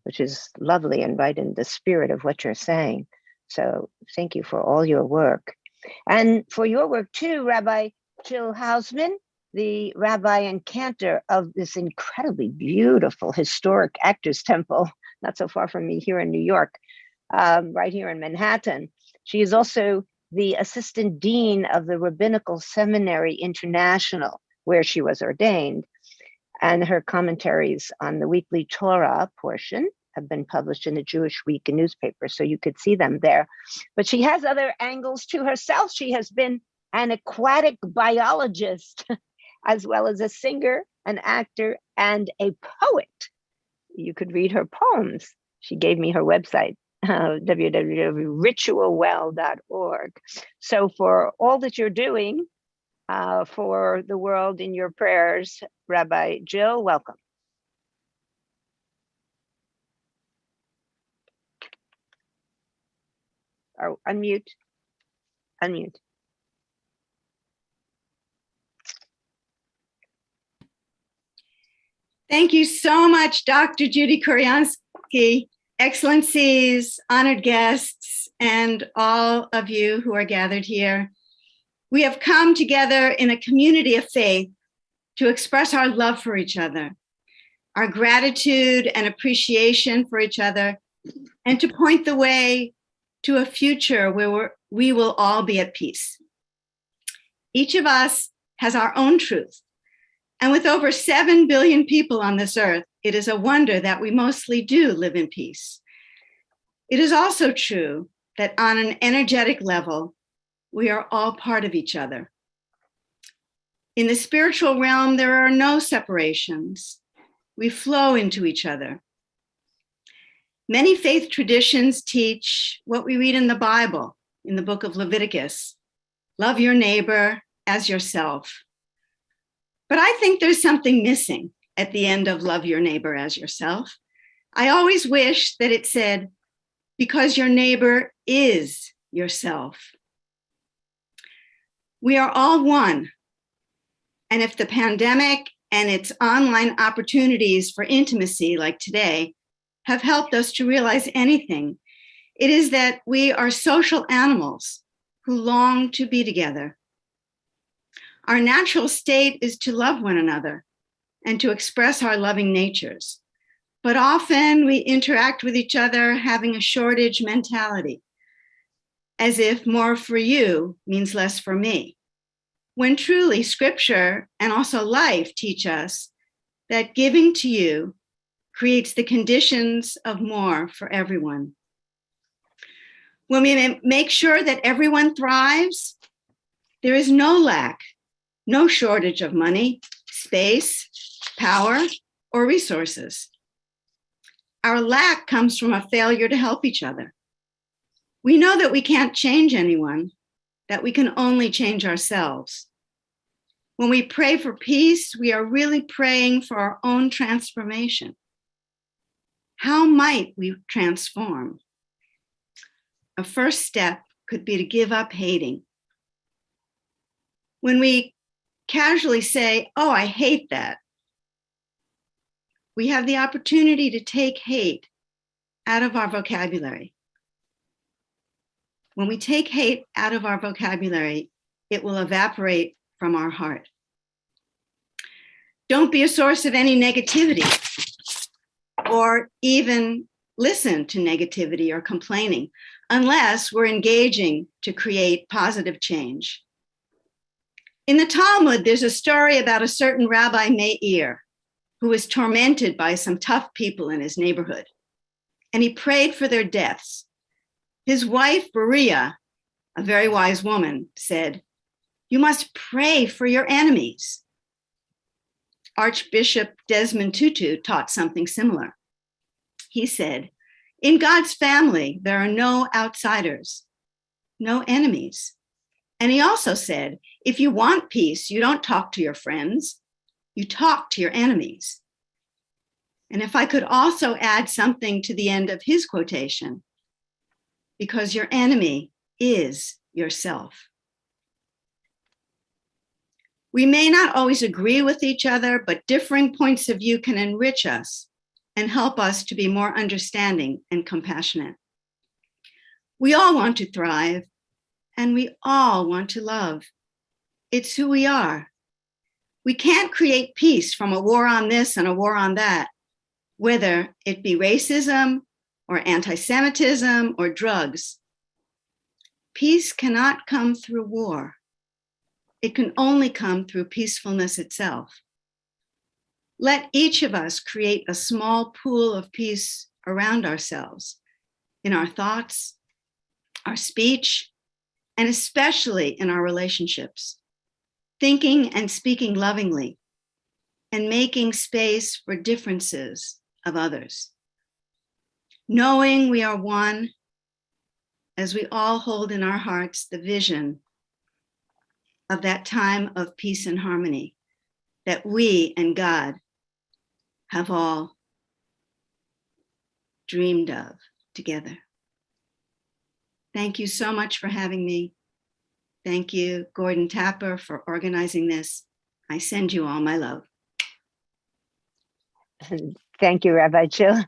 which is lovely and right in the spirit of what you're saying. So thank you for all your work. And for your work too, Rabbi Jill Hausman, the rabbi and cantor of this incredibly beautiful historic Actors Temple, not so far from me here in New York, right here in Manhattan. She is also the assistant dean of the Rabbinical Seminary International, where she was ordained. And her commentaries on the weekly Torah portion have been published in the Jewish Week newspaper, so you could see them there. But she has other angles to herself. She has been an aquatic biologist, as well as a singer, an actor, and a poet. You could read her poems. She gave me her website, www.ritualwell.org. So for all that you're doing for the world in your prayers, Rabbi Jill, welcome. Oh, unmute. Unmute. Thank you so much, Dr. Judy Kuryansky, Excellencies, honored guests, and all of you who are gathered here. We have come together in a community of faith to express our love for each other, our gratitude and appreciation for each other, and to point the way to a future where we will all be at peace. Each of us has our own truth. And with over 7 billion people on this earth, it is a wonder that we mostly do live in peace. It is also true that on an energetic level, we are all part of each other. In the spiritual realm, there are no separations. We flow into each other. Many faith traditions teach what we read in the Bible, in the book of Leviticus: love your neighbor as yourself. But I think there's something missing at the end of love your neighbor as yourself. I always wish that it said, because your neighbor is yourself. We are all one. And if the pandemic and its online opportunities for intimacy like today have helped us to realize anything, it is that we are social animals who long to be together. Our natural state is to love one another and to express our loving natures. But often we interact with each other having a shortage mentality, as if more for you means less for me, when truly scripture and also life teach us that giving to you creates the conditions of more for everyone. When we make sure that everyone thrives, there is no lack, no shortage of money, space, power, or resources. Our lack comes from a failure to help each other. We know that we can't change anyone, that we can only change ourselves. When we pray for peace, we are really praying for our own transformation. How might we transform? A first step could be to give up hating. When we casually say, oh, I hate that, we have the opportunity to take hate out of our vocabulary. When we take hate out of our vocabulary, it will evaporate from our heart. Don't be a source of any negativity or even listen to negativity or complaining unless we're engaging to create positive change. In the Talmud, there's a story about a certain Rabbi Meir who was tormented by some tough people in his neighborhood, and he prayed for their deaths. His wife, Berea, a very wise woman, said, "You must pray for your enemies." Archbishop Desmond Tutu taught something similar. He said, in God's family, there are no outsiders, no enemies. And he also said, if you want peace, you don't talk to your friends, you talk to your enemies. And if I could also add something to the end of his quotation, because your enemy is yourself. We may not always agree with each other, but differing points of view can enrich us and help us to be more understanding and compassionate. We all want to thrive, and we all want to love. It's who we are. We can't create peace from a war on this and a war on that, whether it be racism or anti-Semitism or drugs. Peace cannot come through war. It can only come through peacefulness itself. Let each of us create a small pool of peace around ourselves, in our thoughts, our speech, and especially in our relationships, thinking and speaking lovingly, and making space for differences of others. Knowing we are one, as we all hold in our hearts the vision of that time of peace and harmony that we and God have all dreamed of together. Thank you so much for having me. Thank you, Gordon Tapper, for organizing this. I send you all my love. Thank you, Rabbi Jill.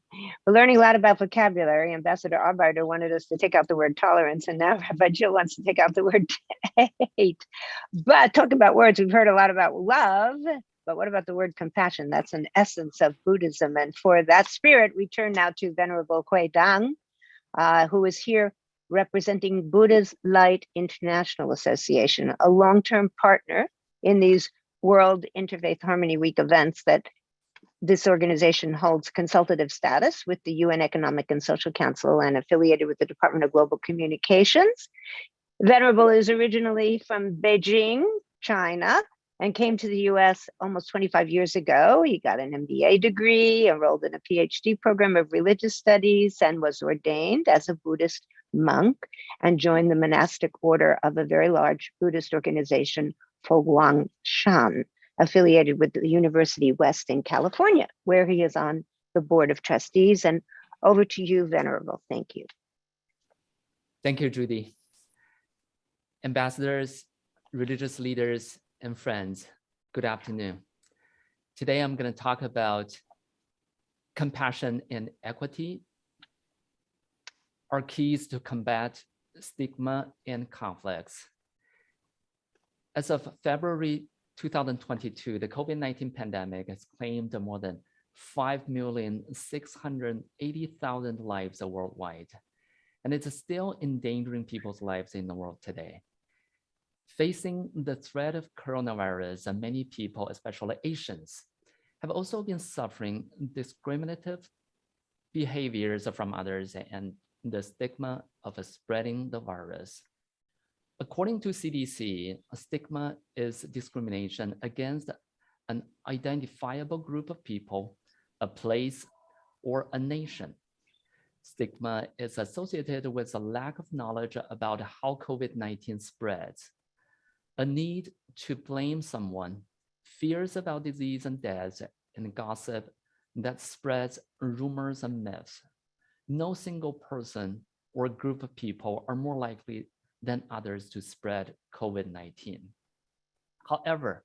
We're learning a lot about vocabulary. Ambassador Arbeiter wanted us to take out the word tolerance, and now Rabbi Jill wants to take out the word hate. But talking about words, we've heard a lot about love, but what about the word compassion? That's an essence of Buddhism. And for that spirit, we turn now to Venerable Hui Dang, who is here representing Buddha's Light International Association, a long-term partner in these World Interfaith Harmony Week events that this organization holds consultative status with the UN Economic and Social Council and affiliated with the Department of Global Communications. Venerable is originally from Beijing, China, and came to the US almost 25 years ago. He got an MBA degree, enrolled in a PhD program of religious studies, and was ordained as a Buddhist monk and joined the monastic order of a very large Buddhist organization, Fogwang Shan, affiliated with the University West in California, where he is on the board of trustees. And over to you, Venerable. Thank you. Thank you, Judy. Ambassadors, religious leaders, and friends, good afternoon. Today, I'm going to talk about compassion and equity, our keys to combat stigma and conflicts. As of February 2022, the COVID-19 pandemic has claimed more than 5,680,000 lives worldwide, and it's still endangering people's lives in the world today. Facing the threat of coronavirus, many people, especially Asians, have also been suffering discriminative behaviors from others and the stigma of spreading the virus. According to CDC, a stigma is discrimination against an identifiable group of people, a place, or a nation. Stigma is associated with a lack of knowledge about how COVID-19 spreads, a need to blame someone, fears about disease and death, and gossip that spreads rumors and myths. No single person or group of people are more likely than others to spread COVID-19. However,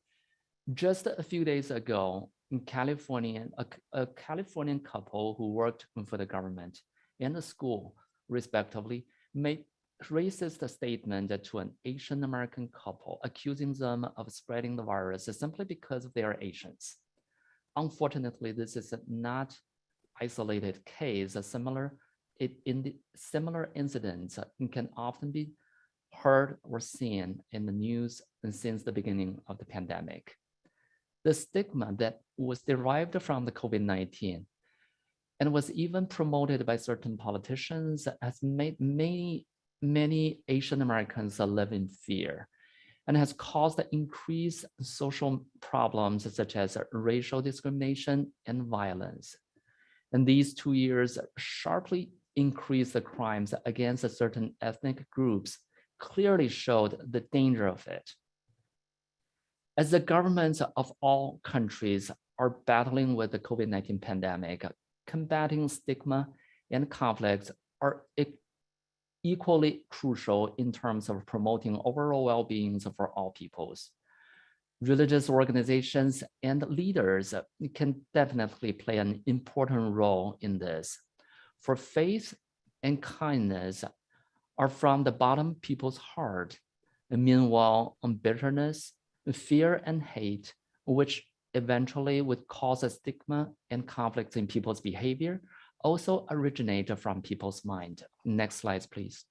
just a few days ago, in California, a Californian couple who worked for the government and the school, respectively, made racist statement to an Asian American couple, accusing them of spreading the virus simply because they are Asians. Unfortunately, this is not isolated case. Similar incidents can often be heard or seen in the news since the beginning of the pandemic. The stigma that was derived from the COVID-19 and was even promoted by certain politicians has made many Asian Americans live in fear and has caused increased social problems such as racial discrimination and violence. And these 2 years sharply increased the crimes against certain ethnic groups, clearly showed the danger of it. As the governments of all countries are battling with the COVID-19 pandemic, combating stigma and conflicts are equally crucial in terms of promoting overall well-being for all peoples. Religious organizations and leaders can definitely play an important role in this. For faith and kindness are from the bottom people's heart. And meanwhile, bitterness, fear, and hate, which eventually would cause a stigma and conflicts in people's behavior, also originate from people's mind. Next slide, please.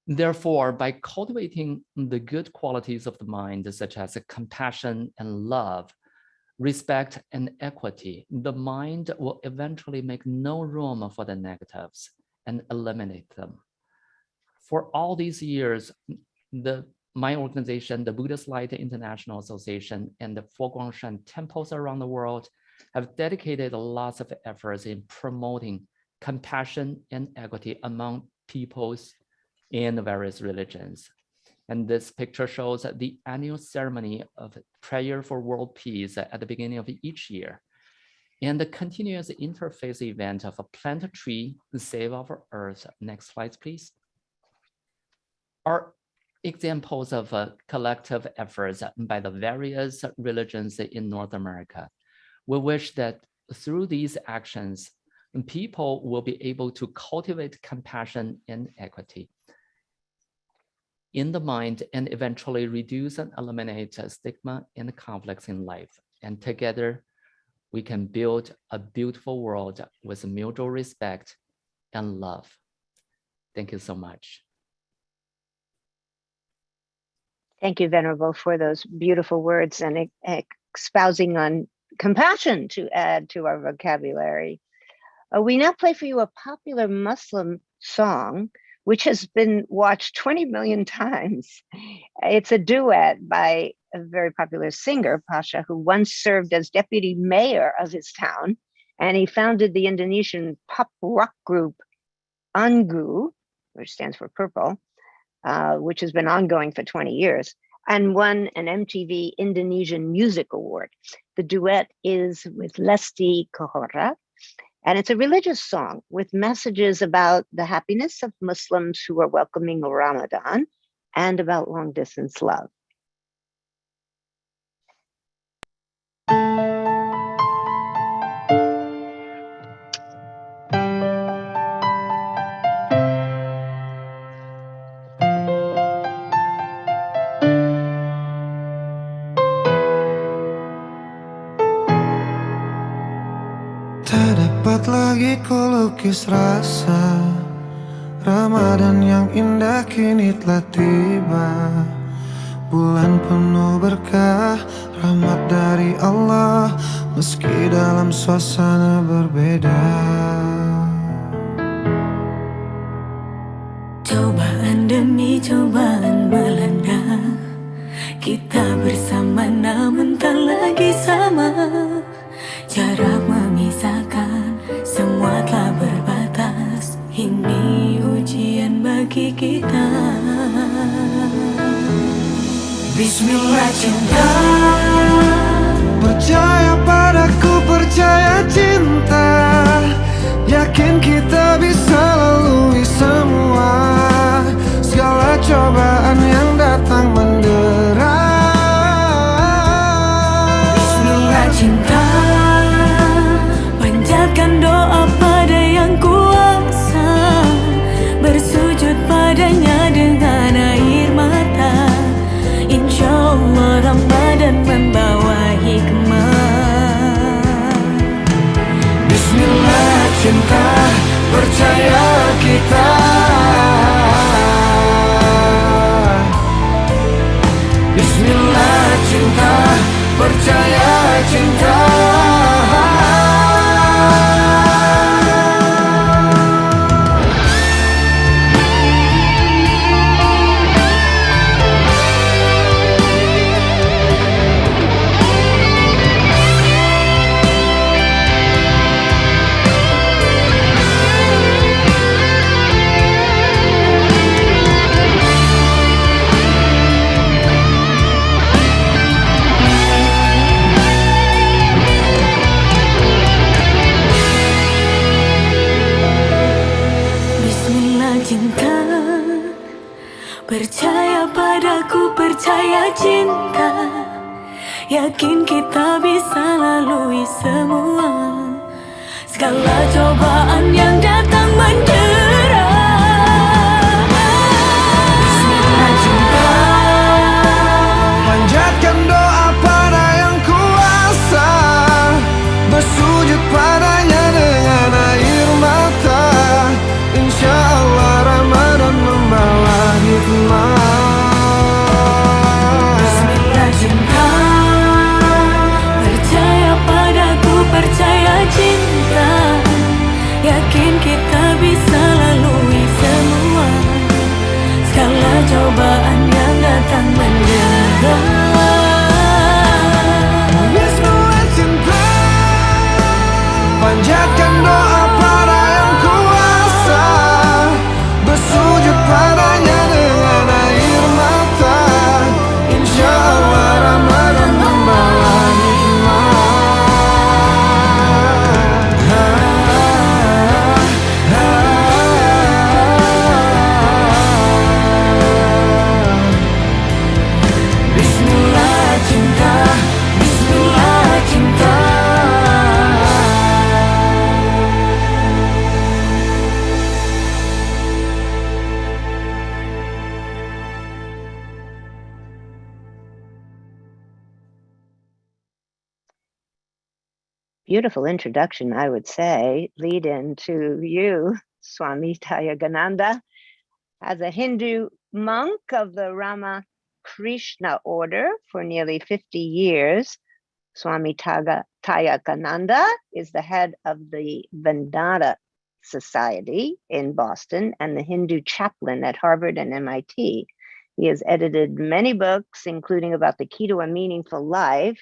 Therefore, by cultivating the good qualities of the mind, such as compassion and love, respect and equity, the mind will eventually make no room for the negatives and eliminate them. For all these years, my organization, the Buddhist Light International Association, and the Foguangshan temples around the world have dedicated lots of efforts in promoting compassion and equity among peoples in various religions. And this picture shows the annual ceremony of prayer for world peace at the beginning of each year, and the continuous interfaith event of plant a tree, save our earth. Next slide, please. Are examples of collective efforts by the various religions in North America. We wish that through these actions, people will be able to cultivate compassion and equity in the mind and eventually reduce and eliminate stigma and conflicts in life. And together, we can build a beautiful world with mutual respect and love. Thank you so much. Thank you, Venerable, for those beautiful words and espousing on compassion to add to our vocabulary. We now play for you a popular Muslim song, which has been watched 20 million times. It's a duet by a very popular singer, Pasha, who once served as deputy mayor of his town, and he founded the Indonesian pop rock group Anggu, which stands for purple, which has been ongoing for 20 years, and won an MTV Indonesian Music Award. The duet is with Lesti Kejora, and it's a religious song with messages about the happiness of Muslims who are welcoming Ramadan and about long-distance love. Tak dapat lagi kulukis rasa Ramadan yang indah kini telah tiba. Bulan penuh berkah, rahmat dari Allah, meski dalam suasana berbeda. Cobaan demi cobaan melanda, kita bersama namun tak lagi sama. Jarak memisahkan, semua telah berbatas. Ini ujian bagi kita. Bismillah cinta, percaya padaku, percaya cinta. Yakin kita bisa lalui semua segala cobaan yang datang mendera. Bismillah cinta, panjatkan doa pada yang kuasa, bersujud padanya dengan air mata. Insyaallah Ramadan Yakin kita bisa lalui semua segala cobaan yang datang mendera. Bismillah cinta. Panjatkan doa pada yang kuasa, bersujud padanya dengan air mata. Insya Allah Ramadan membawa hikmah. Bismillah cinta. Percaya padaku, percaya cinta. Yakin kita bisa lalui semua segala cobaan yang datang mendera. Bismillah cinta. Panjatkan doa pada yang kuasa, bersujud padanya dengan air mata. Insya Allah Ramadan membawa hikmah. Bismillah cinta, Bismillah cinta. Beautiful introduction, I would say, lead into you, Swami Tayagananda. As a Hindu monk of the Ramakrishna order for nearly 50 years, Swami Tayagananda is the head of the Vedanta Society in Boston and the Hindu chaplain at Harvard and MIT. He has edited many books, including about the key to a meaningful life,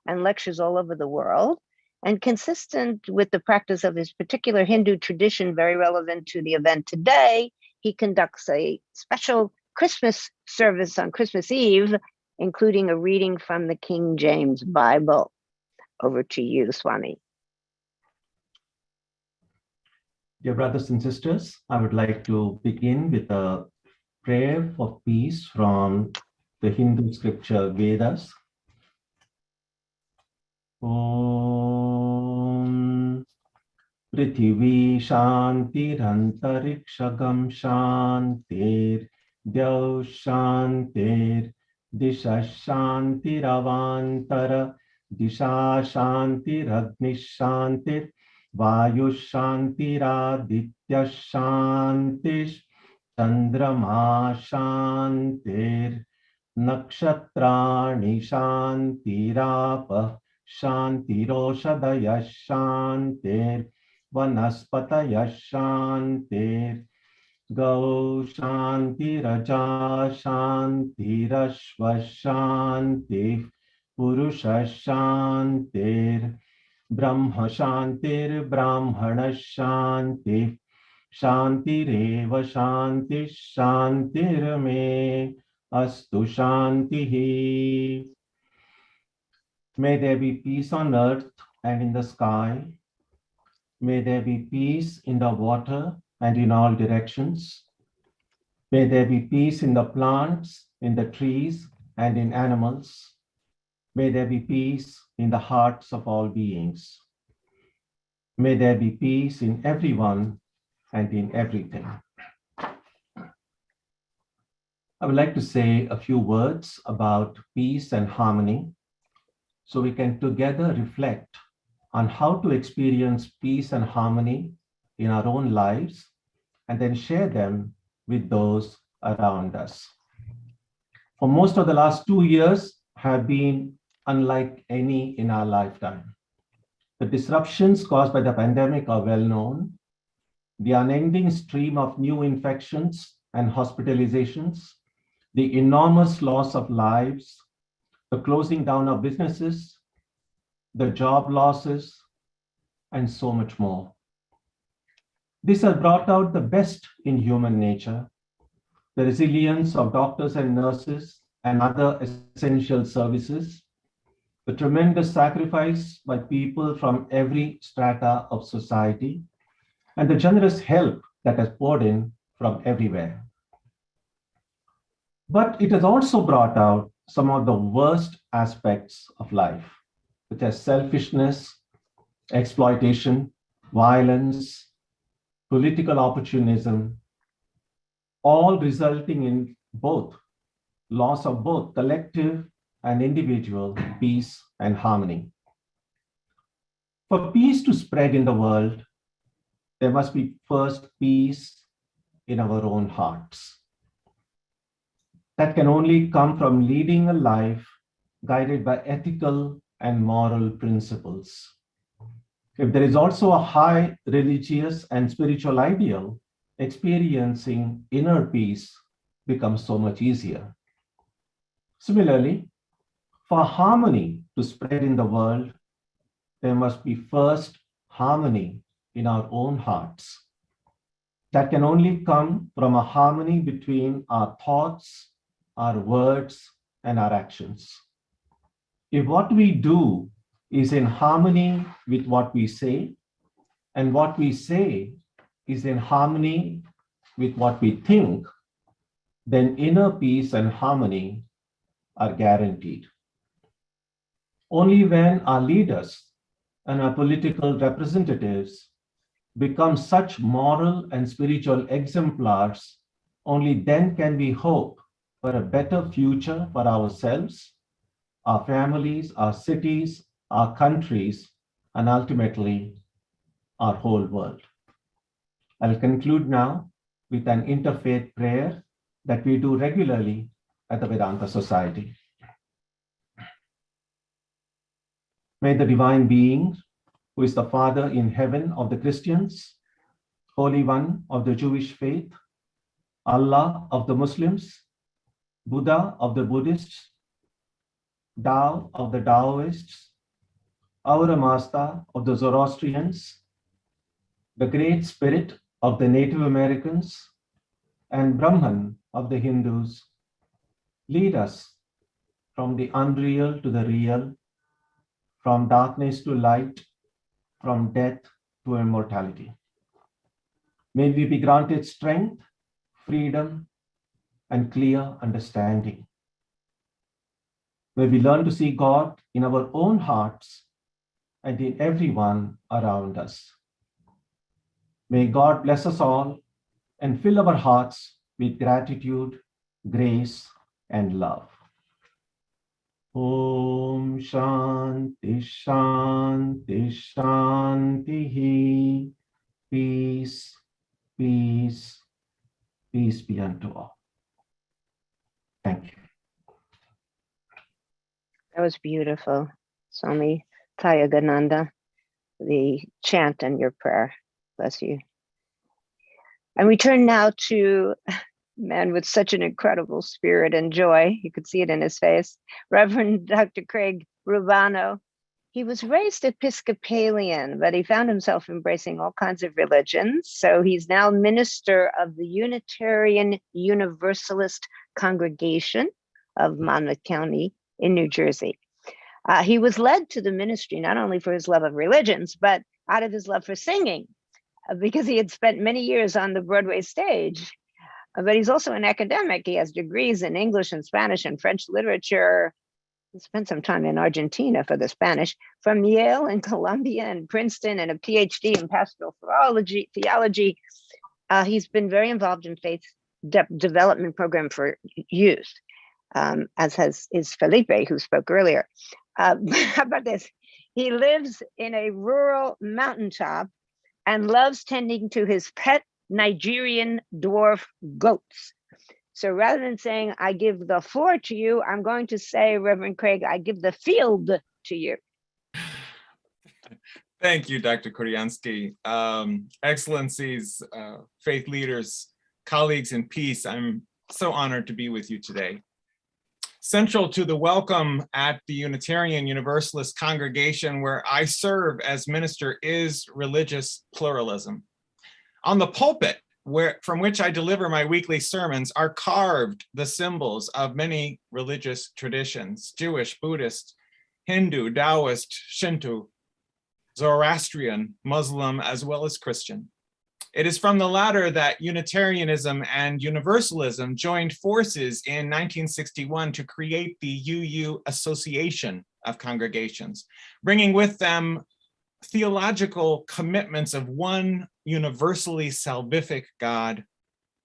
and lectures all over the world. And consistent with the practice of his particular Hindu tradition, very relevant to the event today, he conducts a special Christmas service on Christmas Eve, including a reading from the King James Bible. Over to you, Swami. Dear brothers and sisters, I would like to begin with a prayer for peace from the Hindu scripture Vedas. Om Prithvi Shantir Antarikshagam Shantir Dyav Shantir Disha Shantir Avantara Disha Shantir Agni Shantir Vayu Shantir Aditya Shantir Chandrama Shantir Nakshatrani Shantirapa Shantiroshadaya Shantir Vanaspataya Shantir Gau Shantiraja Shantirashva Shantir Purusha Shantir Brahma Shantir Brahmana Shantir Shantireva Shanti Shantirme Astu Shantihi. May there be peace on earth and in the sky. May there be peace in the water and in all directions. May there be peace in the plants, in the trees, and in animals. May there be peace in the hearts of all beings. May there be peace in everyone and in everything. I would like to say a few words about peace and harmony, so we can together reflect on how to experience peace and harmony in our own lives, and then share them with those around us. For most of the last 2 years have been unlike any in our lifetime. The disruptions caused by the pandemic are well known. The unending stream of new infections and hospitalizations, the enormous loss of lives, the closing down of businesses, the job losses, and so much more. This has brought out the best in human nature, the resilience of doctors and nurses and other essential services, the tremendous sacrifice by people from every strata of society, and the generous help that has poured in from everywhere. But it has also brought out some of the worst aspects of life, such as selfishness, exploitation, violence, political opportunism, all resulting in both loss of both collective and individual peace and harmony. For peace to spread in the world, there must be first peace in our own hearts. That can only come from leading a life guided by ethical and moral principles. If there is also a high religious and spiritual ideal, experiencing inner peace becomes so much easier. Similarly, for harmony to spread in the world, there must be first harmony in our own hearts. That can only come from a harmony between our thoughts, our words, and our actions. If what we do is in harmony with what we say, and what we say is in harmony with what we think, then inner peace and harmony are guaranteed. Only when our leaders and our political representatives become such moral and spiritual exemplars, only then can we hope for a better future for ourselves, our families, our cities, our countries, and ultimately our whole world. I'll conclude now with an interfaith prayer that we do regularly at the Vedanta Society. May the divine being, who is the Father in heaven of the Christians, Holy One of the Jewish faith, Allah of the Muslims, Buddha of the Buddhists, Tao of the Taoists, Ahura Mazda of the Zoroastrians, the Great Spirit of the Native Americans, and Brahman of the Hindus, lead us from the unreal to the real, from darkness to light, from death to immortality. May we be granted strength, freedom, and clear understanding. May we learn to see God in our own hearts and in everyone around us. May God bless us all and fill our hearts with gratitude, grace, and love. Om Shanti Shanti Shanti. Peace, peace, peace be unto all. Thank you. That was beautiful, Swami Tayagananda, the chant and your prayer. Bless you. And we turn now to man with such an incredible spirit and joy. You could see it in his face. Reverend Dr. Craig Rubano. He was raised Episcopalian, but he found himself embracing all kinds of religions. So he's now minister of the Unitarian Universalist Congregation of Monmouth County in New Jersey. He was led to the ministry not only for his love of religions, but out of his love for singing, because he had spent many years on the Broadway stage. But he's also an academic. He has degrees in English and Spanish and French literature. He spent some time in Argentina for the Spanish, from Yale and Columbia and Princeton, and a PhD in pastoral theology. He's been very involved in faith development program for youth, as is Felipe, who spoke earlier. How about this? He lives in a rural mountaintop and loves tending to his pet Nigerian dwarf goats. So rather than saying, I give the floor to you, I'm going to say, Reverend Craig, I give the field to you. Thank you, Dr. Kuryansky. Excellencies, faith leaders, colleagues in peace, I'm so honored to be with you today. Central to the welcome at the Unitarian Universalist congregation where I serve as minister is religious pluralism. On the pulpit, from which I deliver my weekly sermons, are carved the symbols of many religious traditions: Jewish, Buddhist, Hindu, Taoist, Shinto, Zoroastrian, Muslim, as well as Christian. It is from the latter that Unitarianism and Universalism joined forces in 1961 to create the UU Association of Congregations, bringing with them theological commitments of one universally salvific God,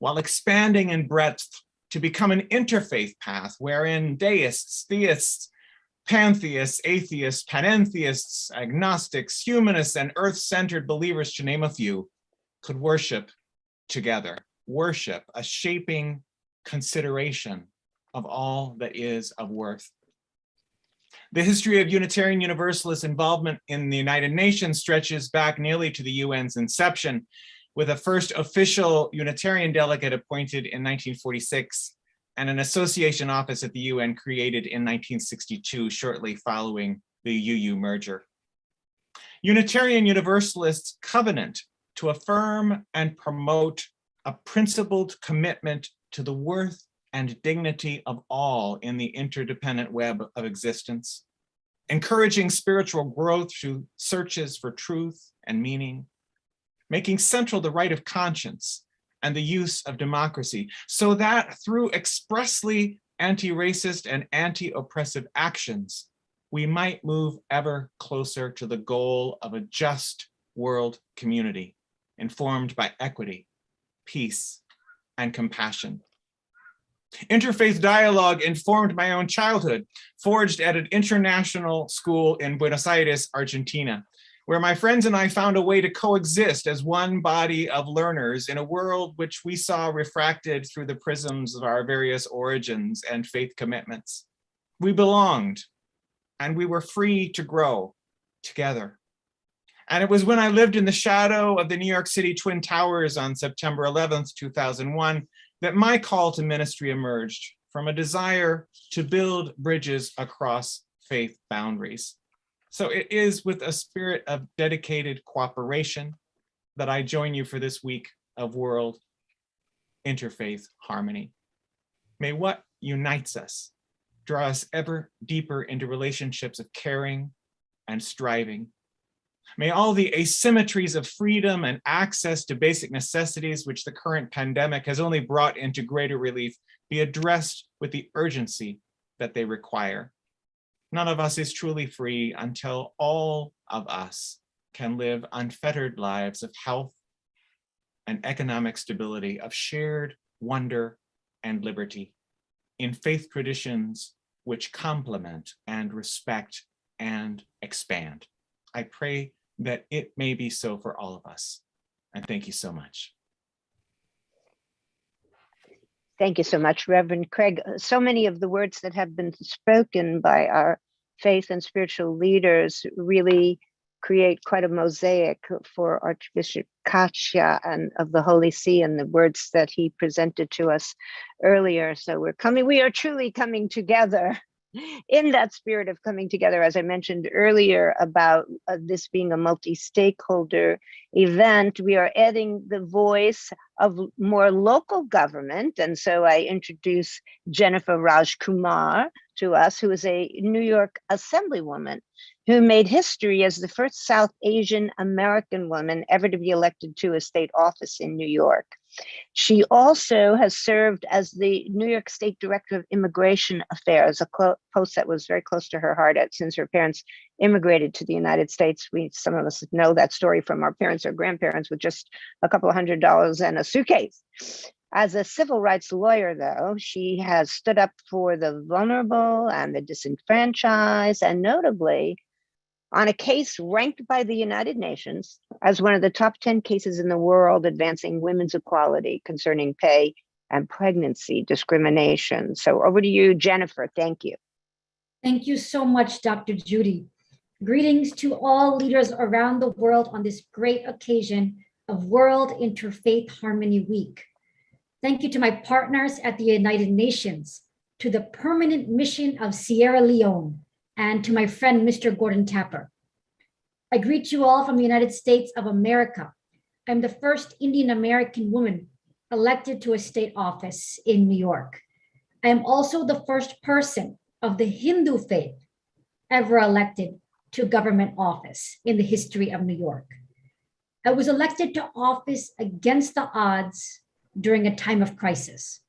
while expanding in breadth to become an interfaith path wherein deists, theists, pantheists, atheists, panentheists, agnostics, humanists, and earth-centered believers, to name a few, could worship together. Worship, a shaping consideration of all that is of worth. The history of Unitarian Universalist involvement in the United Nations stretches back nearly to the UN's inception, with a first official Unitarian delegate appointed in 1946 and an association office at the UN created in 1962, shortly following the UU merger. Unitarian Universalists covenant to affirm and promote a principled commitment to the worth and dignity of all in the interdependent web of existence, encouraging spiritual growth through searches for truth and meaning, making central the right of conscience and the use of democracy, so that through expressly anti-racist and anti-oppressive actions, we might move ever closer to the goal of a just world community, informed by equity, peace, and compassion. Interfaith dialogue informed my own childhood, forged at an international school in Buenos Aires, Argentina, where my friends and I found a way to coexist as one body of learners in a world which we saw refracted through the prisms of our various origins and faith commitments. We belonged, and we were free to grow together. And it was when I lived in the shadow of the New York City Twin Towers on September 11th, 2001, that my call to ministry emerged from a desire to build bridges across faith boundaries. So it is with a spirit of dedicated cooperation that I join you for this week of World Interfaith Harmony. May what unites us draw us ever deeper into relationships of caring and striving. May all the asymmetries of freedom and access to basic necessities which the current pandemic has only brought into greater relief be addressed with the urgency that they require. None of us is truly free until all of us can live unfettered lives of health and economic stability, of shared wonder and liberty, in faith traditions which complement and respect and expand. I pray that it may be so for all of us. And thank you so much. Thank you so much, Reverend Craig. So many of the words that have been spoken by our faith and spiritual leaders really create quite a mosaic for Archbishop Katia and of the Holy See and the words that he presented to us earlier. So we are truly coming together in that spirit of coming together, as I mentioned earlier about this being a multi-stakeholder event. We are adding the voice of more local government. And so I introduce Jennifer Rajkumar to us, who is a New York Assemblywoman who made history as the first South Asian American woman ever to be elected to a state office in New York. She also has served as the New York State Director of Immigration Affairs, a post that was very close to her heart since her parents immigrated to the United States. Some of us know that story from our parents or grandparents with just a couple of $100 and a suitcase. As a civil rights lawyer, though, she has stood up for the vulnerable and the disenfranchised, and notably on a case ranked by the United Nations as one of the top 10 cases in the world advancing women's equality concerning pay and pregnancy discrimination. So over to you, Jennifer. Thank you. Thank you so much, Dr. Judy. Greetings to all leaders around the world on this great occasion of World Interfaith Harmony Week. Thank you to my partners at the United Nations, to the Permanent Mission of Sierra Leone, and to my friend, Mr. Gordon Tapper. I greet you all from the United States of America. I'm the first Indian American woman elected to a state office in New York. I am also the first person of the Hindu faith ever elected to government office in the history of New York. I was elected to office against the odds during a time of crisis.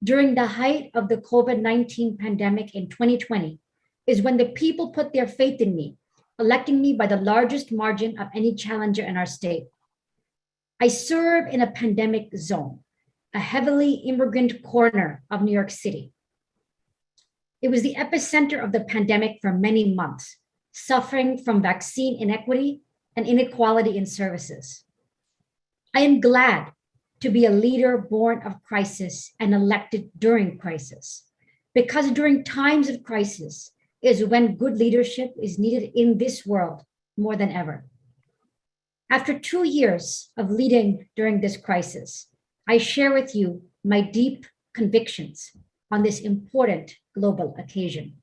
During the height of the COVID-19 pandemic in 2020 is when the people put their faith in me, electing me by the largest margin of any challenger in our state. I serve in a pandemic zone, a heavily immigrant corner of New York City. It was the epicenter of the pandemic for many months, suffering from vaccine inequity and inequality in services. I am glad to be a leader born of crisis and elected during crisis, because during times of crisis is when good leadership is needed in this world more than ever. After 2 years of leading during this crisis, I share with you my deep convictions on this important global occasion.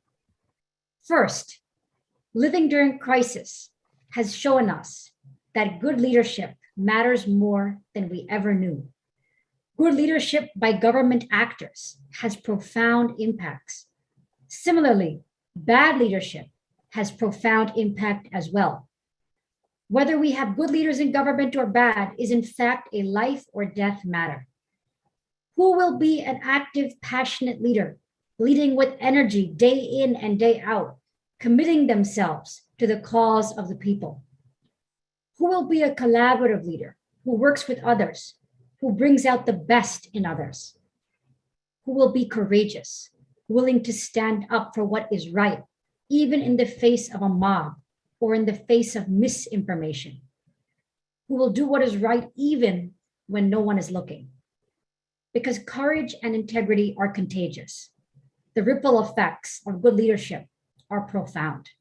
First, living during crisis has shown us that good leadership matters more than we ever knew. Good leadership by government actors has profound impacts. Similarly, bad leadership has profound impact as well. Whether we have good leaders in government or bad is in fact a life or death matter. Who will be an active, passionate leader, leading with energy day in and day out, committing themselves to the cause of the people? Who will be a collaborative leader who works with others, who brings out the best in others? Who will be courageous, willing to stand up for what is right, even in the face of a mob or in the face of misinformation? Who will do what is right even when no one is looking? Because courage and integrity are contagious. The ripple effects of good leadership are profound.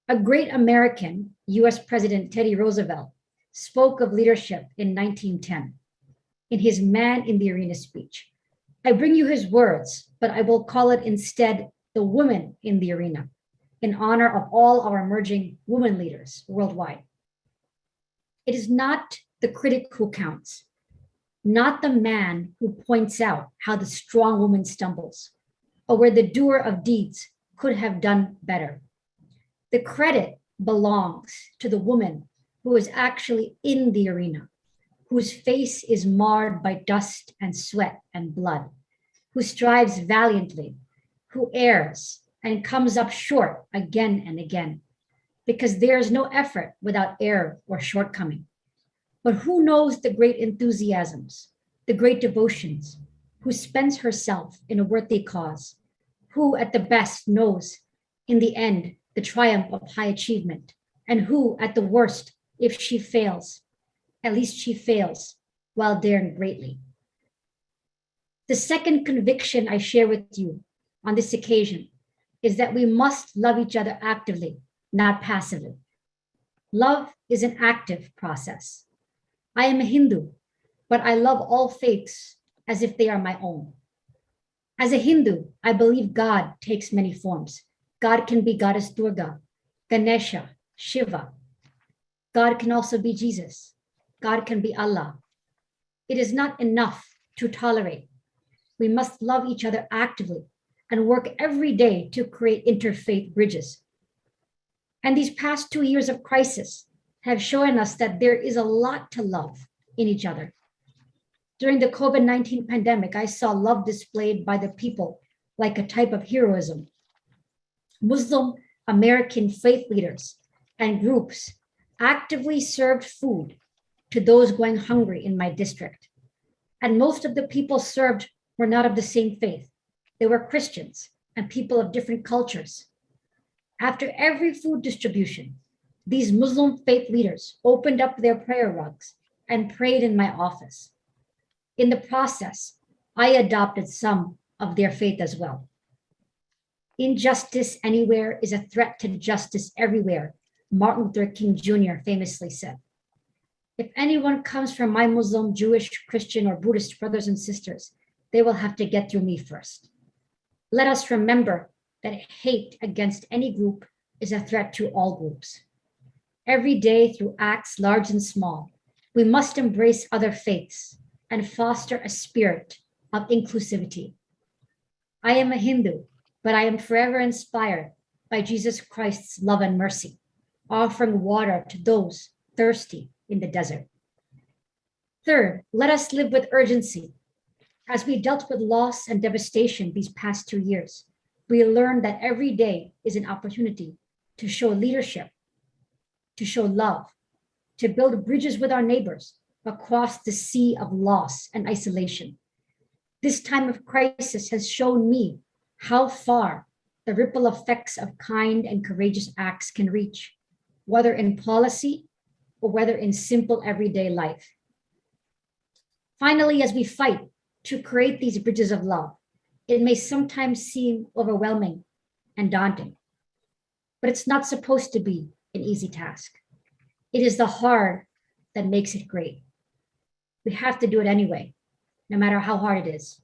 A great American, US President Teddy Roosevelt, spoke of leadership in 1910 in his Man in the Arena speech. I bring you his words, but I will call it instead the woman in the arena, in honor of all our emerging women leaders worldwide. It is not the critic who counts, not the man who points out how the strong woman stumbles, or where the doer of deeds could have done better. The credit belongs to the woman who is actually in the arena, whose face is marred by dust and sweat and blood, who strives valiantly, who errs and comes up short again and again, because there is no effort without error or shortcoming. But who knows the great enthusiasms, the great devotions, who spends herself in a worthy cause, who at the best knows in the end the triumph of high achievement, and who at the worst, if she fails, at least she fails while daring greatly. The second conviction I share with you on this occasion is that we must love each other actively, not passively. Love is an active process. I am a Hindu, but I love all faiths as if they are my own. As a Hindu, I believe God takes many forms. God can be Goddess Durga, Ganesha, Shiva. God can also be Jesus. God can be Allah. It is not enough to tolerate. We must love each other actively and work every day to create interfaith bridges. And these past 2 years of crisis have shown us that there is a lot to love in each other. During the COVID-19 pandemic, I saw love displayed by the people like a type of heroism. Muslim American faith leaders and groups actively served food to those going hungry in my district. And most of the people served were not of the same faith. They were Christians and people of different cultures. After every food distribution, these Muslim faith leaders opened up their prayer rugs and prayed in my office. In the process, I adopted some of their faith as well. Injustice anywhere is a threat to justice everywhere, Martin Luther King Jr. famously said. If anyone comes from my Muslim, Jewish, Christian, or Buddhist brothers and sisters, they will have to get through me first. Let us remember that hate against any group is a threat to all groups. Every day, through acts large and small, we must embrace other faiths and foster a spirit of inclusivity. I am a Hindu, but I am forever inspired by Jesus Christ's love and mercy, offering water to those thirsty in the desert. Third, let us live with urgency. As we dealt with loss and devastation these past 2 years, we learned that every day is an opportunity to show leadership, to show love, to build bridges with our neighbors across the sea of loss and isolation. This time of crisis has shown me how far the ripple effects of kind and courageous acts can reach, whether in policy or whether in simple everyday life. Finally, as we fight to create these bridges of love, it may sometimes seem overwhelming and daunting, but it's not supposed to be an easy task. It is the hard that makes it great. We have to do it anyway, no matter how hard it is.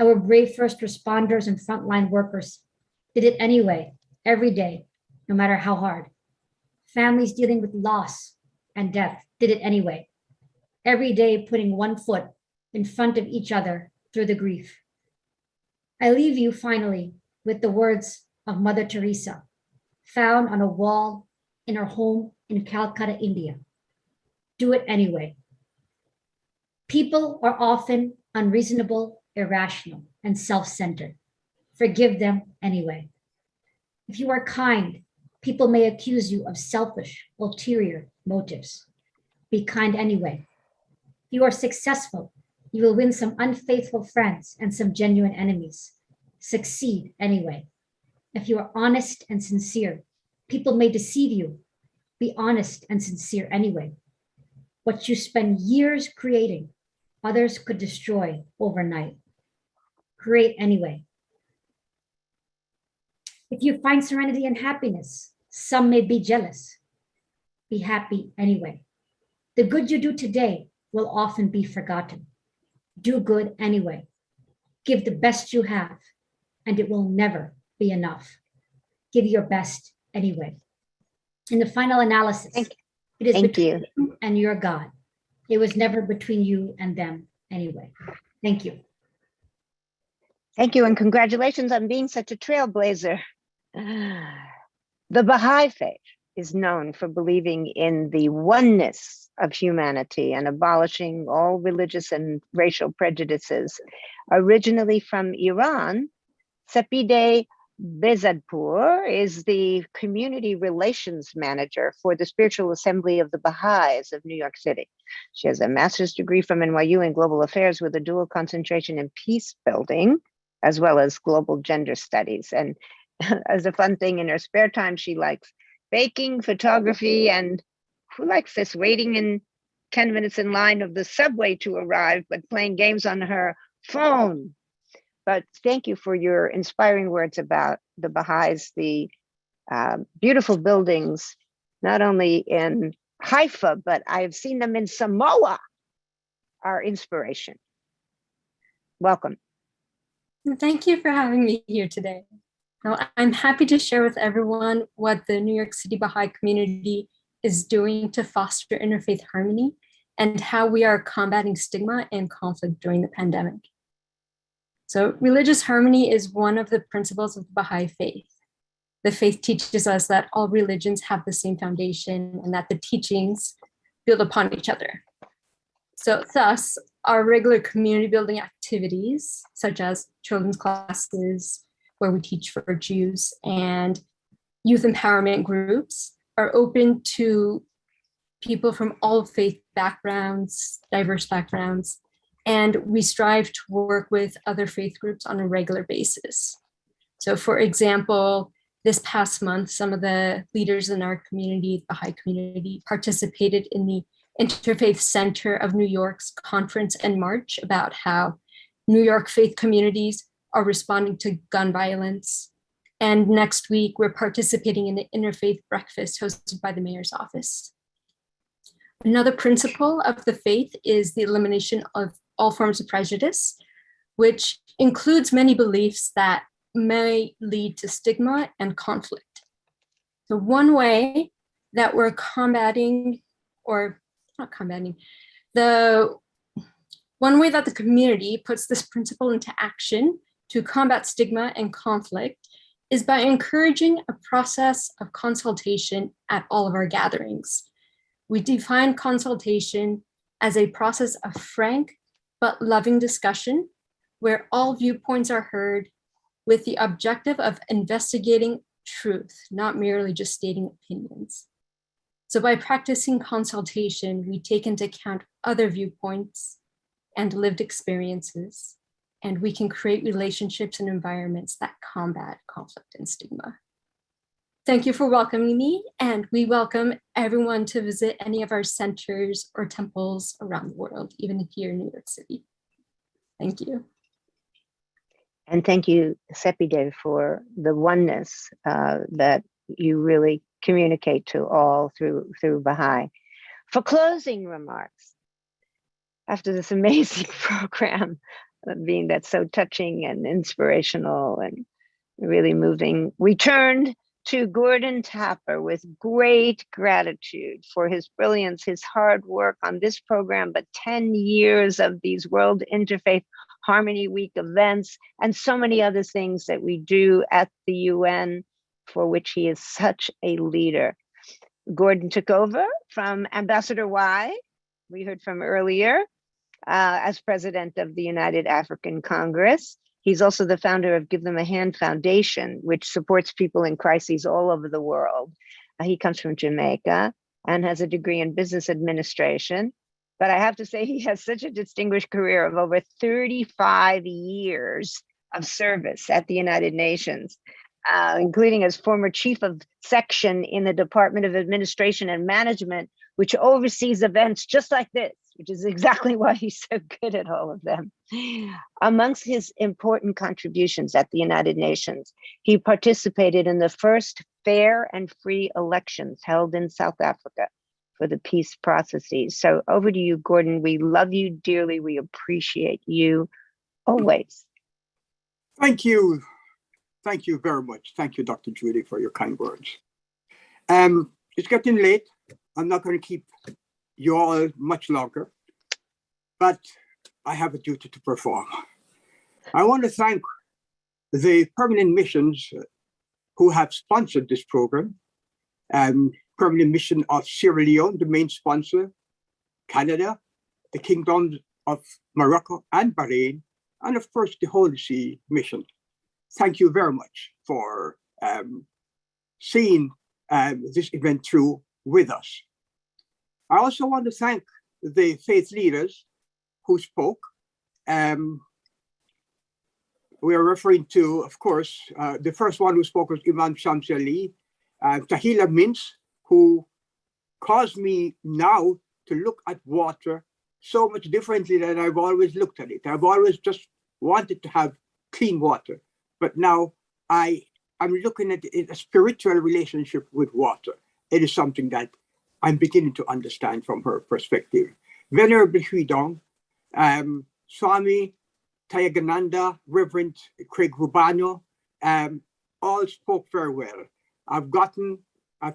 Our brave first responders and frontline workers did it anyway, every day, no matter how hard. Families dealing with loss and death did it anyway, every day putting one foot in front of each other through the grief. I leave you finally with the words of Mother Teresa, found on a wall in her home in Calcutta, India. Do it anyway. People are often unreasonable, irrational, and self-centered. Forgive them anyway. If you are kind, people may accuse you of selfish, ulterior motives. Be kind anyway. If you are successful, you will win some unfaithful friends and some genuine enemies. Succeed anyway. If you are honest and sincere, people may deceive you. Be honest and sincere anyway. What you spend years creating, others could destroy overnight. Create anyway. If you find serenity and happiness, some may be jealous. Be happy anyway. The good you do today will often be forgotten. Do good anyway. Give the best you have, and it will never be enough. Give your best anyway. In the final analysis, it is between you and your God. It was never between you and them anyway. Thank you. Thank you, and congratulations on being such a trailblazer. The Baha'i Faith is known for believing in the oneness of humanity and abolishing all religious and racial prejudices. Originally from Iran, Sepideh Bezadpour is the community relations manager for the Spiritual Assembly of the Baha'is of New York City. She has a master's degree from NYU in global affairs with a dual concentration in peace building, as well as global gender studies. And as a fun thing, in her spare time, she likes baking, photography, and who likes this, waiting in 10 minutes in line of the subway to arrive, but playing games on her phone. But thank you for your inspiring words about the Baha'is, the beautiful buildings, not only in Haifa, but I've seen them in Samoa, are inspiration. Welcome. Thank you for having me here today. Now, I'm happy to share with everyone what the New York City Baha'i community is doing to foster interfaith harmony and how we are combating stigma and conflict during the pandemic. So religious harmony is one of the principles of the Baha'i faith. The faith teaches us that all religions have the same foundation and that the teachings build upon each other. So thus, our regular community building activities, such as children's classes, where we teach virtues, and youth empowerment groups, are open to people from all faith backgrounds, diverse backgrounds, and we strive to work with other faith groups on a regular basis. So for example, this past month, some of the leaders in our community, the Baha'i community, participated in the Interfaith Center of New York's conference and march about how New York faith communities are responding to gun violence. And next week, we're participating in the Interfaith Breakfast hosted by the mayor's office. Another principle of the faith is the elimination of all forms of prejudice, which includes many beliefs that may lead to stigma and conflict. So one way that we're combating, or not combating, one way that the community puts this principle into action to combat stigma and conflict is by encouraging a process of consultation at all of our gatherings. We define consultation as a process of frank but loving discussion where all viewpoints are heard with the objective of investigating truth, not merely just stating opinions. So by practicing consultation, we take into account other viewpoints and lived experiences, and we can create relationships and environments that combat conflict and stigma. Thank you for welcoming me, and we welcome everyone to visit any of our centers or temples around the world, even here in New York City. Thank you. And thank you, Sepide, for the oneness that you really communicate to all through Baha'i. For closing remarks, after this amazing program, being that's so touching and inspirational and really moving, we turned to Gordon Tapper with great gratitude for his brilliance, his hard work on this program, but 10 years of these World Interfaith Harmony Week events and so many other things that we do at the UN, for which he is such a leader. Gordon took over from Ambassador Y, we heard from earlier, as president of the United African Congress. He's also the founder of Give Them a Hand Foundation, which supports people in crises all over the world. He comes from Jamaica and has a degree in business administration. But I have to say he has such a distinguished career of over 35 years of service at the United Nations, including as former chief of section in the Department of Administration and Management, which oversees events just like this, which is exactly why he's so good at all of them. Amongst his important contributions at the United Nations, he participated in the first fair and free elections held in South Africa for the peace processes. So over to you, Gordon. We love you dearly. We appreciate you always. Thank you. Thank you very much. Thank you, Dr. Judy, for your kind words. It's getting late. I'm not going to keep you all much longer, but I have a duty to perform. I want to thank the permanent missions who have sponsored this program. Permanent Mission of Sierra Leone, the main sponsor, Canada, the Kingdoms of Morocco and Bahrain, and of course the Holy See Mission. Thank you very much for seeing this event through with us. I also want to thank the faith leaders who spoke. We are referring to, of course, the first one who spoke was Imam Shamsi Ali, Tahila Mintz, who caused me now to look at water so much differently than I've always looked at it. I've always just wanted to have clean water, but now I'm looking at it, a spiritual relationship with water. It is something that I'm beginning to understand from her perspective. Venerable Huidong, Swami Tayagananda, Reverend Craig Rubano, all spoke very well. I've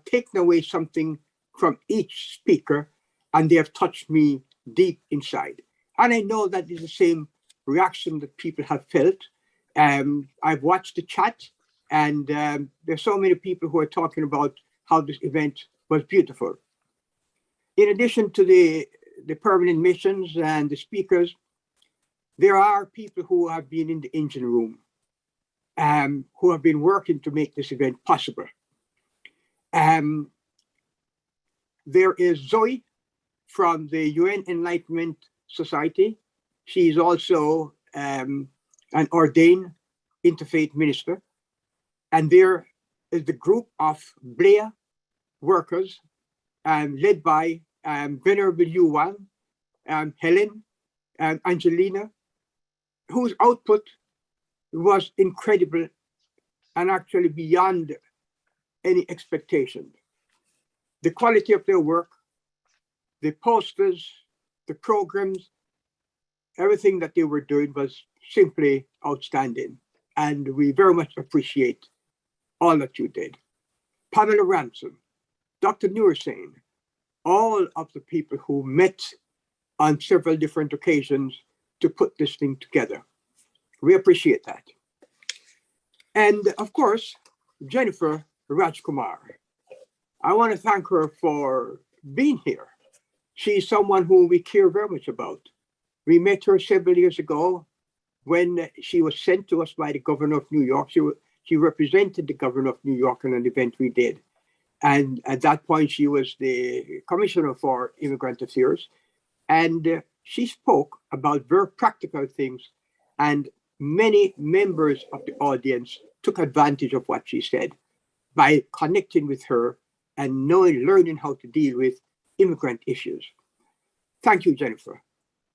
taken away something from each speaker, and they have touched me deep inside. And I know that is the same reaction that people have felt. I've watched the chat, and there's so many people who are talking about how this event was beautiful. In addition to the permanent missions and the speakers, there are people who have been in the engine room, who have been working to make this event possible. There is Zoe from the UN Enlightenment Society. She is also an ordained interfaith minister. And there is the group of Blair workers led by Venerable Yuan, Helen, Angelina, whose output was incredible and actually beyond any expectation. The quality of their work, the posters, the programs, everything that they were doing was simply outstanding. And we very much appreciate all that you did. Pamela Ransom, Dr. Nursain, all of the people who met on several different occasions to put this thing together. We appreciate that. And of course, Jennifer Rajkumar. I want to thank her for being here. She's someone who we care very much about. We met her several years ago when she was sent to us by the governor of New York. She represented the governor of New York in an event we did. And at that point, she was the commissioner for immigrant affairs. And she spoke about very practical things. And many members of the audience took advantage of what she said by connecting with her and learning how to deal with immigrant issues. Thank you, Jennifer.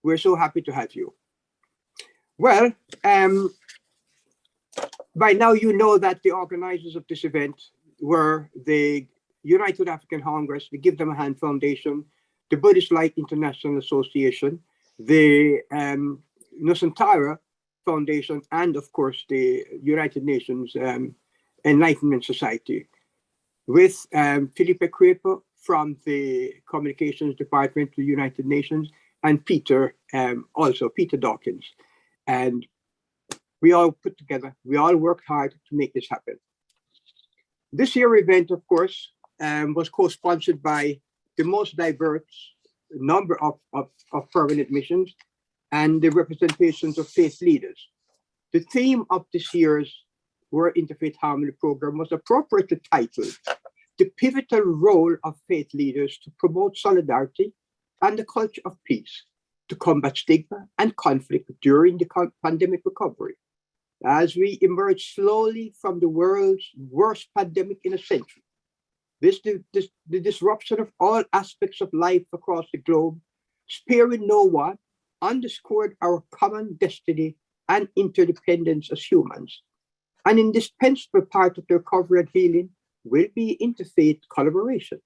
We're so happy to have you. Well, by now you know that the organizers of this event were the United African Congress, the Give Them a Hand Foundation, the Buddhist Light International Association, the Nusantara Foundation, and of course the United Nations Enlightenment Society, with Felipe Crepo from the Communications Department of the United Nations, and Peter, also Peter Dawkins. And we all put together, we all worked hard to make this happen. This year's event, of course, was co-sponsored by the most diverse number of permanent missions and the representations of faith leaders. The theme of this year's World Interfaith Harmony program was appropriately titled, "The Pivotal Role of Faith Leaders to Promote Solidarity and the Culture of Peace, to Combat Stigma and Conflict During the Pandemic Recovery." As we emerge slowly from the world's worst pandemic in a century, the disruption of all aspects of life across the globe, sparing no one, underscored our common destiny and interdependence as humans. An indispensable part of the recovery and healing will be interfaith collaboration.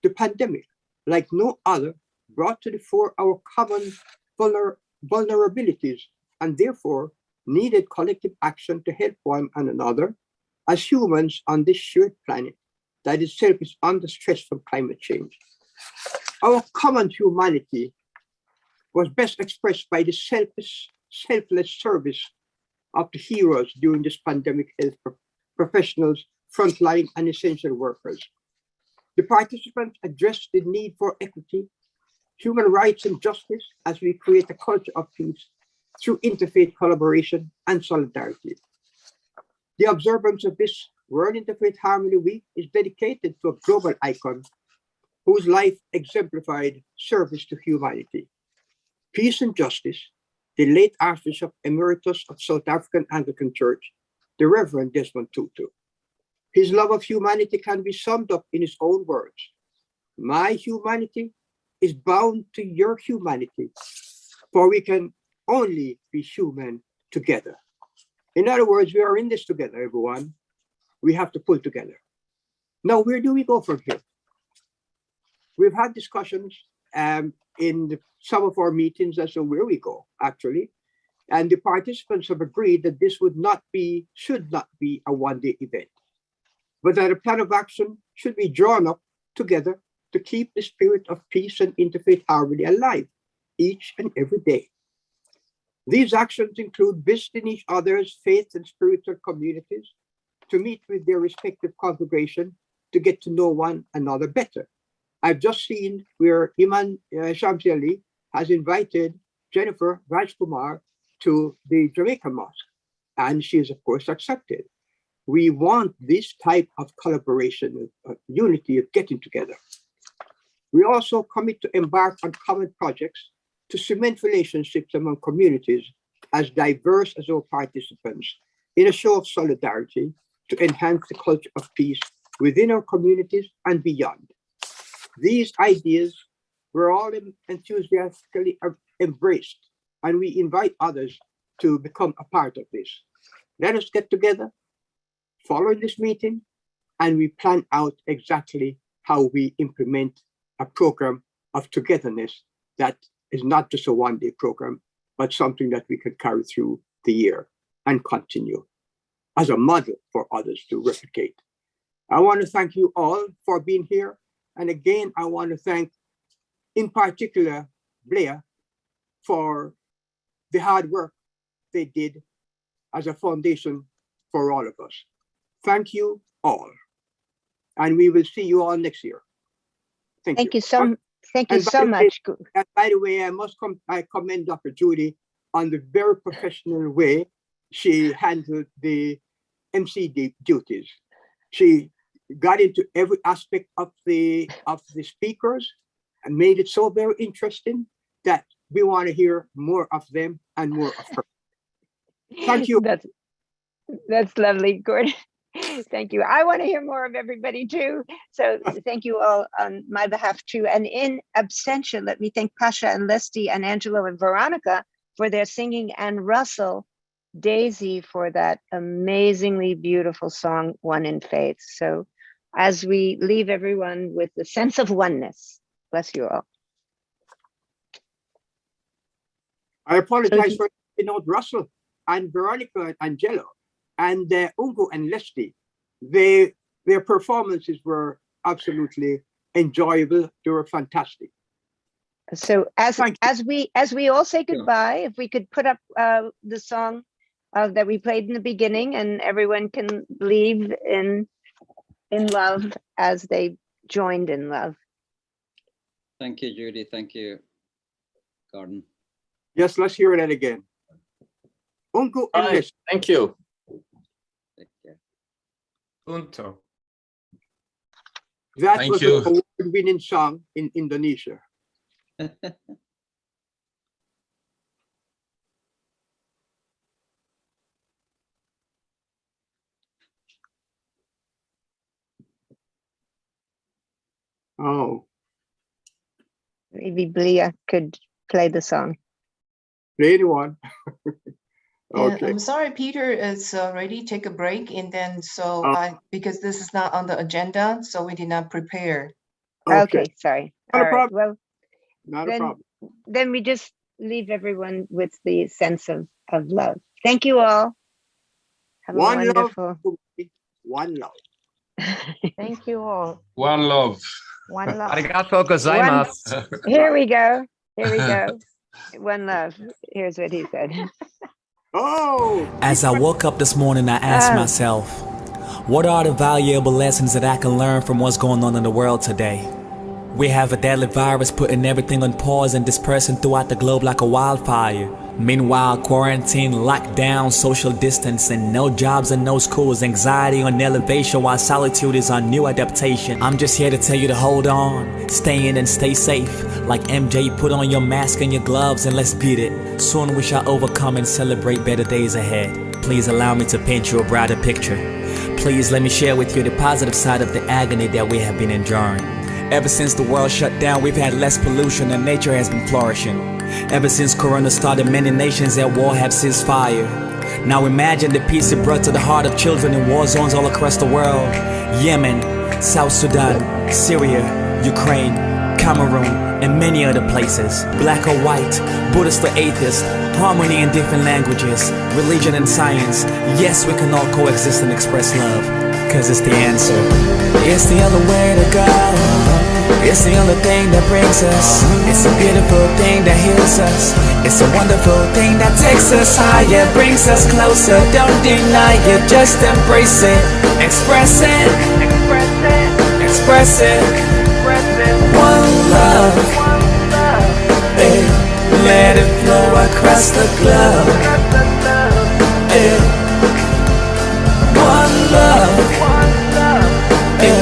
The pandemic, like no other, brought to the fore our common vulnerabilities and therefore needed collective action to help one and another as humans on this shared planet that itself is under stress from climate change. Our common humanity was best expressed by the selfless service of the heroes during this pandemic, health professionals, frontline and essential workers. The participants addressed the need for equity, human rights and justice as we create a culture of peace through interfaith collaboration and solidarity. The observance of this World Interfaith Harmony Week is dedicated to a global icon whose life exemplified service to humanity, peace and justice, the late Archbishop Emeritus of South African Anglican Church, the Reverend Desmond Tutu. His love of humanity can be summed up in his own words: "My humanity is bound to your humanity, for we can only be human together." In other words, we are in this together, everyone. We have to pull together. Now, where do we go from here? We've had discussions in some of our meetings as to where we go, actually. And the participants have agreed that this should not be a one-day event, but that a plan of action should be drawn up together to keep the spirit of peace and interfaith harmony alive each and every day. These actions include visiting each other's faith and spiritual communities, to meet with their respective congregation, to get to know one another better. I've just seen where Imam Shamsi Ali has invited Jennifer Rajkumar to the Jamaica Mosque, and she is, of course, accepted. We want this type of collaboration, of unity, of getting together. We also commit to embark on common projects to cement relationships among communities as diverse as our participants in a show of solidarity to enhance the culture of peace within our communities and beyond. These ideas were all enthusiastically embraced, and we invite others to become a part of this. Let us get together following this meeting, and we plan out exactly how we implement a program of togetherness that is not just a one-day program, but something that we can carry through the year and continue as a model for others to replicate. I want to thank you all for being here. And again, I want to thank, in particular, Blair for the hard work they did as a foundation for all of us. Thank you all. And we will see you all next year. Thank you so much. And by the way, I commend Dr. Judy on the very professional way she handled the MC duties. She got into every aspect of the speakers and made it so very interesting that we want to hear more of them and more of her. Thank you. That's lovely, Gordon. Thank you. I want to hear more of everybody too. So thank you all on my behalf too. And in absentia, let me thank Pasha and Leslie and Angelo and Veronica for their singing, and Russell, Daisy for that amazingly beautiful song, One in Faith. So as we leave everyone with the sense of oneness, bless you all. I apologize for Russell and Veronica and Angelo and Ungo and Leslie. Their performances were absolutely enjoyable. They were fantastic. So as we all say goodbye, if we could put up the song that we played in the beginning, and everyone can leave in love as they joined in love. Thank you, Judy. Thank you, Gordon. Yes, let's hear that again. Ungo and Leslie. Thank you. Unto. That was an award-winning song in Indonesia. Oh. Maybe Blia could play the song. Play anyone. Okay. I'm sorry, Peter is ready. Take a break, and then because this is not on the agenda, so we did not prepare. Okay, sorry. Not All a right. problem. Well, Not a problem. Then we just leave everyone with the sense of love. Thank you all. Have One a wonderful. One love. Thank you all. One love. One love. Arigato gozaimasu. Here we go. Here we go. One love. Here's what he said. Oh! As I woke up this morning, I asked myself, what are the valuable lessons that I can learn from what's going on in the world today? We have a deadly virus putting everything on pause and dispersing throughout the globe like a wildfire. Meanwhile, quarantine, lockdown, social distancing, no jobs and no schools, anxiety on elevation while solitude is on new adaptation. I'm just here to tell you to hold on, stay in and stay safe. Like MJ, put on your mask and your gloves and let's beat it. Soon we shall overcome and celebrate better days ahead. Please allow me to paint you a brighter picture. Please let me share with you the positive side of the agony that we have been enduring. Ever since the world shut down, we've had less pollution and nature has been flourishing. Ever since Corona started, many nations at war have ceased fire. Now imagine the peace it brought to the heart of children in war zones all across the world. Yemen, South Sudan, Syria, Ukraine, Cameroon, and many other places. Black or white, Buddhist or atheist, harmony in different languages, religion and science. Yes, we can all coexist and express love, cause it's the answer. It's the only way to go. It's the only thing that brings us. It's a beautiful thing that heals us. It's a wonderful thing that takes us higher, brings us closer. Don't deny it, just embrace it. Express it. Express it. One love. Hey, let it flow across the globe. Hey, one love. Hey,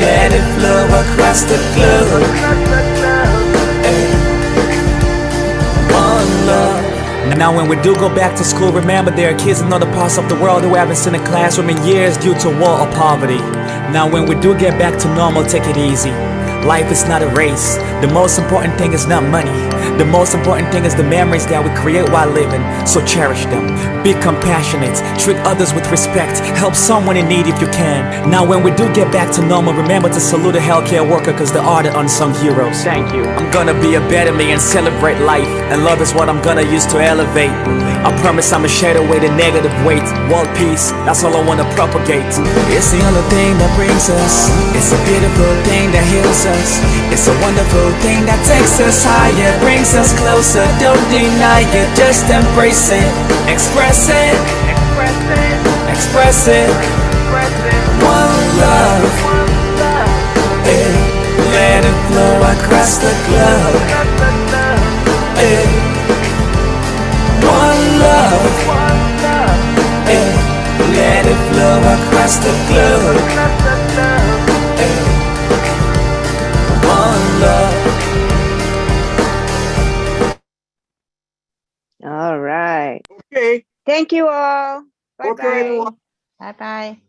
let it flow across the globe. Hey, one love. Now when we do go back to school, remember there are kids in other parts of the world who haven't seen a classroom in years due to war or poverty. Now when we do get back to normal, take it easy. Life is not a race. The most important thing is not money. The most important thing is the memories that we create while living. So cherish them. Be compassionate. Treat others with respect. Help someone in need if you can. Now when we do get back to normal, remember to salute a healthcare worker, cause they are the unsung heroes. Thank you. I'm gonna be a better me and celebrate life. And love is what I'm gonna use to elevate. I promise I'ma shed away the negative weight. World peace, that's all I wanna propagate. It's the only thing that brings us. It's a beautiful thing that heals us. It's a wonderful thing that takes us higher, brings us closer. Don't deny it, just embrace it. Express it. Express it. One love. Hey, let it the glove. One love. All right. Okay. Thank you all. Okay, everyone. Bye-bye. Bye-bye.